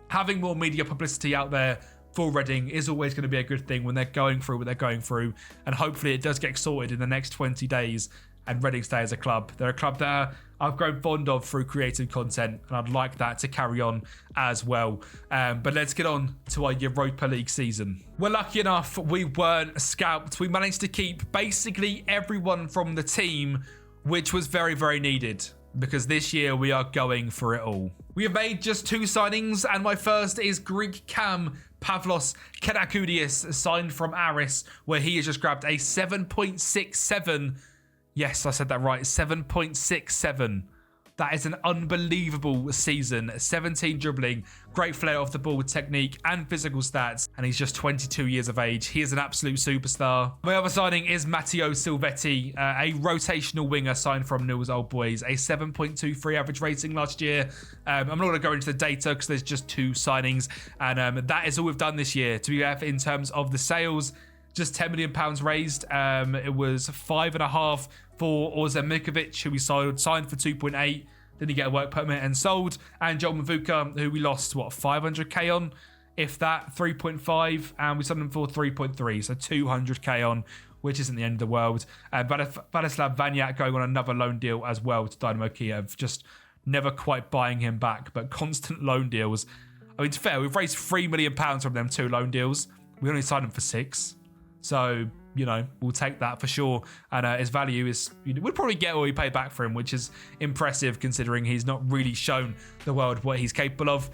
having more media publicity out there for Reading is always going to be a good thing when they're going through what they're going through. And hopefully it does get sorted in the next 20 days and Reading stay as a club. They're a club that I've grown fond of through creative content and I'd like that to carry on as well. But let's get on to our Europa League season. We're lucky enough we weren't scalped. We managed to keep basically everyone from the team, which was very needed because this year we are going for it all. We have made just 2 signings and my first is Greek cam Pavlos Kenakoudias, signed from Aris, where he has just grabbed a 7.67. Yes, I said that right. 7.67. That is an unbelievable season. 17 dribbling, great flair off the ball with technique and physical stats. And he's just 22 years of age. He is an absolute superstar. My other signing is Matteo Silvetti, a rotational winger signed from Newell's Old Boys. A 7.23 average rating last year. I'm not going to go into the data because there's just 2 signings. And that is all we've done this year. To be fair, in terms of the sales, just £10 million raised. It was 5.5 for Ozan Mikovic, who we signed for 2.8. Then he get a work permit and sold. And Joel Mavuka, who we lost, 500k on? If that, 3.5. And we sold him for 3.3. So 200k on, which isn't the end of the world. Vladislav Vanyak going on another loan deal as well to Dynamo Kiev. Just never quite buying him back, but constant loan deals. I mean, to be fair, we've raised £3 million from them 2 loan deals. We only signed him for 6. So, we'll take that for sure. And his value is, we'd probably get what we pay back for him, which is impressive considering he's not really shown the world what he's capable of.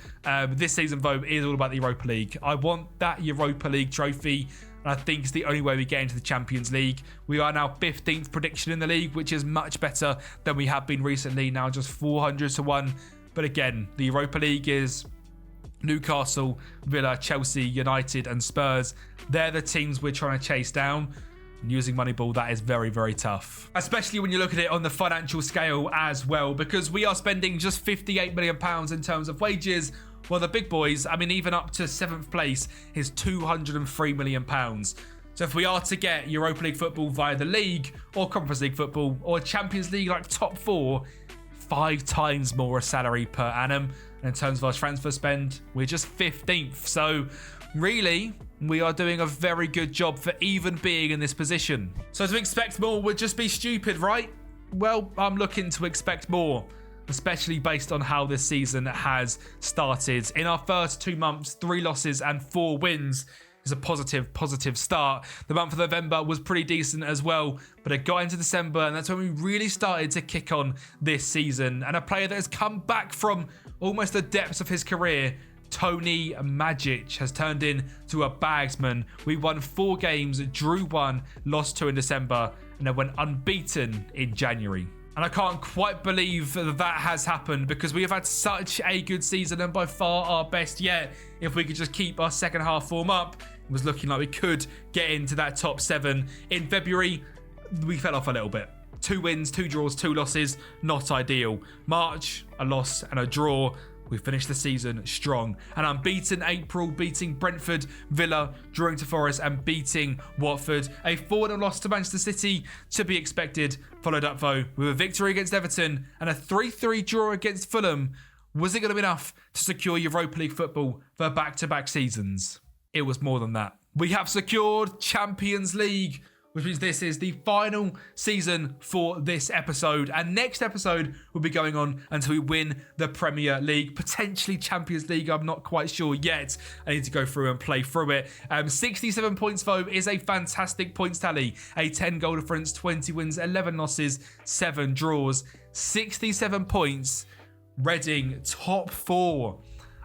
This season, though, is all about the Europa League. I want that Europa League trophy. And I think it's the only way we get into the Champions League. We are now 15th prediction in the league, which is much better than we have been recently. Now just 400 to 1. But again, the Europa League is Newcastle, Villa, Chelsea, United and Spurs. They're the teams we're trying to chase down. And using Moneyball, that is very tough. Especially when you look at it on the financial scale as well, because we are spending just £58 million in terms of wages, while the big boys, even up to 7th place, is £203 million. So if we are to get Europa League football via the league, or Conference League football, or Champions League like top 4, 5 times more a salary per annum. And in terms of our transfer spend, we're just 15th. So really, we are doing a very good job for even being in this position. So to expect more would just be stupid, right? Well, I'm looking to expect more, especially based on how this season has started. In our first 2 months, 3 losses and 4 wins. is a positive start. The month of November was pretty decent as well, but it got into December, and that's when we really started to kick on this season. And a player that has come back from almost the depths of his career, Tony Majic, has turned into a bagsman. We won 4 games, drew 1, lost 2 in December, and then went unbeaten in January. And I can't quite believe that has happened, because we have had such a good season, and by far our best yet. If we could just keep our second half form up, it was looking like we could get into that top 7. In February, we fell off a little bit. 2 wins, 2 draws, 2 losses, not ideal. March, a loss and a draw. We finished the season strong. And unbeaten April, beating Brentford, Villa, drawing to Forest, and beating Watford. A 4-0 loss to Manchester City, to be expected. Followed up, though, with a victory against Everton and a 3-3 draw against Fulham. Was it going to be enough to secure Europa League football for back-to-back seasons? It was more than that. We have secured Champions League, which means this is the final season for this episode. And next episode will be going on until we win the Premier League, potentially Champions League. I'm not quite sure yet. I need to go through and play through it. 67 points, though, is a fantastic points tally. A 10 goal difference, 20 wins, 11 losses, 7 draws. 67 points. Reading, top 4.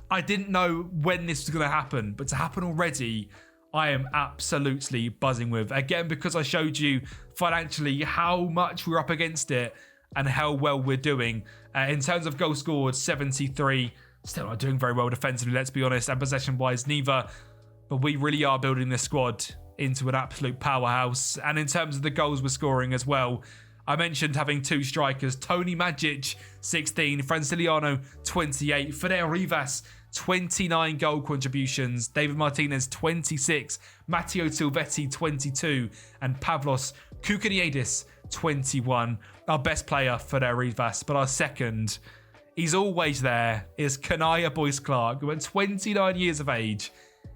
I didn't know when this was going to happen, but to happen already, I am absolutely buzzing with. Again, because I showed you financially how much we're up against it and how well we're doing. In terms of goals scored, 73. Still not doing very well defensively, let's be honest, and possession-wise, neither. But we really are building this squad into an absolute powerhouse. And in terms of the goals we're scoring as well, I mentioned having 2 strikers. Tony Majic, 16. Franciliano, 28. Fidel Rivas, 29 goal contributions. David Martinez, 26. Matteo Silvetti, 22. And Pavlos Koukaniadis, 21. Our best player, Fidel Rivas. But our second, he's always there, is Kanaya Boyce Clark, who at 29 years of age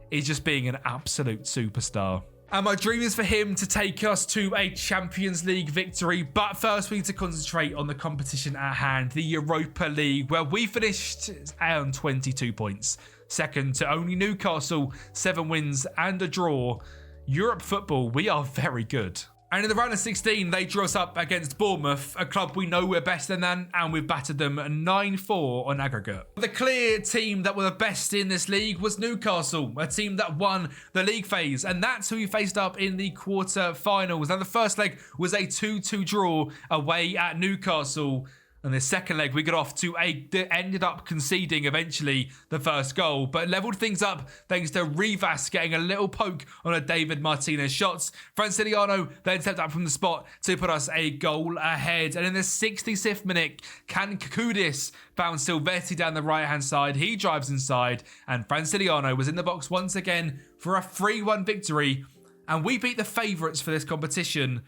is just being an absolute superstar. And my dream is for him to take us to a Champions League victory. But first, we need to concentrate on the competition at hand, the Europa League, where we finished on 22 points. Second to only Newcastle, 7 wins and a draw. Europe football, we are very good. And in the round of 16, they drew us up against Bournemouth, a club we know we're better than, and we've battered them 9-4 on aggregate. The clear team that were the best in this league was Newcastle, a team that won the league phase, and that's who we faced up in the quarter-finals. Now, the first leg was a 2-2 draw away at Newcastle. And the second leg, we got off to ended up conceding eventually the first goal, but leveled things up thanks to Rivas getting a little poke on a David Martinez shots. Franciliano then stepped up from the spot to put us a goal ahead. And in the 66th minute, Can Kakudis found Silvetti down the right-hand side. He drives inside, and Franciliano was in the box once again for a 3-1 victory. And we beat the favourites for this competition,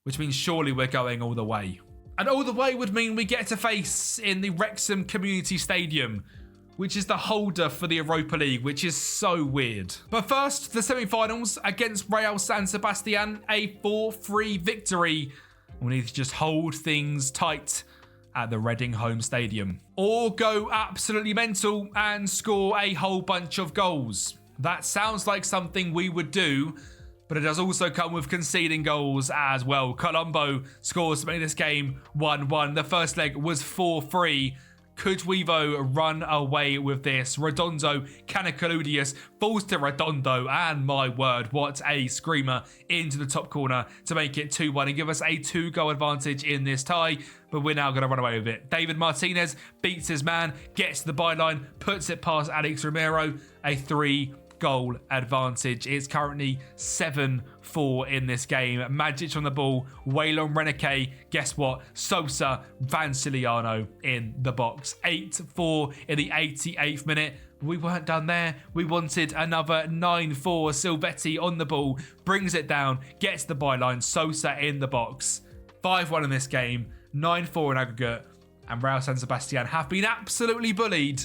which means surely we're going all the way. And all the way would mean we get to face in the Wrexham Community Stadium, which is the holder for the Europa League, which is so weird. But first, the semi-finals against Real San Sebastian, a 4-3 victory. We need to just hold things tight at the Reading home stadium, or go absolutely mental and score a whole bunch of goals. That sounds like something we would do, but it does also come with conceding goals as well. Colombo scores to make this game 1-1. The first leg was 4-3. Could we, though, run away with this? Redondo, Canicaludius falls to Redondo, and my word, what a screamer into the top corner to make it 2-1 and give us a 2-goal advantage in this tie. But we're now going to run away with it. David Martinez beats his man, gets to the byline, puts it past Alex Romero, a 3-goal advantage. It's currently 7-4 in this game. Majic on the ball, Waylon Reneke, guess what? Sosa, Vanciliano in the box. 8-4 in the 88th minute. We weren't done there. We wanted another 9-4. Silvetti on the ball, brings it down, gets the byline, Sosa in the box. 5-1 in this game, 9-4 in aggregate, and Real San Sebastian have been absolutely bullied,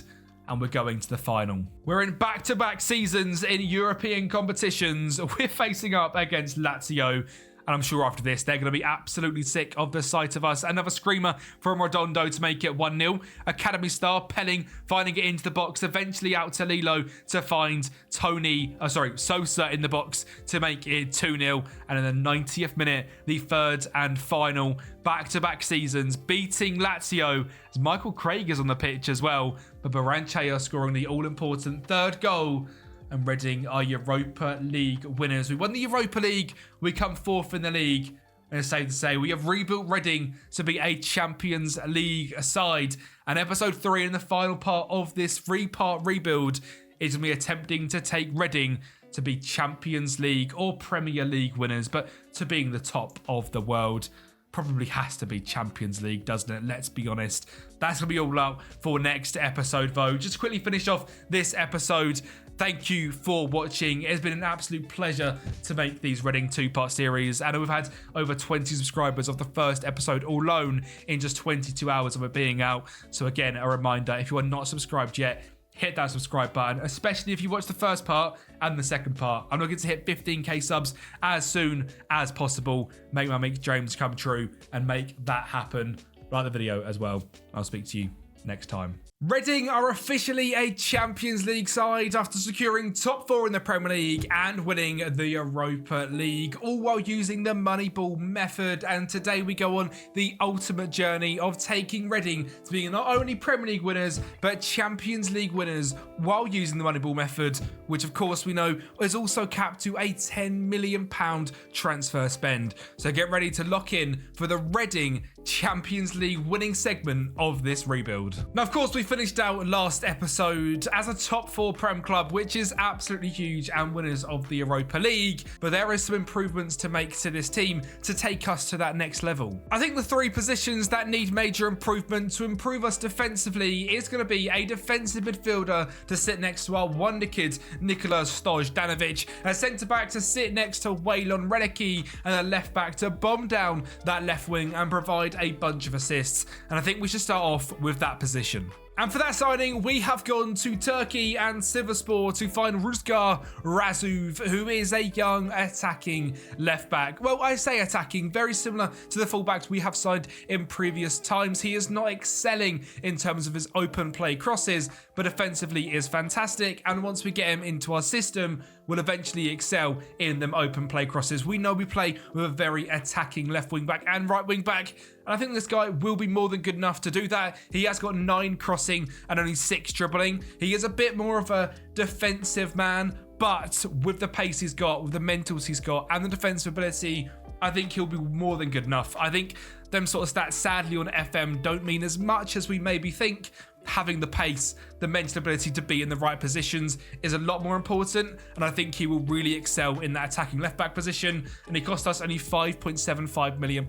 and we're going to the final. We're in back-to-back seasons in European competitions. We're facing up against Lazio, And I'm sure after this, they're going to be absolutely sick of the sight of us. Another screamer from Redondo to make it 1-0. Academy star Pelling finding it into the box, eventually out to Lilo to find Sosa in the box to make it 2-0. And in the 90th minute, the third and final back-to-back seasons, beating Lazio, as Michael Craig is on the pitch as well. But Baranchea scoring the all-important third goal. And Reading are Europa League winners. We won the Europa League. We come fourth in the league. And it's safe to say we have rebuilt Reading to be a Champions League side. And episode 3 in the final part of this 3-part rebuild is going to be attempting to take Reading to be Champions League or Premier League winners, but to being the top of the world. Probably has to be Champions League, doesn't it? Let's be honest. That's going to be all up for next episode, though. Just to quickly finish off this episode, thank you for watching. It's been an absolute pleasure to make these Reading 2-part series. And we've had over 20 subscribers of the first episode alone in just 22 hours of it being out. So again, a reminder, if you are not subscribed yet, hit that subscribe button, especially if you watch the first part and the second part. I'm looking to hit 15k subs as soon as possible. Make my dreams come true and make that happen. Like the video as well. I'll speak to you next time. Reading are officially a Champions League side after securing top 4 in the Premier League and winning the Europa League, all while using the Moneyball method. And today we go on the ultimate journey of taking Reading to being not only Premier League winners, but Champions League winners while using the Moneyball method, which of course we know is also capped to a £10 million transfer spend. So get ready to lock in for the Reading Champions League winning segment of this rebuild. Now, of course, we finished out last episode as a top 4 Prem club, which is absolutely huge, and winners of the Europa League. But there is some improvements to make to this team to take us to that next level. I think the 3 positions that need major improvement to improve us defensively is going to be a defensive midfielder to sit next to our wonder kid, Nikola Stojdanovic, a centre-back to sit next to Waylon Reneke, and a left-back to bomb down that left wing and provide a bunch of assists. And I think we should start off with that position. And for that signing, we have gone to Turkey and Sivasspor to find Rüzgar Razov, who is a young attacking left back. Well, I say attacking, very similar to the fullbacks we have signed in previous times. He is not excelling in terms of his open play crosses, but offensively is fantastic. And once we get him into our system, will eventually excel in them open play crosses. We know we play with a very attacking left wing back and right wing back, and I think this guy will be more than good enough to do that. He has got 9 crossing and only 6 dribbling. He is a bit more of a defensive man, but with the pace he's got, with the mentals he's got, and the defensive ability, I think he'll be more than good enough. I think them sort of stats, sadly, on FM don't mean as much as we maybe think. Having the pace, the mental ability to be in the right positions is a lot more important, and I think he will really excel in that attacking left-back position, and he cost us only £5.75 million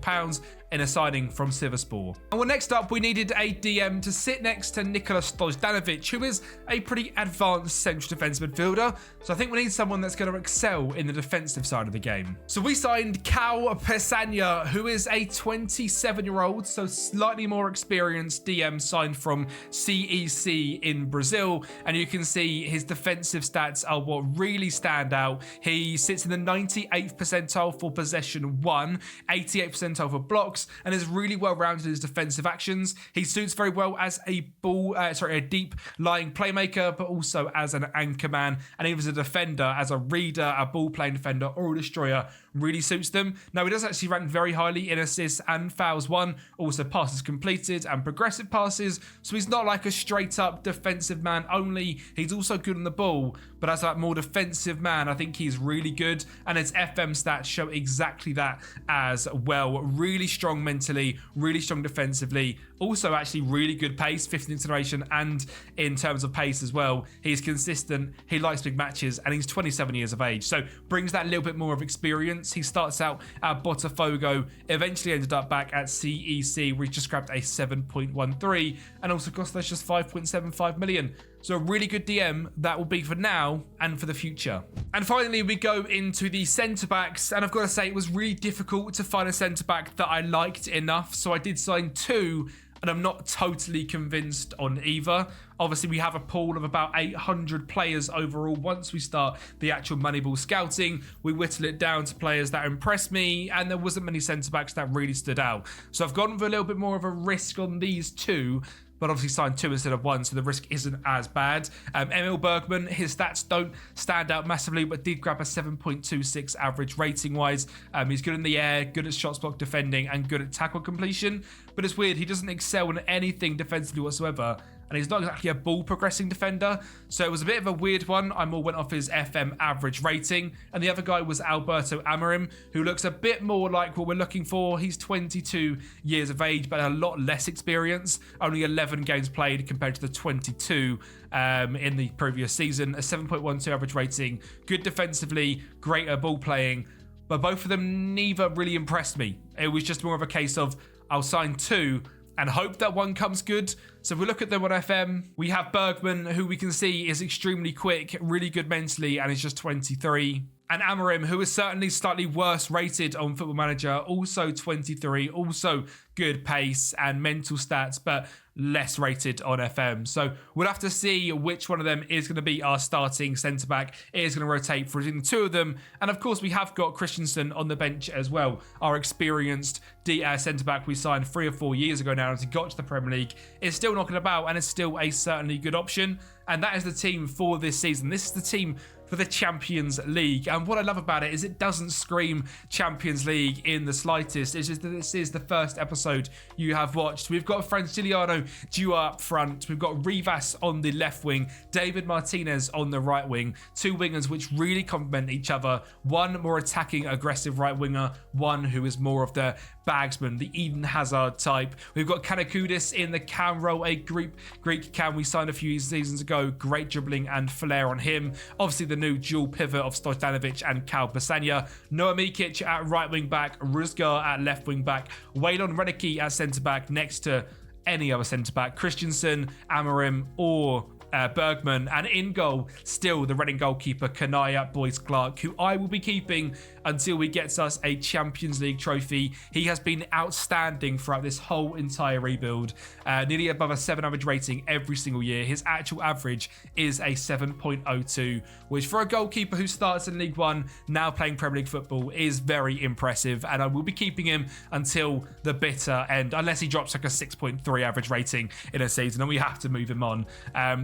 in a signing from Sivasspor. And well, next up, we needed a DM to sit next to Nikola Stojdanovic, who is a pretty advanced central defensive midfielder, so I think we need someone that's going to excel in the defensive side of the game. So we signed Cal Pesanya, who is a 27-year-old, so slightly more experienced DM signed from CEC in Brazil, and you can see his defensive stats are what really stand out. He sits in the 98th percentile for possession 1, 88th percentile for blocks, and is really well rounded in his defensive actions. He suits very well as a deep lying playmaker, but also as an anchor man, and even as a defender, as a reader, a ball playing defender, or a destroyer, really suits them. Now, he does actually rank very highly in assists and fouls won, also passes completed and progressive passes, so he's not like a straight up defensive man only. He's also good on the ball, but as a more defensive man, I think he's really good, and his FM stats show exactly that as well. Really strong mentally, really strong defensively, also actually really good pace, 15th acceleration, and in terms of pace as well. He's consistent, he likes big matches, and he's 27 years of age, so brings that little bit more of experience. He starts out at Botafogo, eventually ended up back at CEC, where he just grabbed a 7.13, and also cost us just 5.75 million. So a really good DM that will be for now and for the future. And finally, we go into the centre-backs, and I've got to say it was really difficult to find a centre-back that I liked enough, so I did sign 2 and I'm not totally convinced on either. Obviously, we have a pool of about 800 players overall. Once we start the actual Moneyball scouting, we whittle it down to players that impressed me, and there wasn't many centre-backs that really stood out. So I've gone with a little bit more of a risk on these two, but obviously signed 2 instead of 1, so the risk isn't as bad. Emil Bergman, his stats don't stand out massively, but did grab a 7.26 average rating-wise. He's good in the air, good at shots block defending, and good at tackle completion. But it's weird, he doesn't excel in anything defensively whatsoever, and he's not exactly a ball progressing defender, so it was a bit of a weird one. I more went off his FM average rating, and the other guy was Alberto Amorim, who looks a bit more like what we're looking for. He's 22 years of age, but a lot less experience, only 11 games played compared to the 22 in the previous season. A 7.12 average rating, good defensively, great at ball playing, but both of them neither really impressed me. It was just more of a case of I'll sign 2 and hope that one comes good. So if we look at them on FM, we have Bergman, who we can see is extremely quick, really good mentally, and is just 23. And Amorim, who is certainly slightly worse rated on Football Manager, also 23, also good pace and mental stats, but less rated on FM. So we'll have to see which one of them is going to be our starting centre-back. It is going to rotate between the 2 of them. And of course, we have got Christensen on the bench as well, our experienced centre-back we signed 3 or 4 years ago now as he got to the Premier League. Is still knocking about and is still a certainly good option. And that is the team for this season. This is the team for the Champions League. And what I love about it is it doesn't scream Champions League in the slightest. It's just that this is the first episode you have watched. We've got Franciliano Dua up front. We've got Rivas on the left wing, David Martinez on the right wing. 2 wingers which really complement each other. One more attacking, aggressive right winger. One who is more of the bagsman, the Eden Hazard type. We've got Kanakudis in the cam role, a Greek cam we signed a few seasons ago. Great dribbling and flair on him. Obviously the new dual pivot of Stojanovic and Cal Basania. Noah Mikic at right wing back, Ruzgar at left wing back, Waylon Redicke at centre back next to any other centre back, Christensen, Amorim or Bergman, and in goal still the Reading goalkeeper Kanaya Boyce Clark, who I will be keeping until he gets us a Champions League trophy. He has been outstanding throughout this whole entire rebuild, nearly above a 7 average rating every single year. His actual average is a 7.02, which for a goalkeeper who starts in League One, now playing Premier League football, is very impressive, and I will be keeping him until the bitter end, unless he drops like a 6.3 average rating in a season and we have to move him on.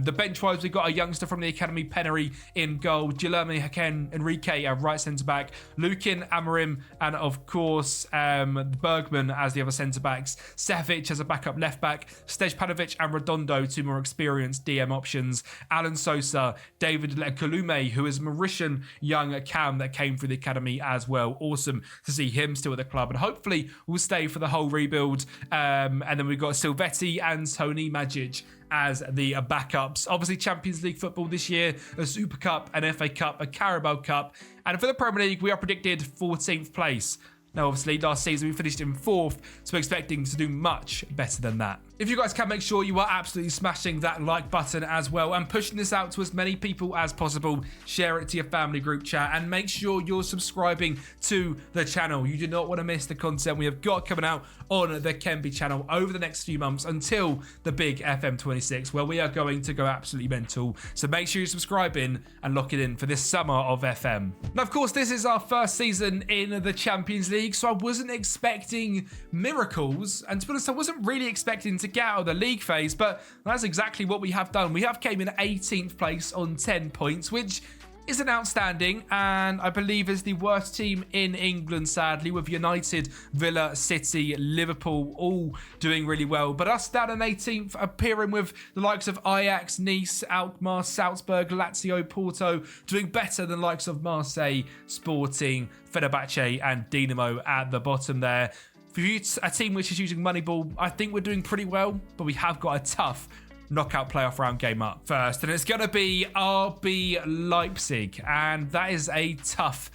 The bench-wise, we've got a youngster from the academy, Pennery, in goal, Guilherme Haken Enrique at right centre-back, Lukin, Amorim, and of course Bergman as the other centre-backs, Sehovic as a backup left-back, Stejpanovic and Redondo, 2 more experienced DM options, Alan Sosa, David Kalume, who is a Mauritian young cam that came through the academy as well. Awesome to see him still at the club, and hopefully will stay for the whole rebuild. And then we've got Silvetti and Tony Majic as the backups. Obviously Champions League football this year, a Super Cup, an FA Cup, a Carabao Cup, and for the Premier League we are predicted 14th place. Now obviously last season we finished in 4th, so we're expecting to do much better than that. If you guys can, make sure you are absolutely smashing that like button as well and pushing this out to as many people as possible. Share it to your family group chat and make sure you're subscribing to the channel. You do not want to miss the content we have got coming out on the Kempi channel over the next few months until the big FM26, where we are going to go absolutely mental. So make sure you're subscribing and lock it in for this summer of FM. Now, of course, this is our first season in the Champions League, so I wasn't expecting miracles, and to be honest, I wasn't really expecting to get out of the league phase, but that's exactly what we have done. We have came in 18th place on 10 points, which isn't outstanding, and I believe is the worst team in England, sadly, with United, Villa, City, Liverpool all doing really well. But us down in 18th, appearing with the likes of Ajax, Nice, Alkmaar, Salzburg, Lazio, Porto, doing better than the likes of Marseille, Sporting, Fenerbahce and Dinamo at the bottom there. For you, a team which is using Moneyball, I think we're doing pretty well, but we have got a tough knockout playoff round game up first, and it's going to be RB Leipzig, and that is a tough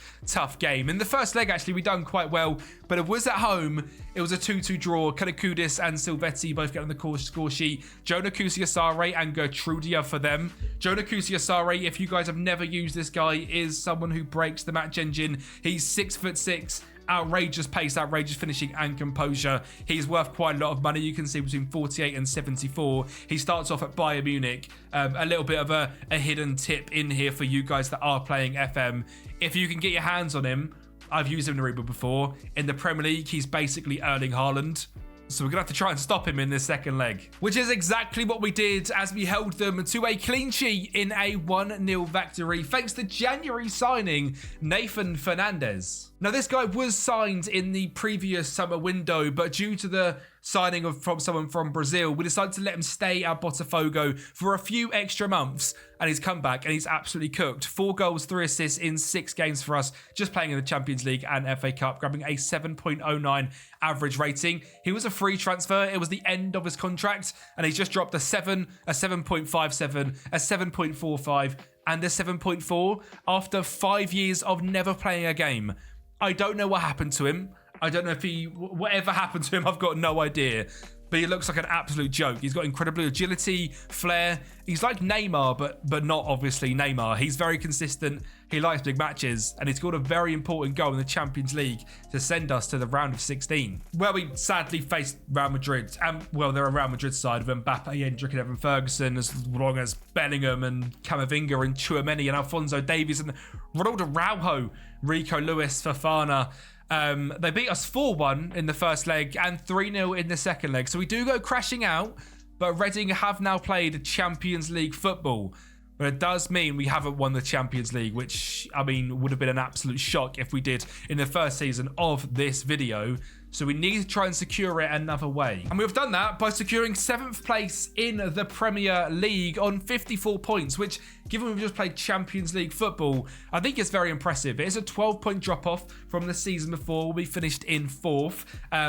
game. In the first leg, actually, we done quite well, but it was at home. It was a 2-2 draw. Kanakudis and Silvetti both get on the score sheet. Jonah Kusiasare and Gertrudia for them. Jonah Kusiasare, if you guys have never used this guy, is someone who breaks the match engine. He's 6'6", outrageous pace, outrageous finishing and composure. He's worth quite a lot of money. You can see between 48 and 74. He starts off at Bayern Munich. A little bit of a hidden tip in here for you guys that are playing FM. If you can get your hands on him, I've used him in the Rebuild before. In the Premier League, he's basically Erling Haaland. So we're going to have to try and stop him in this second leg. Which is exactly what we did as we held them to a clean sheet in a 1-0 victory thanks to January signing Nathan Fernandez. Now this guy was signed in the previous summer window, but due to the signing from someone from Brazil, we decided to let him stay at Botafogo for a few extra months, and he's come back and he's absolutely cooked. 4 goals, 3 assists in 6 games for us, just playing in the Champions League and FA Cup, grabbing a 7.09 average rating. He was a free transfer. It was the end of his contract, and he's just dropped a 7, a 7.57, a 7.45, and a 7.4 after 5 years of never playing a game. I don't know what happened to him. I don't know if whatever happened to him, I've got no idea. But he looks like an absolute joke. He's got incredible agility, flair. He's like Neymar, but not obviously Neymar. He's very consistent. He likes big matches, and he scored a very important goal in the Champions League to send us to the round of 16, where we sadly faced Real Madrid. And, well, they're a Real Madrid side with Mbappe, Hendrick and Evan Ferguson, as long as Bellingham and Camavinga and Tchouaméni and Alphonso Davies and Ronaldo Araujo, Rico Lewis, Fofana. They beat us 4-1 in the first leg and 3-0 in the second leg. So we do go crashing out, but Reading have now played Champions League football. But it does mean we haven't won the Champions League, which, I mean, would have been an absolute shock if we did in the first season of this video. So we need to try and secure it another way. And we've done that by securing 7th place in the Premier League on 54 points, which, given we've just played Champions League football, I think it's very impressive. It is a 12-point drop-off from the season before. We finished in 4th,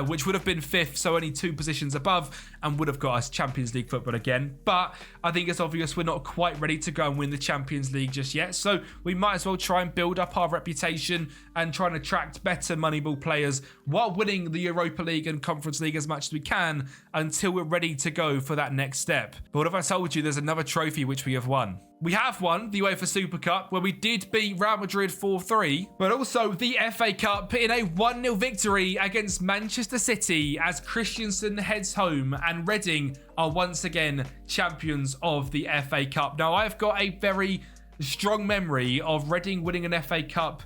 which would have been 5th, so only 2 positions above, and would have got us Champions League football again. But I think it's obvious we're not quite ready to go and win the Champions League just yet, so we might as well try and build up our reputation and try and attract better Moneyball players while winning the Europa League and Conference League as much as we can until we're ready to go for that next step. But what if I told you there's another trophy which we have won? We have won the UEFA Super Cup, where we did beat Real Madrid 4-3, but also the FA Cup in a 1-0 victory against Manchester City as Christensen heads home and Reading are once again champions of the FA Cup. Now, I've got a very strong memory of Reading winning an FA Cup.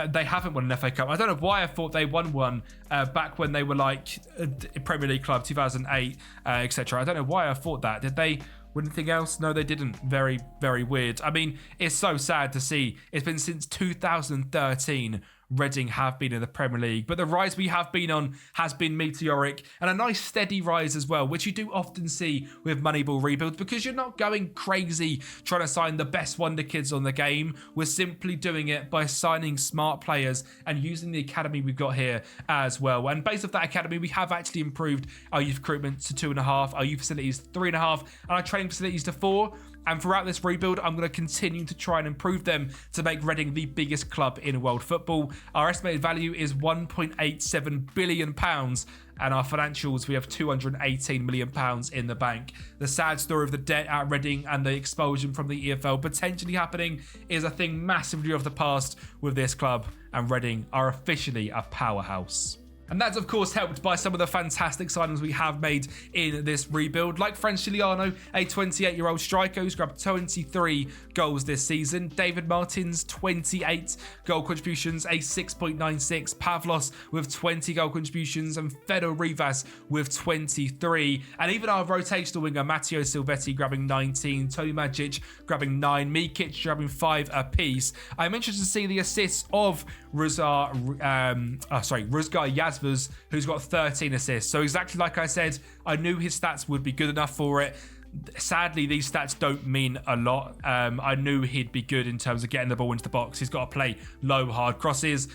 They haven't won an FA Cup. I don't know why I thought they won one back when they were like a Premier League club, 2008, etc. I don't know why I thought that. Did they win anything else? No, they didn't. Very, very weird. I mean, it's so sad to see. It's been since 2013 Reading have been in the Premier League, but the rise we have been on has been meteoric, and a nice steady rise as well, which you do often see with Moneyball Rebuild, because you're not going crazy trying to sign the best wonder kids on the game. We're simply doing it by signing smart players and using the academy we've got here as well. And based off that academy, we have actually improved our youth recruitment to 2.5, our youth facilities 3.5, and our training facilities to 4. And throughout this rebuild, I'm going to continue to try and improve them to make Reading the biggest club in world football. Our estimated value is £1.87 billion, and our financials, we have £218 million in the bank. The sad story of the debt at Reading and the expulsion from the EFL potentially happening is a thing massively of the past with this club, and Reading are officially a powerhouse. And that's, of course, helped by some of the fantastic signings we have made in this rebuild, like French Giuliano, a 28-year-old striker who's grabbed 23 goals this season. David Martins, 28 goal contributions, a 6.96. Pavlos with 20 goal contributions, and Fedor Rivas with 23. And even our rotational winger, Matteo Silvetti, grabbing 19. Tony Magic grabbing 9. Mikic grabbing 5 apiece. I'm interested to see the assists of Ruzgar Yazvas, who's got 13 assists. So exactly like I said, I knew his stats would be good enough for it. Sadly, these stats don't mean a lot. I knew he'd be good in terms of getting the ball into the box. He's got to play low, hard crosses.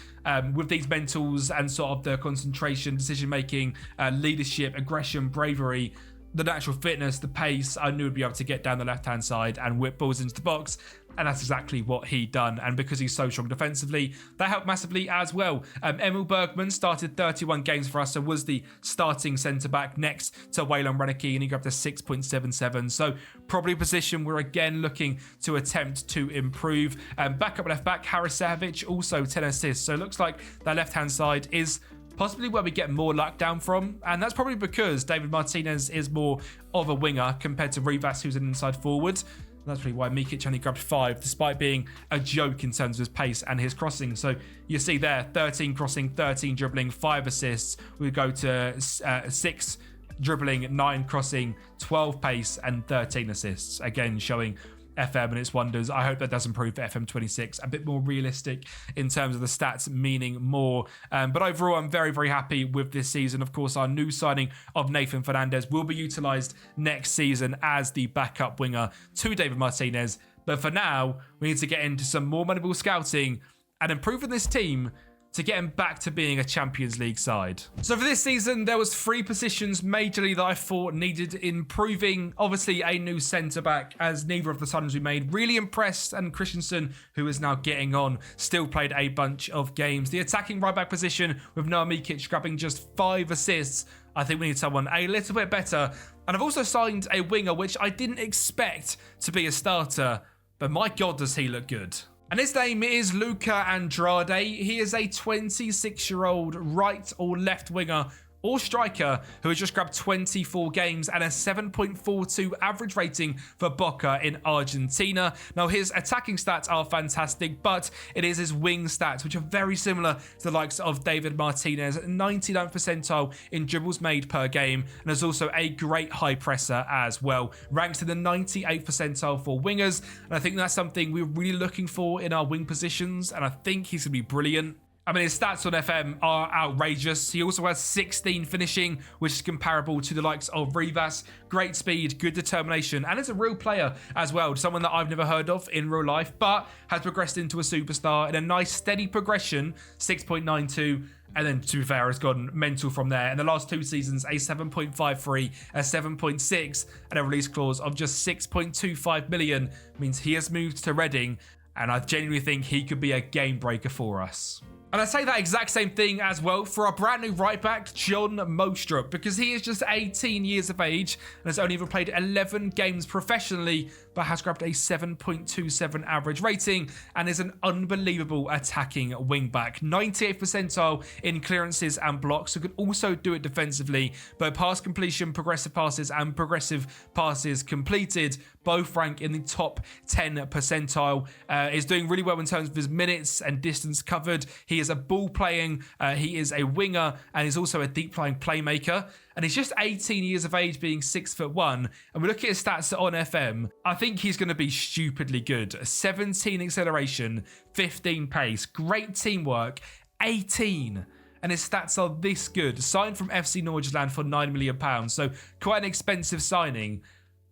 With these mentals and sort of the concentration, decision-making, leadership, aggression, bravery, the natural fitness, the pace, I knew he'd be able to get down the left-hand side and whip balls into the box. And that's exactly what he done. And because he's so strong defensively, that helped massively as well. Emil Bergman started 31 games for us, so was the starting centre-back next to Waylon Reneke, and he grabbed a 6.77. So probably a position we're again looking to attempt to improve. Backup left-back, Harisevic, also 10 assists. So it looks like that left-hand side is possibly where we get more luck down from, and that's probably because David Martinez is more of a winger compared to Rivas, who's an inside forward. That's really why Mikic only grabbed 5, despite being a joke in terms of his pace and his crossing. So you see there, 13 crossing, 13 dribbling, 5 assists. We go to 6 dribbling, 9 crossing, 12 pace, and 13 assists. Again, showing FM and its wonders. I hope that does improve for FM26, a bit more realistic in terms of the stats, meaning more. But overall, I'm very, very happy with this season. Of course, our new signing of Nathan Fernandez will be utilised next season as the backup winger to David Martinez. But for now, we need to get into some more Moneyball scouting and improving this team to get him back to being a Champions League side. So for this season, there was 3 positions majorly that I thought needed improving. Obviously, a new centre-back, as neither of the signings we made really impressed, and Christensen, who is now getting on, still played a bunch of games. The attacking right-back position, with Noah Mikic grabbing just 5 assists, I think we need someone a little bit better. And I've also signed a winger, which I didn't expect to be a starter, but my God, does he look good. And his name is Luca Andrade. He is a 26-year-old right or left winger or striker who has just grabbed 24 games and a 7.42 average rating for Boca in Argentina. Now, his attacking stats are fantastic, but it is his wing stats, which are very similar to the likes of David Martinez, 99th percentile in dribbles made per game, and is also a great high presser as well. Ranks in the 98th percentile for wingers, and I think that's something we're really looking for in our wing positions, and I think he's going to be brilliant. I mean, his stats on FM are outrageous. He also has 16 finishing, which is comparable to the likes of Rivas. Great speed, good determination, and is a real player as well. Someone that I've never heard of in real life, but has progressed into a superstar in a nice steady progression, 6.92. And then, to be fair, has gone mental from there. In the last 2 seasons, a 7.53, a 7.6, and a release clause of just 6.25 million means he has moved to Reading, and I genuinely think he could be a game breaker for us. And I say that exact same thing as well for our brand new right back, John Mostrup, because he is just 18 years of age and has only ever played 11 games professionally, but has grabbed a 7.27 average rating and is an unbelievable attacking wing back. 98th percentile in clearances and blocks, so could also do it defensively, but pass completion, progressive passes and progressive passes completed both rank in the top 10 percentile. Is doing really well in terms of his minutes and distance covered. He is a ball playing, he is a winger, and he's also a deep flying playmaker. And he's just 18 years of age, being 6'1". And we look at his stats on FM. I think he's going to be stupidly good. 17 acceleration, 15 pace, great teamwork, 18. And his stats are this good. Signed from FC Nordjylland for £9 million. So quite an expensive signing.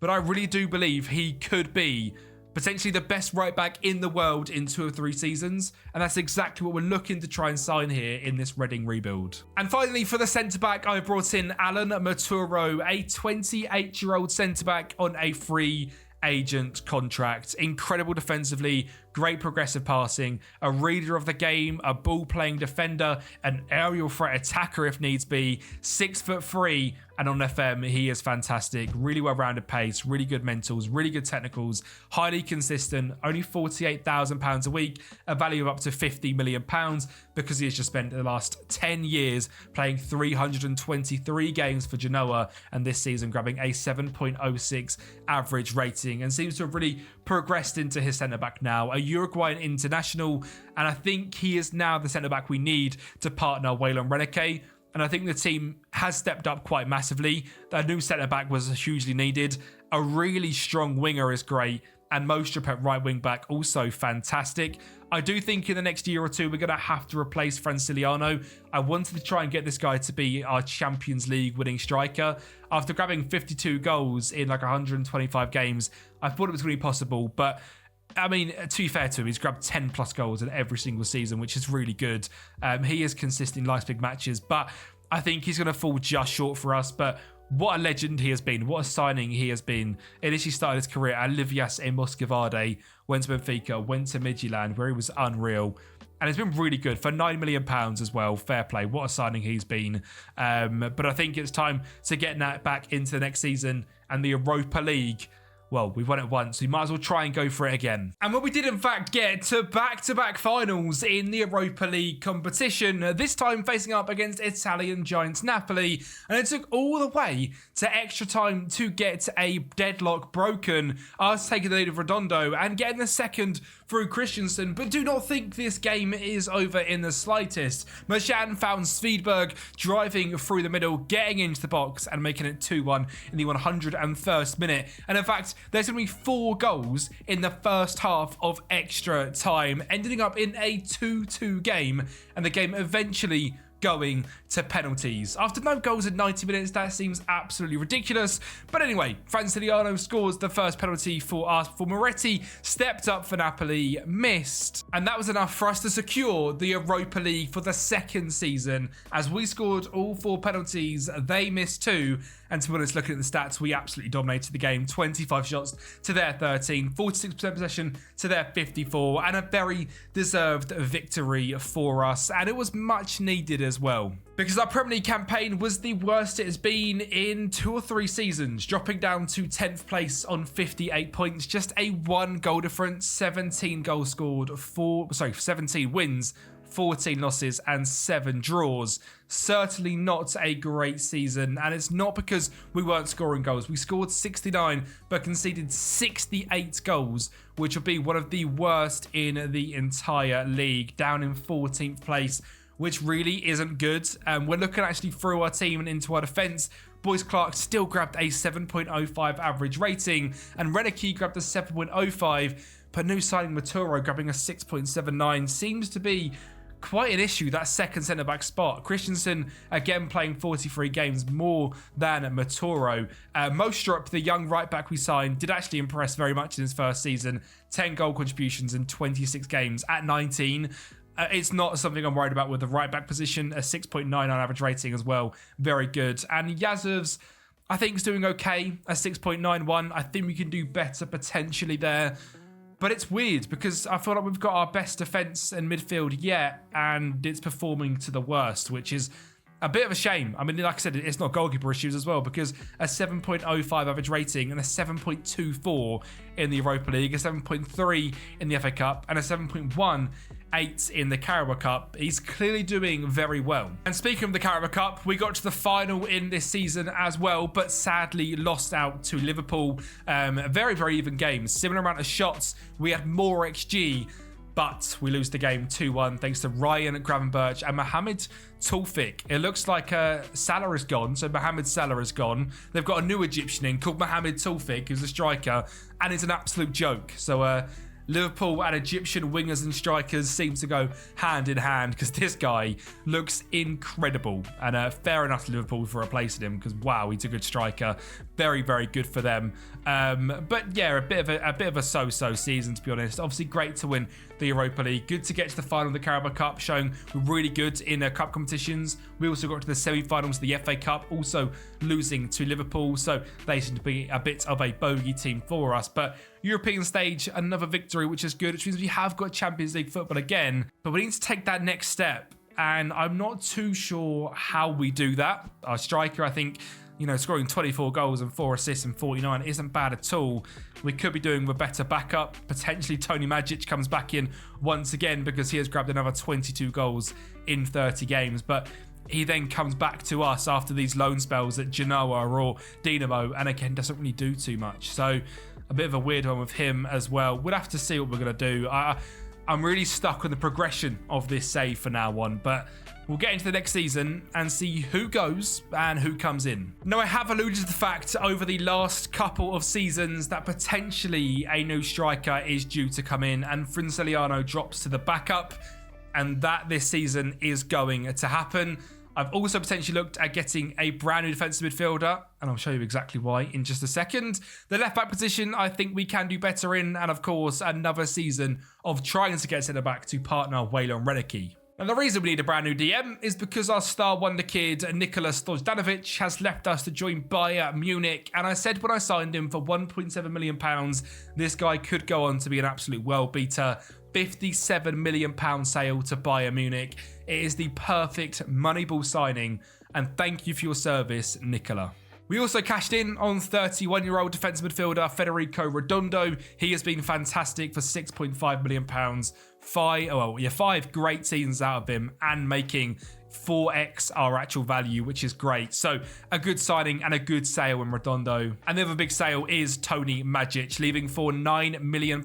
But I really do believe he could be potentially the best right back in the world in 2 or 3 seasons. And that's exactly what we're looking to try and sign here in this Reading rebuild. And finally, for the centre-back, I brought in Alan Maturo, a 28-year-old centre-back on a free agent contract. Incredible defensively, great progressive passing, a reader of the game, a ball-playing defender, an aerial threat attacker if needs be, 6'3", and on FM, he is fantastic. Really well-rounded pace, really good mentals, really good technicals, highly consistent, only £48,000 a week, a value of up to £50 million because he has just spent the last 10 years playing 323 games for Genoa and this season grabbing a 7.06 average rating and seems to have really progressed into his centre-back now, a Uruguayan international, and I think he is now the centre-back we need to partner Waylon Reneke. And I think the team has stepped up quite massively. That new centre-back was hugely needed. A really strong winger is great. And Mostrup at right wing back, also fantastic. I do think in the next year or two, we're going to have to replace Franciliano. I wanted to try and get this guy to be our Champions League winning striker. After grabbing 52 goals in like 125 games, I thought it was going to be possible. But I mean, to be fair to him, he's grabbed 10 plus goals in every single season, which is really good. He is consistent in life's big matches, but I think he's going to fall just short for us. But what a legend he has been. What a signing he has been. Initially started his career at Livias e Moscovade, went to Benfica, went to Midtjylland, where he was unreal. And it's been really good for £9 million as well. Fair play. What a signing he's been. But I think it's time to get Nat back into the next season and the Europa League. Well, we've won it once. We might as well try and go for it again. And when we did, in fact, get to back-to-back finals in the Europa League competition, this time facing up against Italian giants Napoli. And it took all the way to extra time to get a deadlock broken. Us taking the lead of Redondo and getting the second through Christensen. But do not think this game is over in the slightest. Marchand found Svedberg driving through the middle, getting into the box and making it 2-1 in the 101st minute. And in fact, there's going to be 4 goals in the first half of extra time, ending up in a 2-2 game, and the game eventually going to penalties. After no goals in 90 minutes, that seems absolutely ridiculous. But anyway, Franciliano scores the first penalty for us before Moretti stepped up for Napoli, missed. And that was enough for us to secure the Europa League for the second season. As we scored all 4 penalties, they missed 2. And to be honest, looking at the stats, we absolutely dominated the game. 25 shots to their 13, 46% possession to their 54, and a very deserved victory for us. And it was much needed as well, because our Premier League campaign was the worst it has been in 2 or 3 seasons, dropping down to 10th place on 58 points, just a 1 goal difference, 17 goals scored, 17 wins, 14 losses and 7 draws. Certainly not a great season, and it's not because we weren't scoring goals. We scored 69 but conceded 68 goals, which would be one of the worst in the entire league, down in 14th place, which really isn't good. We're looking actually through our team and into our defence. Boyce Clark still grabbed a 7.05 average rating, and Reneke grabbed a 7.05, but new signing Maturo grabbing a 6.79 seems to be quite an issue, that second centre-back spot. Christensen, again, playing 43 games more than Maturo. Mostrup, the young right-back we signed, did actually impress very much in his first season. 10 goal contributions in 26 games at 19. It's not something I'm worried about with the right-back position. A 6.9 on average rating as well. Very good. And Yazov's, I think, is doing okay. A 6.91. I think we can do better potentially there. But it's weird because I feel like we've got our best defence and midfield yet, and it's performing to the worst, which is a bit of a shame. I mean, like I said, it's not goalkeeper issues as well, because a 7.05 average rating and a 7.24 in the Europa League, a 7.3 in the FA Cup, and a 7.18 in the Carabao Cup. He's clearly doing very well. And speaking of the Carabao Cup, we got to the final in this season as well, but sadly lost out to Liverpool. Very, very even game. Similar amount of shots. We had more XG, but we lose the game 2-1 thanks to Ryan Gravenberch and Mohamed Taufik. It looks like Salah is gone, so Mohamed Salah is gone. They've got a new Egyptian in called Mohamed Taufik, who's a striker, and it's an absolute joke. So Liverpool and Egyptian wingers and strikers seem to go hand in hand, because this guy looks incredible. And fair enough to Liverpool for replacing him, because wow, he's a good striker. Very, very good for them. But yeah, a bit of a so-so season, to be honest. Obviously, great to win the Europa League. Good to get to the final of the Carabao Cup, showing we're really good in cup competitions. We also got to the semi-finals of the FA Cup, also losing to Liverpool. So they seem to be a bit of a bogey team for us. But European stage, another victory, which is good, which means we have got Champions League football again. But we need to take that next step, and I'm not too sure how we do that. Our striker, I think, scoring 24 goals and 4 assists in 49 isn't bad at all. We could be doing with a better backup. Potentially Tony Majic comes back in once again, because he has grabbed another 22 goals in 30 games. But he then comes back to us after these loan spells at Genoa or Dinamo, and again doesn't really do too much. So a bit of a weird one with him as well. We'll have to see what we're going to do. I'm really stuck on the progression of this save for now on, but we'll get into the next season and see who goes and who comes in. Now, I have alluded to the fact over the last couple of seasons that potentially a new striker is due to come in, and Franciliano drops to the backup, and that this season is going to happen. I've also potentially looked at getting a brand new defensive midfielder, and I'll show you exactly why in just a second. The left-back position, I think we can do better in, and of course, another season of trying to get centre-back to partner Waylon Reneke. And the reason we need a brand new DM is because our star wonder kid, Nikola Stojdanovic, has left us to join Bayern Munich. And I said when I signed him for £1.7 million, this guy could go on to be an absolute world beater. £57 million sale to Bayern Munich. It is the perfect Moneyball signing. And thank you for your service, Nikola. We also cashed in on 31-year-old defensive midfielder Federico Redondo. He has been fantastic for £6.5 million. Five great seasons out of him and making 4x our actual value, which is great. So a good signing and a good sale in Redondo. And the other big sale is Tony Majic, leaving for £9 million.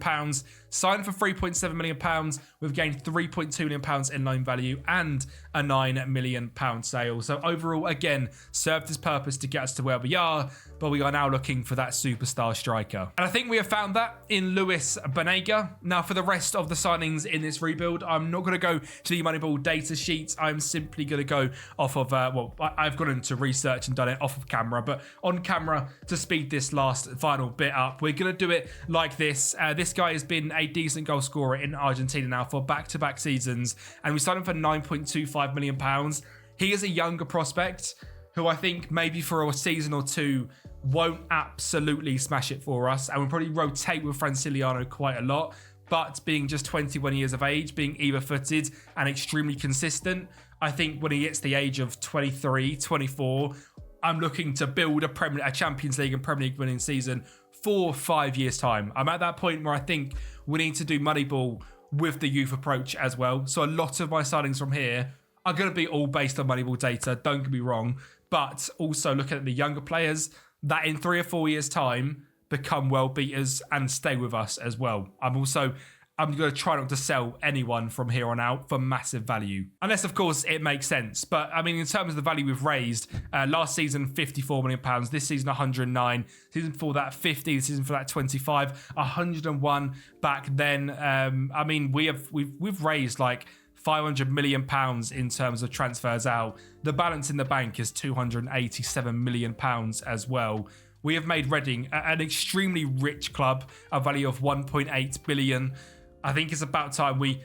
Signed for £3.7 million. We've gained £3.2 million in loan value and a £9 million sale. So overall, again, served his purpose to get us to where we are, but we are now looking for that superstar striker. And I think we have found that in Luis Banega. Now, for the rest of the signings in this rebuild, I'm not going to go to the Moneyball data sheets. I'm simply going to go off of, I've gone into research and done it off of camera, but on camera to speed this last final bit up, we're going to do it like this. This guy has been a decent goal scorer in Argentina now for back-to-back seasons, and we signed him for £9.25 million. He is a younger prospect who I think maybe for a season or two won't absolutely smash it for us, and we'll probably rotate with Franciliano quite a lot, but being just 21 years of age, being either-footed and extremely consistent, I think when he gets the age of 23, 24, I'm looking to build a Champions League and Premier League winning season for 5 years' time. I'm at that point where I think we need to do Moneyball with the youth approach as well. So a lot of my signings from here are going to be all based on Moneyball data, don't get me wrong, but also looking at the younger players that in 3 or 4 years' time become world beaters and stay with us as well. I'm going to try not to sell anyone from here on out for massive value. Unless, of course, it makes sense. But, I mean, in terms of the value we've raised, last season, £54 million. This season, 109. Season before that, 50. Season for that, 25. 101 back then. I mean, we've raised like £500 million in terms of transfers out. The balance in the bank is £287 million as well. We have made Reading an extremely rich club, a value of £1.8 billion. I think it's about time we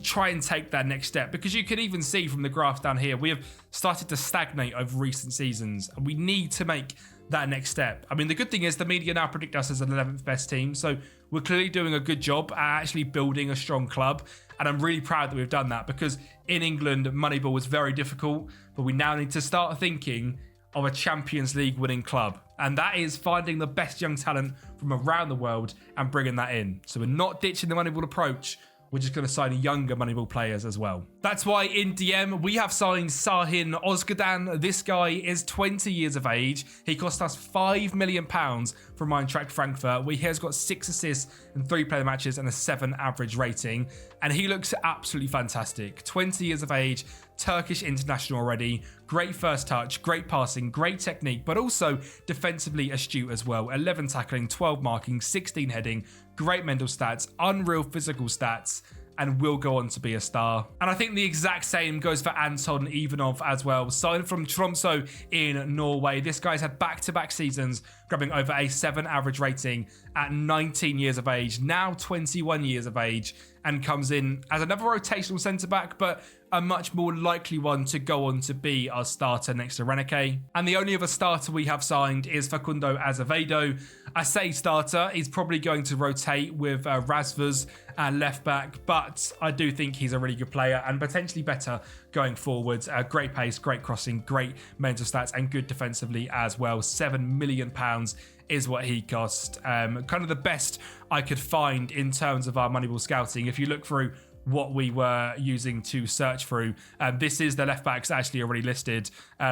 try and take that next step, because you can even see from the graph down here, we have started to stagnate over recent seasons, and we need to make that next step. I mean, the good thing is the media now predict us as an 11th best team, so we're clearly doing a good job at actually building a strong club, and I'm really proud that we've done that, because in England, Moneyball was very difficult, but we now need to start thinking of a Champions League winning club. And that is finding the best young talent from around the world and bringing that in. So we're not ditching the Moneyball approach. We're just going to sign younger Moneyball players as well. That's why in DM, we have signed Sahin Ozgadan. This guy is 20 years of age. He cost us £5 million from Eintracht Frankfurt. He has got 6 assists in 3 player matches and a 7 average rating. And he looks absolutely fantastic. 20 years of age, Turkish international already. Great first touch, great passing, great technique, but also defensively astute as well. 11 tackling, 12 marking, 16 heading, great mental stats, unreal physical stats, and will go on to be a star. And I think the exact same goes for Anton Ivanov as well. Signed from Tromsø in Norway. This guy's had back-to-back seasons, grabbing over a 7 average rating at 19 years of age, now 21 years of age, and comes in as another rotational centre-back, but a much more likely one to go on to be our starter next to Reneke. And the only other starter we have signed is Facundo Azevedo. I say starter, he's probably going to rotate with Rasvers and left back, but I do think he's a really good player and potentially better going forwards. Great pace, great crossing, great mental stats, and good defensively as well. £7 million is what he cost. Kind of the best I could find in terms of our Moneyball scouting. If you look through what we were using to search through, this is the left backs actually already listed.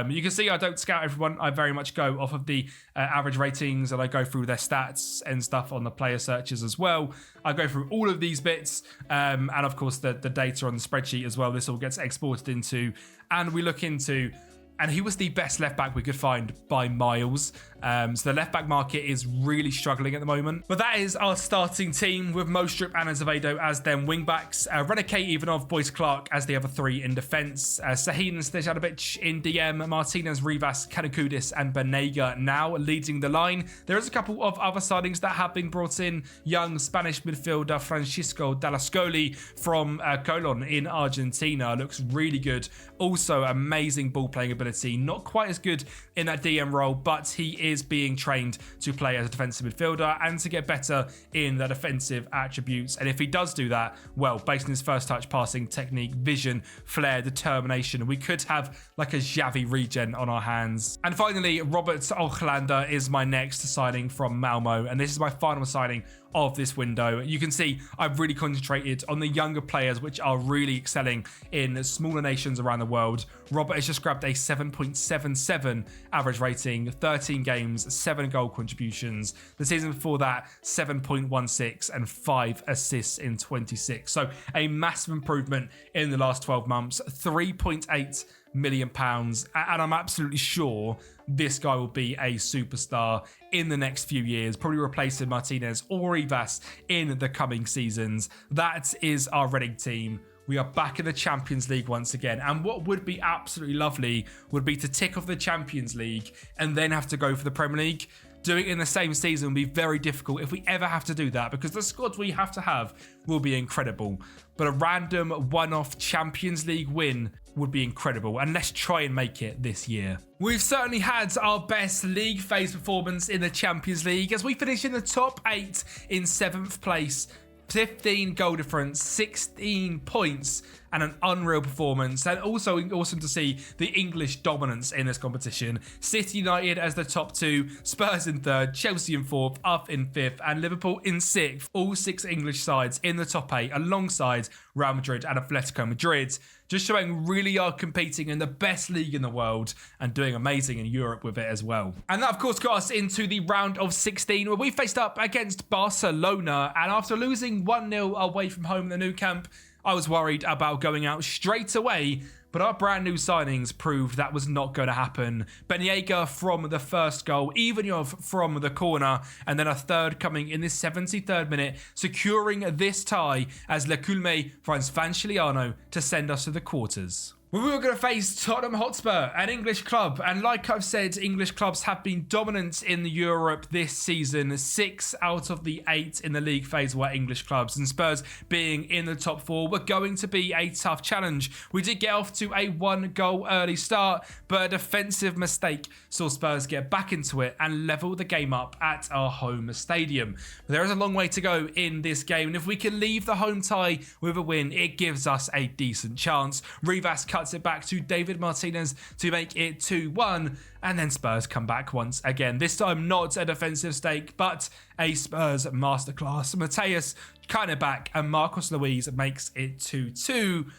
You can see I don't scout everyone. I very much go off of the average ratings, and I go through their stats and stuff on the player searches as well. I go through all of these bits, and of course the data on the spreadsheet as well. This all gets exported into, and we look into, and he was the best left back we could find by miles. So the left-back market is really struggling at the moment. But that is our starting team with Mostrip and Azevedo as them wing-backs. Renike, Ivanov, Boyce Clark as the other three in defence. Sahin Stejanovic in DM. Martinez, Rivas, Kanakudis and Banega now leading the line. There is a couple of other signings that have been brought in. Young Spanish midfielder Francisco Dallascoli from Colon in Argentina. Looks really good. Also amazing ball-playing ability. Not quite as good in that DM role, but he is being trained to play as a defensive midfielder and to get better in the defensive attributes. And if he does do that, well, based on his first touch passing technique, vision, flair, determination, we could have like a Xavi regen on our hands. And finally, Robert Ochlander is my next signing from Malmo, and this is my final signing of this window. You can see I've really concentrated on the younger players which are really excelling in smaller nations around the world. Robert has just grabbed a 7.77 average rating, 13 games, 7 goal contributions. The season before that, 7.16 and 5 assists in 26. So a massive improvement in the last 12 months, £3.8 million, and I'm absolutely sure this guy will be a superstar in the next few years, probably replacing Martinez or Rivas in the coming seasons. That is our Reading team. We are back in the Champions League once again, and what would be absolutely lovely would be to tick off the Champions League and then have to go for the Premier League. Doing it in the same season will be very difficult if we ever have to do that, because the squad we have to have will be incredible. But a random one-off Champions League win would be incredible, and let's try and make it this year. We've certainly had our best league phase performance in the Champions League as we finish in the top 8 in 7th place. 15 goal difference, 16 points, and an unreal performance. And also awesome to see the English dominance in this competition. City United as the top 2, Spurs in 3rd, Chelsea in 4th, up in 5th, and Liverpool in 6th. All 6 English sides in the top 8 alongside Real Madrid and Atletico Madrid. Just showing really are competing in the best league in the world and doing amazing in Europe with it as well. And that, of course, got us into the round of 16 where we faced up against Barcelona. And after losing 1-0 away from home in the Nou Camp, I was worried about going out straight away, but our brand new signings proved that was not going to happen. Banega from the first goal, Ivanov from the corner, and then a third coming in the 73rd minute, securing this tie as Leculme finds Fanciliano to send us to the quarters. We were going to face Tottenham Hotspur, an English club, and like I've said, English clubs have been dominant in Europe this season. 6 out of the 8 in the league phase were English clubs, and Spurs being in the top 4 were going to be a tough challenge. We did get off to a 1-goal early start, but a defensive mistake saw Spurs get back into it and level the game up at our home stadium. But there is a long way to go in this game, and if we can leave the home tie with a win, it gives us a decent chance. Rivas cuts it back to David Martinez to make it 2-1, and then Spurs come back once again. This time not a defensive stake, but a Spurs masterclass. Mateus kind of back, and Marcos Luiz makes it 2-2,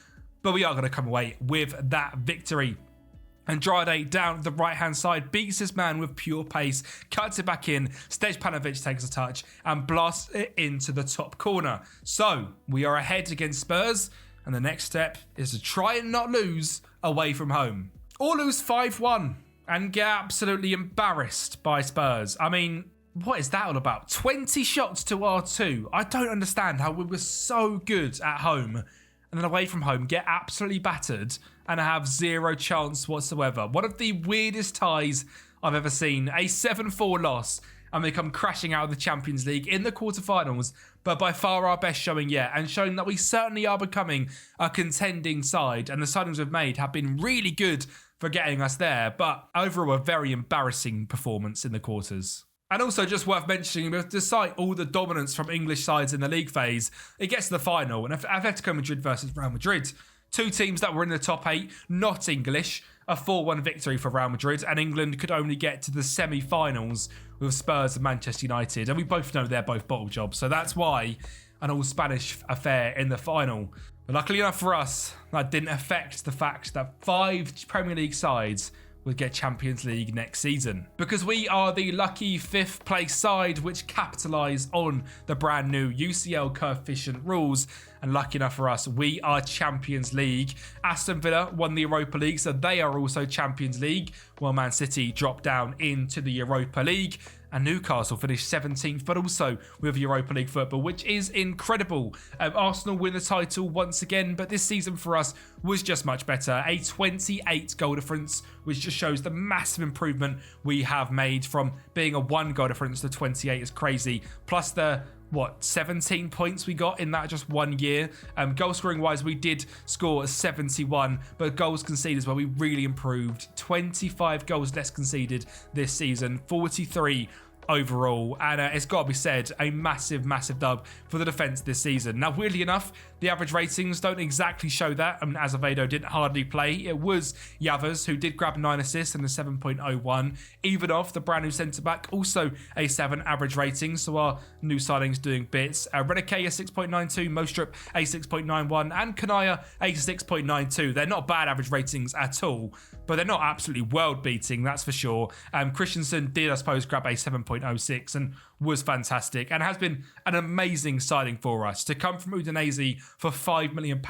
but we are going to come away with that victory. Andrade down the right-hand side, beats his man with pure pace, cuts it back in, Stejanovic takes a touch and blasts it into the top corner. So, we are ahead against Spurs, and the next step is to try and not lose away from home. Or lose 5-1 and get absolutely embarrassed by Spurs. I mean, what is that all about? 20 shots to our 2. I don't understand how we were so good at home and then away from home get absolutely battered and have 0 chance whatsoever. One of the weirdest ties I've ever seen. A 7-4 loss, and they come crashing out of the Champions League in the quarterfinals, but by far our best showing yet, and showing that we certainly are becoming a contending side, and the signings we've made have been really good for getting us there, but overall a very embarrassing performance in the quarters. And also just worth mentioning, despite all the dominance from English sides in the league phase, it gets to the final, and Atletico Madrid versus Real Madrid. 2 teams that were in the top 8, not English, a 4-1 victory for Real Madrid, and England could only get to the semi-finals with Spurs and Manchester United, and we both know they're both bottle jobs, so that's why an all-Spanish affair in the final. But luckily enough for us, that didn't affect the fact that 5 Premier League sides would get Champions League next season. Because we are the lucky 5th place side which capitalise on the brand new UCL coefficient rules, and lucky enough for us, we are Champions League. Aston Villa won the Europa League, so they are also Champions League. while Man City dropped down into the Europa League. And Newcastle finished 17th, but also with Europa League football, which is incredible. Arsenal win the title once again, but this season for us was just much better. A 28 goal difference, which just shows the massive improvement we have made from being a 1 goal difference to 28 is crazy. Plus the 17 points we got in that just 1 year. Goal scoring wise, we did score 71, but goals conceded as well, we really improved. 25 goals less conceded this season, 43 overall, and it's got to be said, a massive dub for the defence this season. Now, weirdly enough, the average ratings don't exactly show that. Azevedo didn't hardly play. It was Yavas who did grab 9 assists and a 7.01. Ivanov, the brand new centre-back, also a 7 average rating, so our new signings doing bits. Renike a 6.92, Mostrup a 6.91, and Kanaya a 6.92. They're not bad average ratings at all, but they're not absolutely world-beating, that's for sure. Christensen did, I suppose, grab a 7.06 and was fantastic, and has been an amazing signing for us. To come from Udinese for £5 million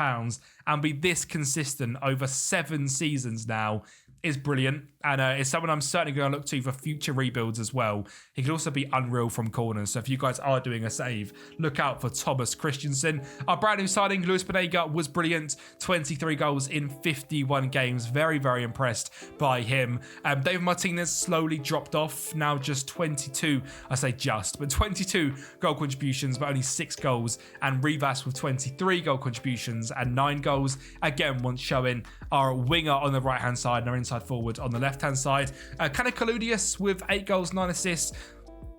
and be this consistent over 7 seasons now is brilliant, and it's someone I'm certainly going to look to for future rebuilds as well. He could also be unreal from corners, so if you guys are doing a save, look out for Thomas Christensen. Our brand new signing, Luis Benega, was brilliant. 23 goals in 51 games. Very impressed by him. David Martinez slowly dropped off, now just 22, I say just, but 22 goal contributions, but only 6 goals, and Rivas with 23 goal contributions and 9 goals. Again, once showing our winger on the right-hand side and our inside forward on the left-hand side. Kaludius with 8 goals, 9 assists.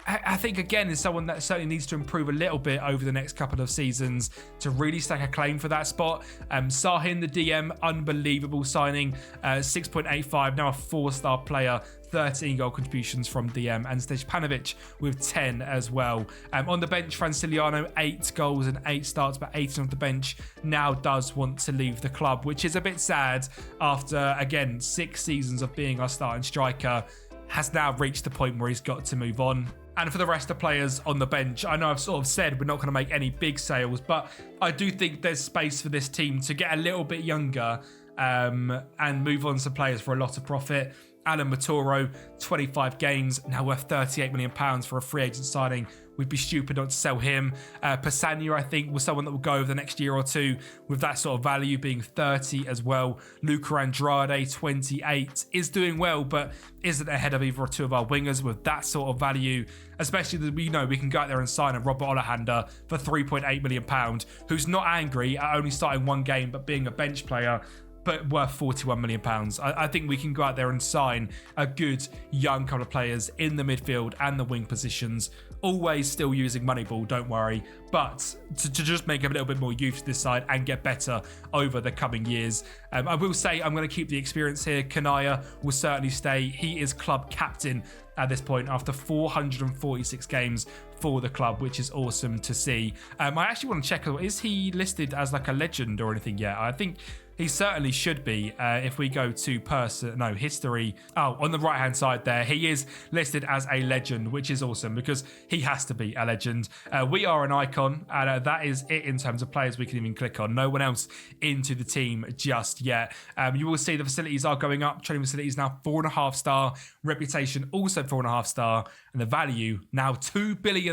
I think, again, is someone that certainly needs to improve a little bit over the next couple of seasons to really stack a claim for that spot. Sahin, the DM, unbelievable signing. 6.85, now a 4-star player. 13 goal contributions from DM, and Stejpanovic with 10 as well. On the bench, Franciliano, 8 goals and 8 starts, but 18 off the bench, now does want to leave the club, which is a bit sad after, again, 6 seasons of being our starting striker. Has now reached the point where he's got to move on. And for the rest of players on the bench, I know I've sort of said we're not going to make any big sales, but I do think there's space for this team to get a little bit younger and move on to players for a lot of profit. Alan Matoro, 25 games, now worth £38 million for a free agent signing. We'd be stupid not to sell him. Pasania, I think, was someone that will go over the next year or two with that sort of value, being 30 as well. Luca Andrade, 28, is doing well, but isn't ahead of either or two of our wingers with that sort of value, especially that we know we can go out there and sign a Robert Olahander for £3.8 million, who's not angry at only starting 1 game but being a bench player, but worth £41 million. I think we can go out there and sign a good young couple of players in the midfield and the wing positions, always still using Moneyball, don't worry, but to just make a little bit more use of this side and get better over the coming years. I will say I'm going to keep the experience here. Kanaya will certainly stay. He is club captain at this point after 446 games for the club, which is awesome to see. I actually want to check, is he listed as like a legend or anything yet? I think he certainly should be. If we go to history. Oh, on the right hand side there, he is listed as a legend, which is awesome because he has to be a legend. We are an icon, and that is it in terms of players we can even click on. No one else into the team just yet. You will see the facilities are going up. Training facilities now 4.5 star. Reputation also 4.5 star, and the value now £2 billion.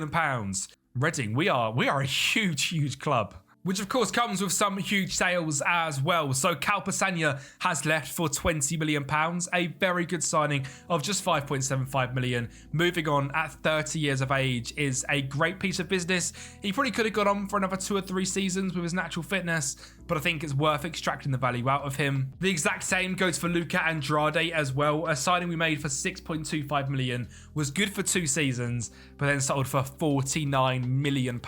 Reading, we are a huge club, which of course comes with some huge sales as well. So Kalpasanya has left for £20 million, a very good signing of just 5.75 million. Moving on at 30 years of age is a great piece of business. He probably could have got on for another 2 or 3 seasons with his natural fitness, but I think it's worth extracting the value out of him. The exact same goes for Luca Andrade as well. A signing we made for 6.25 million, was good for 2 seasons, but then sold for £49 million.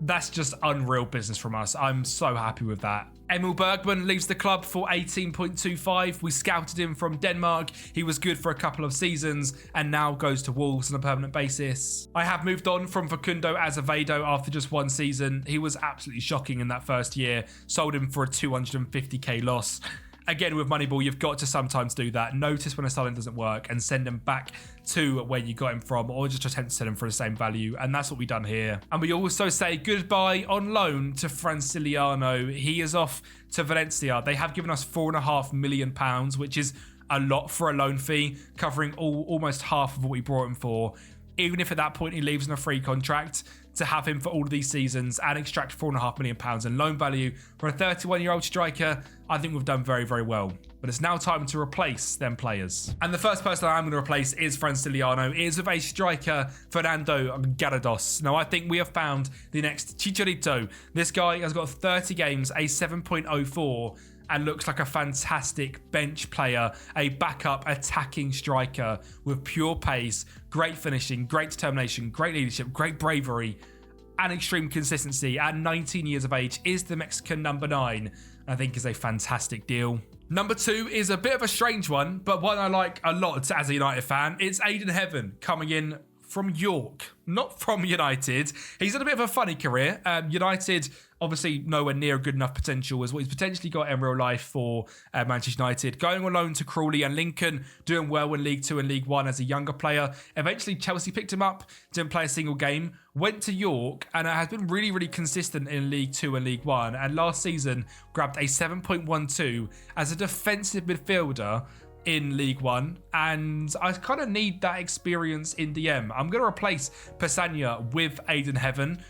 That's just unreal business from us. I'm so happy with that. Emil Bergman leaves the club for 18.25. We scouted him from Denmark. He was good for a couple of seasons and now goes to Wolves on a permanent basis. I have moved on from Facundo Azevedo after just 1 season. He was absolutely shocking in that first year. Sold him for a 250k loss. Again, with Moneyball, you've got to sometimes do that. Notice when a signing doesn't work and send him back to where you got him from, or just attempt to sell him for the same value. And that's what we've done here. And we also say goodbye on loan to Franciliano. He is off to Valencia. They have given us £4.5 million, which is a lot for a loan fee, covering almost half of what we brought him for. Even if at that point he leaves on a free contract, to have him for all of these seasons and extract £4.5 million in loan value for a 31-year-old striker, I think we've done very, very well. But it's now time to replace them players. And the first person I'm going to replace is Franciliano. It is with a striker, Fernando Garridos. Now, I think we have found the next Chicharito. This guy has got 30 games, a 7.04, and looks like a fantastic bench player, a backup attacking striker with pure pace, great finishing, great determination, great leadership, great bravery, and extreme consistency. At 19 years of age, is the Mexican number 9. I think is a fantastic deal. Number 2 is a bit of a strange one, but one I like a lot as a United fan. It's Aiden Heaven coming in from York, not from United. He's had a bit of a funny career. United, obviously nowhere near good enough potential as what he's potentially got in real life for Manchester United. Going on loan to Crawley and Lincoln, doing well in League 2 and League 1 as a younger player. Eventually Chelsea picked him up, didn't play a single game, went to York, and has been really, really consistent in League 2 and League 1. And last season grabbed a 7.12 as a defensive midfielder in League 1, and I kind of need that experience in DM. I'm going to replace Pesanya with Aiden Heaven,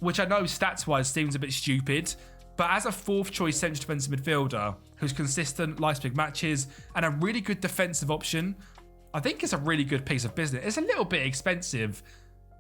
which I know stats-wise seems a bit stupid, but as a 4th choice central defensive midfielder who's consistent, likes big matches, and a really good defensive option, I think it's a really good piece of business. It's a little bit expensive,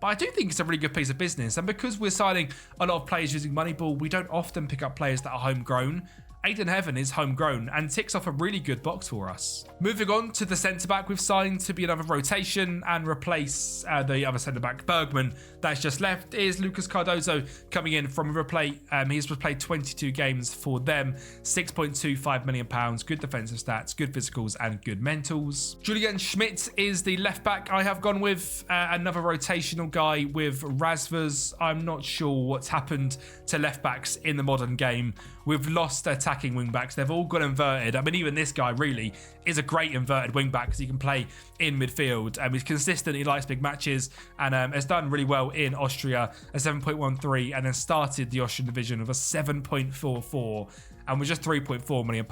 but I do think it's a really good piece of business, and because we're signing a lot of players using Moneyball, we don't often pick up players that are homegrown. Aiden Heaven is homegrown and ticks off a really good box for us. Moving on to the centre-back, we've signed to be another rotation and replace the other centre-back, Bergman, that's just left, is Lucas Cardozo coming in from River Plate. He's played 22 games for them, £6.25 million, good defensive stats, good physicals and good mentals. Julian Schmidt is the left-back. I have gone with another rotational guy with Razvas. I'm not sure what's happened to left-backs in the modern game. We've lost attacking wing-backs. They've all gone inverted. I mean, even this guy really is a great inverted wing-back because he can play in midfield. He's consistent. He likes big matches and has done really well in Austria, a 7.13, and then started the Austrian division with a 7.44 and with just £3.4 million.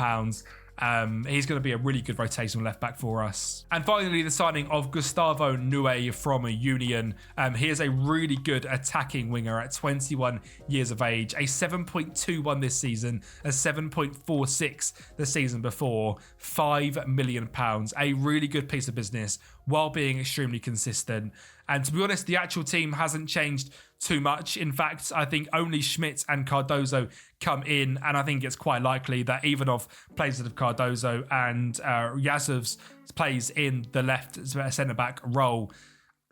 He's going to be a really good rotational left back for us. And finally, the signing of Gustavo Nue from Union. He is a really good attacking winger at 21 years of age, a 7.21 this season, a 7.46 the season before, £5 million. A really good piece of business while being extremely consistent. And to be honest, the actual team hasn't changed too much. In fact, I think only Schmidt and Cardozo come in, and I think it's quite likely that Ivanov plays with Cardozo and Yazov's plays in the left centre-back role.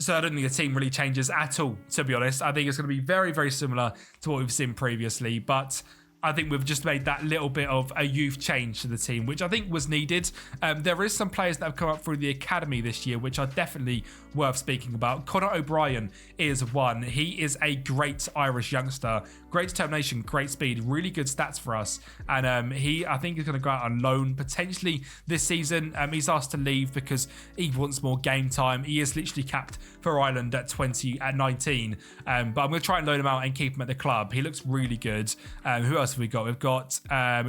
So I don't think the team really changes at all, to be honest. I think it's going to be very, very similar to what we've seen previously, but I think we've just made that little bit of a youth change to the team, which I think was needed. There is some players that have come up through the academy this year, which are definitely worth speaking about. Conor O'Brien is one. He is a great Irish youngster. Great determination, great speed, really good stats for us. And I think he's going to go out on loan potentially this season. He's asked to leave because he wants more game time. He is literally capped for Ireland at 19. But I'm going to try and loan him out and keep him at the club. He looks really good. Who else have we got? We've got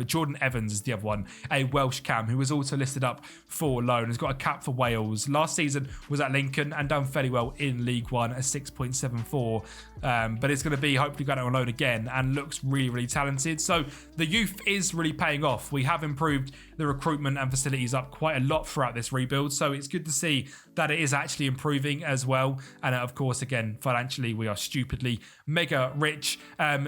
Jordan Evans is the other one, a Welsh cam who was also listed up for loan. Has got a cap for Wales. Last season was at Lincoln and done fairly well in League 1 at 6.74. But it's going to be hopefully going on loan again and looks really, really talented. So the youth is really paying off. We have improved the recruitment and facilities up quite a lot throughout this rebuild. So it's good to see that it is actually improving as well. And of course, again, financially, we are stupidly mega rich.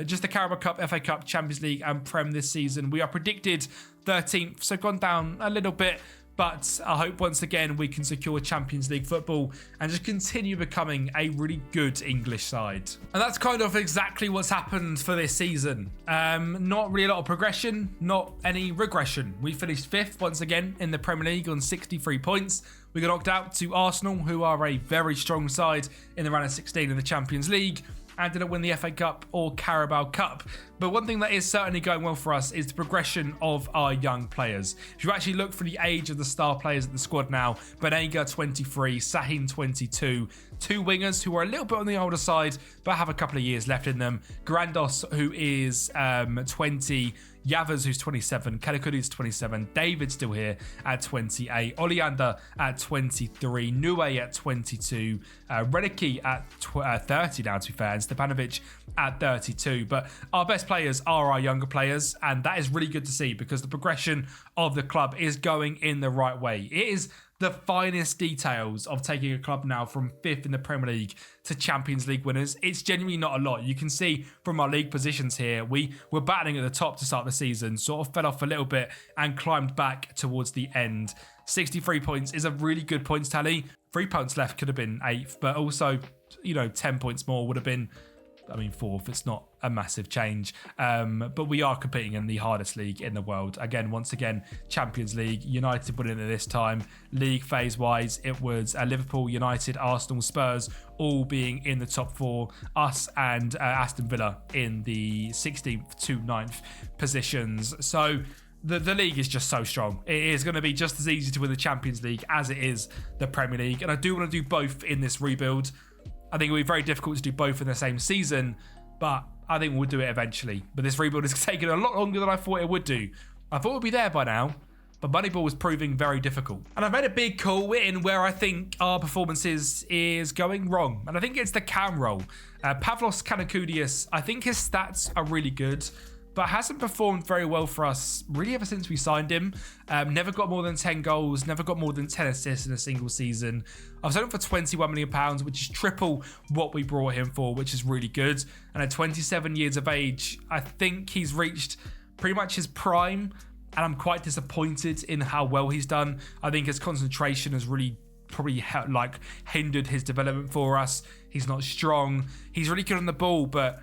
Just the Carabao Cup, FA Cup, Champions League and Prem this season. We are predicted 13th, so gone down a little bit. But I hope once again we can secure Champions League football and just continue becoming a really good English side. And that's kind of exactly what's happened for this season. Not really a lot of progression, not any regression. We finished 5th once again in the Premier League on 63 points. We got knocked out to Arsenal, who are a very strong side in the round of 16 in the Champions League, and didn't win the FA Cup or Carabao Cup. But one thing that is certainly going well for us is the progression of our young players. If you actually look for the age of the star players at the squad now, Banega 23, Sahin 22, two wingers who are a little bit on the older side, but have a couple of years left in them. Grandos, who is 20, Yavas, who's 27, Kalikudi's 27, David's still here at 28, Oleander at 23, Nue at 22, Redicki at 30 now, to be fair, and Stepanovic at 32. But our best players are our younger players, and that is really good to see because the progression of the club is going in the right way. It is the finest details of taking a club now from 5th in the Premier League to Champions League winners. It's genuinely not a lot. You can see from our league positions here, we were battling at the top to start the season, sort of fell off a little bit and climbed back towards the end. 63 points is a really good points tally. 3 points left could have been 8th, but also, 10 points more would have been, 4th. It's not a massive change. But we are competing in the hardest league in the world. Once again, Champions League. United winning it this time. League phase-wise, it was Liverpool, United, Arsenal, Spurs, all being in the top 4. Us and Aston Villa in the 16th to 9th positions. So the league is just so strong. It is going to be just as easy to win the Champions League as it is the Premier League. And I do want to do both in this rebuild. I think it will be very difficult to do both in the same season, but I think we'll do it eventually. But this rebuild has taken a lot longer than I thought it would do. I thought it would be there by now, but Moneyball was proving very difficult. And I've made a big call in where I think our performances is going wrong. And I think it's the cam roll. Pavlos Kanakoudias, I think his stats are really good, but hasn't performed very well for us really ever since we signed him. Never got more than 10 goals, never got more than 10 assists in a single season. I've sold him for £21 million, which is triple what we brought him for, which is really good. And at 27 years of age, I think he's reached pretty much his prime, and I'm quite disappointed in how well he's done. I think his concentration has really probably hindered his development for us. He's not strong. He's really good on the ball, but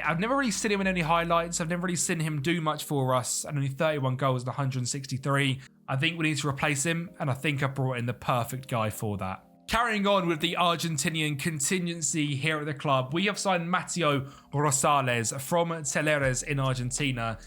I've never really seen him in any highlights. I've never really seen him do much for us. And only 31 goals and 163. I think we need to replace him. And I think I brought in the perfect guy for that. Carrying on with the Argentinian contingency here at the club, we have signed Mateo Rosales from Teleres in Argentina.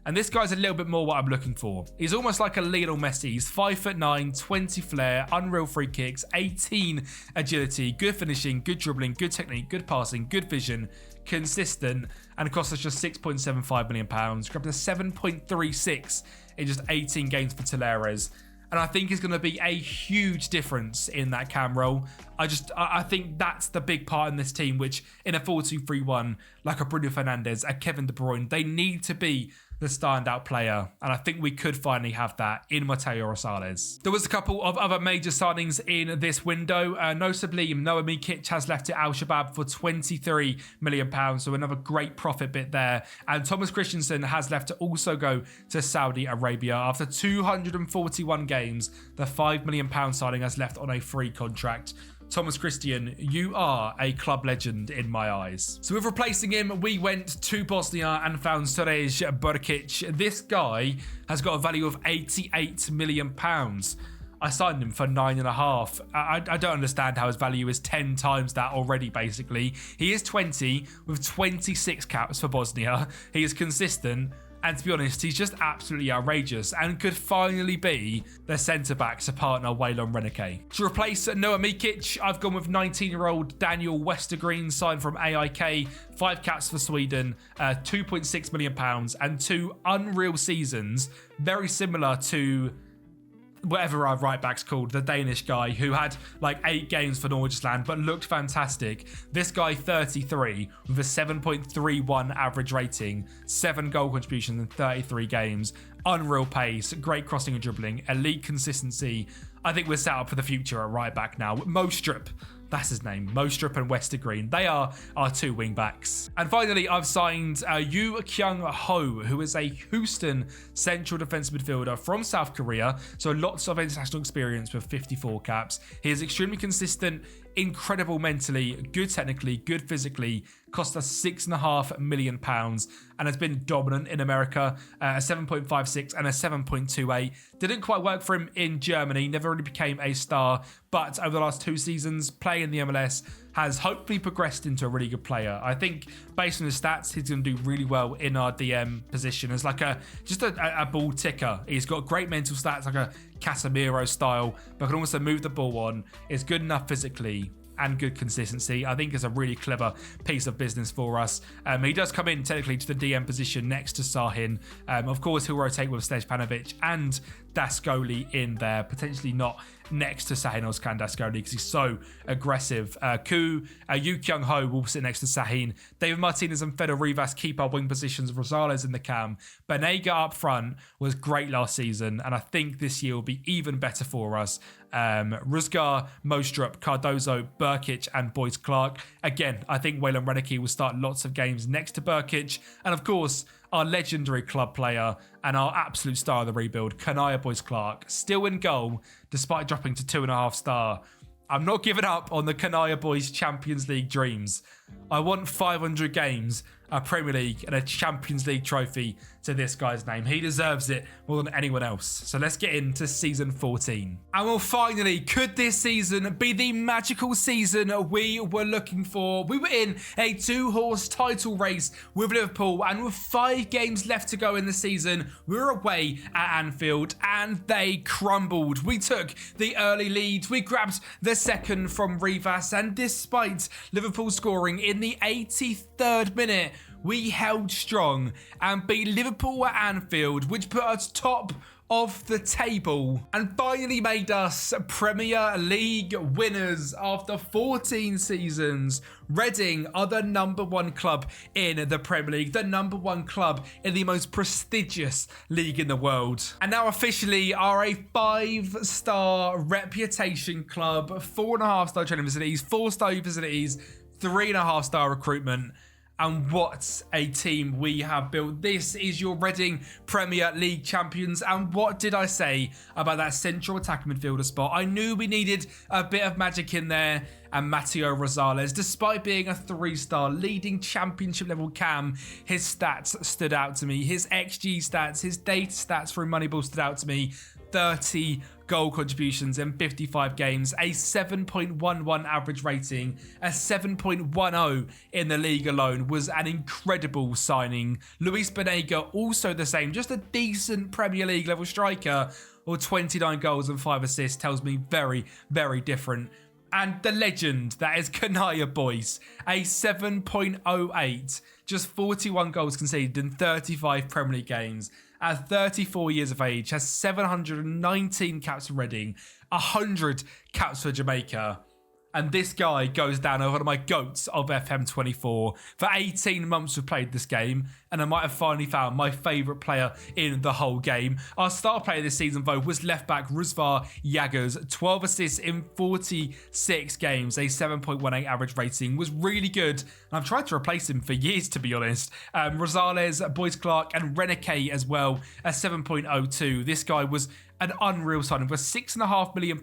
And this guy's a little bit more what I'm looking for. He's almost like a Lionel Messi. He's 5'9", 20 flair, unreal free kicks, 18 agility, good finishing, good dribbling, good technique, good passing, good vision, consistent, and cost us just £6.75 million. Grabbed a 7.36 in just 18 games for Teleres. And I think is going to be a huge difference in that cam role. I think that's the big part in this team, which in a 4-2-3-1, like a Bruno Fernandes, a Kevin De Bruyne, they need to be the standout player. And I think we could finally have that in Mateo Rosales. There was a couple of other major signings in this window. Notably, Noah Mikic has left to Al Shabab for £23 million. So another great profit bit there. And Thomas Christensen has left to also go to Saudi Arabia. After 241 games, the £5 million signing has left on a free contract. Thomas Christian, you are a club legend in my eyes. So with replacing him, we went to Bosnia and found Srej Burkic. This guy has got a value of £88 million. I signed him for 9.5. I don't understand how his value is 10 times that already, basically. He is 20 with 26 caps for Bosnia. He is consistent. And to be honest, he's just absolutely outrageous and could finally be the centre-back to partner Waylon Renike. To replace Noah Mikic, I've gone with 19-year-old Daniel Westergreen, signed from AIK, 5 caps for Sweden, £2.6 million, and 2 unreal seasons, very similar to whatever our right back's called, the Danish guy who had like 8 games for Norgesland but looked fantastic. This guy 33 with a 7.31 average rating, 7 goal contributions in 33 games, unreal pace, great crossing and dribbling, elite consistency. I think we're set up for the future at right back now. Mostrup, that's his name, Mostrup and Westergreen. They are our 2 wing backs. And finally, I've signed Yu Kyung Ho, who is a Houston central defensive midfielder from South Korea. So lots of international experience with 54 caps. He is extremely consistent, incredible mentally, good technically, good physically, cost us £6.5 million and has been dominant in America, a 7.56 and a 7.28. Didn't quite work for him in Germany, never really became a star, but over the last 2 seasons, playing in the MLS, has hopefully progressed into a really good player. I think based on his stats, he's going to do really well in our DM position as like just a ball ticker. He's got great mental stats, like a Casemiro style, but can also move the ball on. Is good enough physically and good consistency. I think it's a really clever piece of business for us. He does come in technically to the DM position next to Sahin. Of course, he'll rotate with Stejpanovic and Dascoli in there, potentially not next to Sahin Ozcan Dascoli because he's so aggressive. Yu Kyung Ho will sit next to Sahin. David Martinez and Fedor Rivas keep our wing positions. Rosales in the cam. Banega up front was great last season, and I think this year will be even better for us. Ruzgar, Mostrup, Cardozo, Burkic and Boyce Clark. Again, I think Waylon Reneke will start lots of games next to Burkic. And of course, our legendary club player and our absolute star of the rebuild, Kanaya Boyce Clark, still in goal despite dropping to 2.5 star. I'm not giving up on the Kanaya Boys Champions League dreams. I want 500 games, a Premier League and a Champions League trophy to this guy's name. He deserves it more than anyone else. So let's get into season 14. And well, finally, could this season be the magical season we were looking for? We were in a 2-horse title race with Liverpool, and with 5 games left to go in the season, we were away at Anfield and they crumbled. We took the early lead, we grabbed the second from Rivas, and despite Liverpool scoring in the 83rd minute, we held strong and beat Liverpool at Anfield, which put us top of the table and finally made us Premier League winners after 14 seasons. Reading are the #1 club in the Premier League, the #1 club in the most prestigious league in the world, and now officially are a 5-star reputation club, 4.5-star training facilities, 4-star facilities, 3.5-star recruitment. And what a team we have built. This is your Reading Premier League champions. And what did I say about that central attacking midfielder spot? I knew we needed a bit of magic in there. And Mateo Rosales, despite being a 3-star leading championship level cam, his stats stood out to me. His XG stats, his data stats through Moneyball stood out to me. 30 goal contributions in 55 games, a 7.11 average rating, a 7.10 in the league alone was an incredible signing. Luis Banega also the same, just a decent Premier League level striker, or 29 goals and 5 assists tells me very, very different. And the legend that is Kanaya Boyce, a 7.08, just 41 goals conceded in 35 Premier League games. At 34 years of age, has 719 caps for Reading, 100 caps for Jamaica. And this guy goes down as one of my GOATs of FM24. For 18 months we've played this game, and I might have finally found my favourite player in the whole game. Our star player this season, though, was left-back Rusvar Jagers. 12 assists in 46 games, a 7.18 average rating. Was really good, and I've tried to replace him for years, to be honest. Rosales, Boyce Clark, and Reneke as well, a 7.02. This guy was an unreal signing for £6.5 million,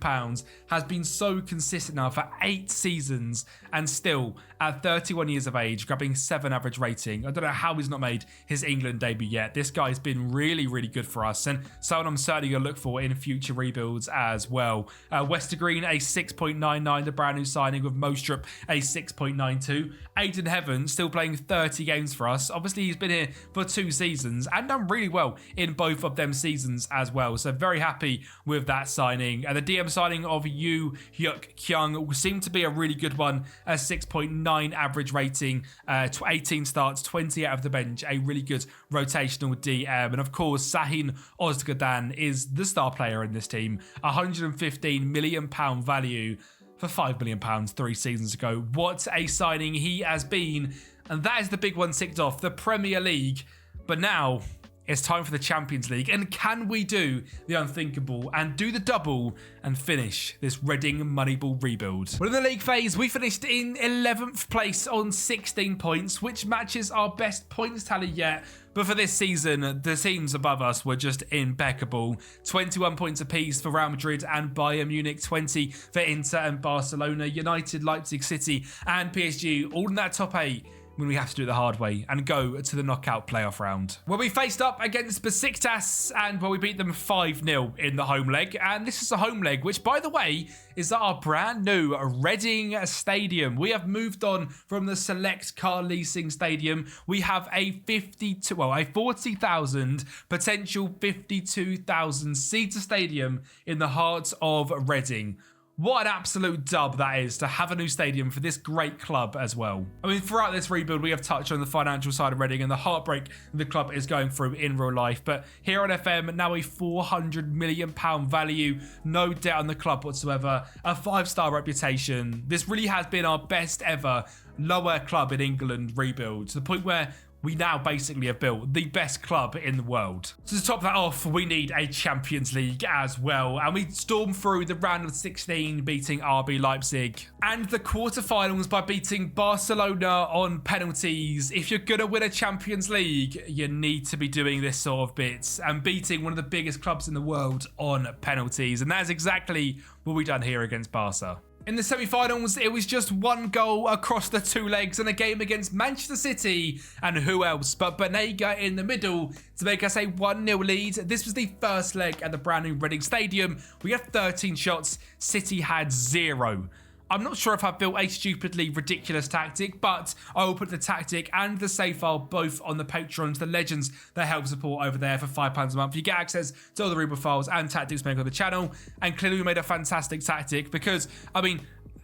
has been so consistent now for 8 seasons, and still at 31 years of age, grabbing 7 average rating. I don't know how he's not made his England debut yet. This guy's been really, really good for us, and someone I'm certainly going to look for in future rebuilds as well. Westergreen, a 6.99, the brand new signing with Mostrup, a 6.92. Aidan Heaven, still playing 30 games for us. Obviously, he's been here for 2 seasons and done really well in both of them seasons as well. So very happy with that signing. And the DM signing of Yu Hyuk Kyung seemed to be a really good one. A 6.9 average rating, 18 starts, 20 out of the bench. A really good rotational DM. And of course, Sahin Ozgadan is the star player in this team. £115 million value for £5 million 3 seasons ago. What a signing he has been. And that is the big one ticked off, the Premier League. But now it's time for the Champions League. And can we do the unthinkable and do the double and finish this Reading Moneyball rebuild? Well, in the league phase, we finished in 11th place on 16 points, which matches our best points tally yet. But for this season, the teams above us were just impeccable. 21 points apiece for Real Madrid and Bayern Munich, 20 for Inter and Barcelona, United, Leipzig City and PSG, all in that top 8. when we have to do it the hard way and go to the knockout playoff round, where we faced up against Besiktas and where we beat them 5-0 in the home leg. And this is a home leg, which, by the way, is at our brand new Reading Stadium. We have moved on from the select car leasing stadium. We have a 40,000, potential 52,000 seater stadium in the heart of Reading. What an absolute dub that is to have a new stadium for this great club as well. I mean, throughout this rebuild, we have touched on the financial side of Reading and the heartbreak the club is going through in real life. But here on FM, now a £400 million value, no debt on the club whatsoever, a 5-star reputation. This really has been our best ever lower club in England rebuild, to the point where we now basically have built the best club in the world. So to top that off, we need a Champions League as well. And we stormed through the round of 16, beating RB Leipzig. And the quarterfinals by beating Barcelona on penalties. If you're going to win a Champions League, you need to be doing this sort of bits. And beating one of the biggest clubs in the world on penalties. And that is exactly what we've done here against Barca. In the semi-finals, it was just one goal across the two legs in a game against Manchester City and who else but Banega in the middle to make us a 1-0 lead. This was the first leg at the brand new Reading Stadium. We had 13 shots, City had 0. I'm not sure if I've built a stupidly ridiculous tactic, but I will put the tactic and the save file both on the Patrons, the legends that help support over there for £5 a month. You get access to all the rebuild files and tactics made on the channel. And clearly we made a fantastic tactic because, I mean,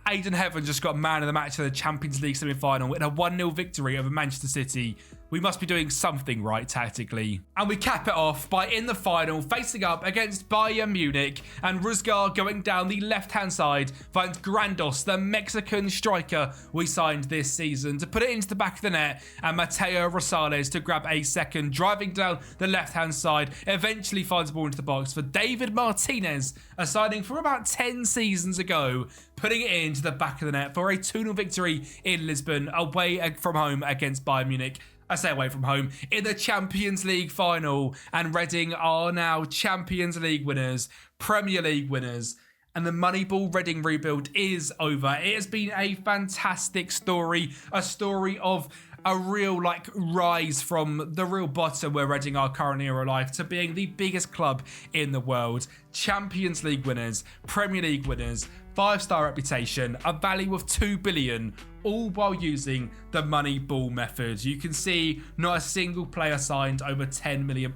Aiden Heaven just got man of the match for the Champions League semi-final in a 1-0 victory over Manchester City. We must be doing something right tactically. And we cap it off by, in the final, facing up against Bayern Munich, and Ruzgar going down the left-hand side finds Grandos, the Mexican striker we signed this season, to put it into the back of the net, and Mateo Rosales to grab a second, driving down the left-hand side, eventually finds the ball into the box for David Martinez, a signing from about 10 seasons ago, putting it into the back of the net for a 2-0 victory in Lisbon, away from home against Bayern Munich. I say away from home, in the Champions League final. And Reading are now Champions League winners, Premier League winners, and the Moneyball Reading rebuild is over. It has been a fantastic story, a story of a real rise from the real bottom where Reading are currently in real life to being the biggest club in the world. Champions League winners, Premier League winners, 5-star reputation, a value of 2 billion, all while using the Moneyball method. You can see not a single player signed over £10 million.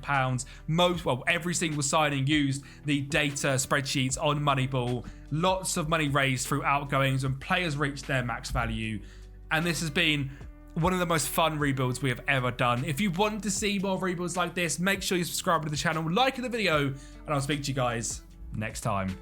Every single signing used the data spreadsheets on Moneyball. Lots of money raised through outgoings and players reached their max value. And this has been one of the most fun rebuilds we have ever done. If you want to see more rebuilds like this, make sure you subscribe to the channel, like the video, and I'll speak to you guys next time.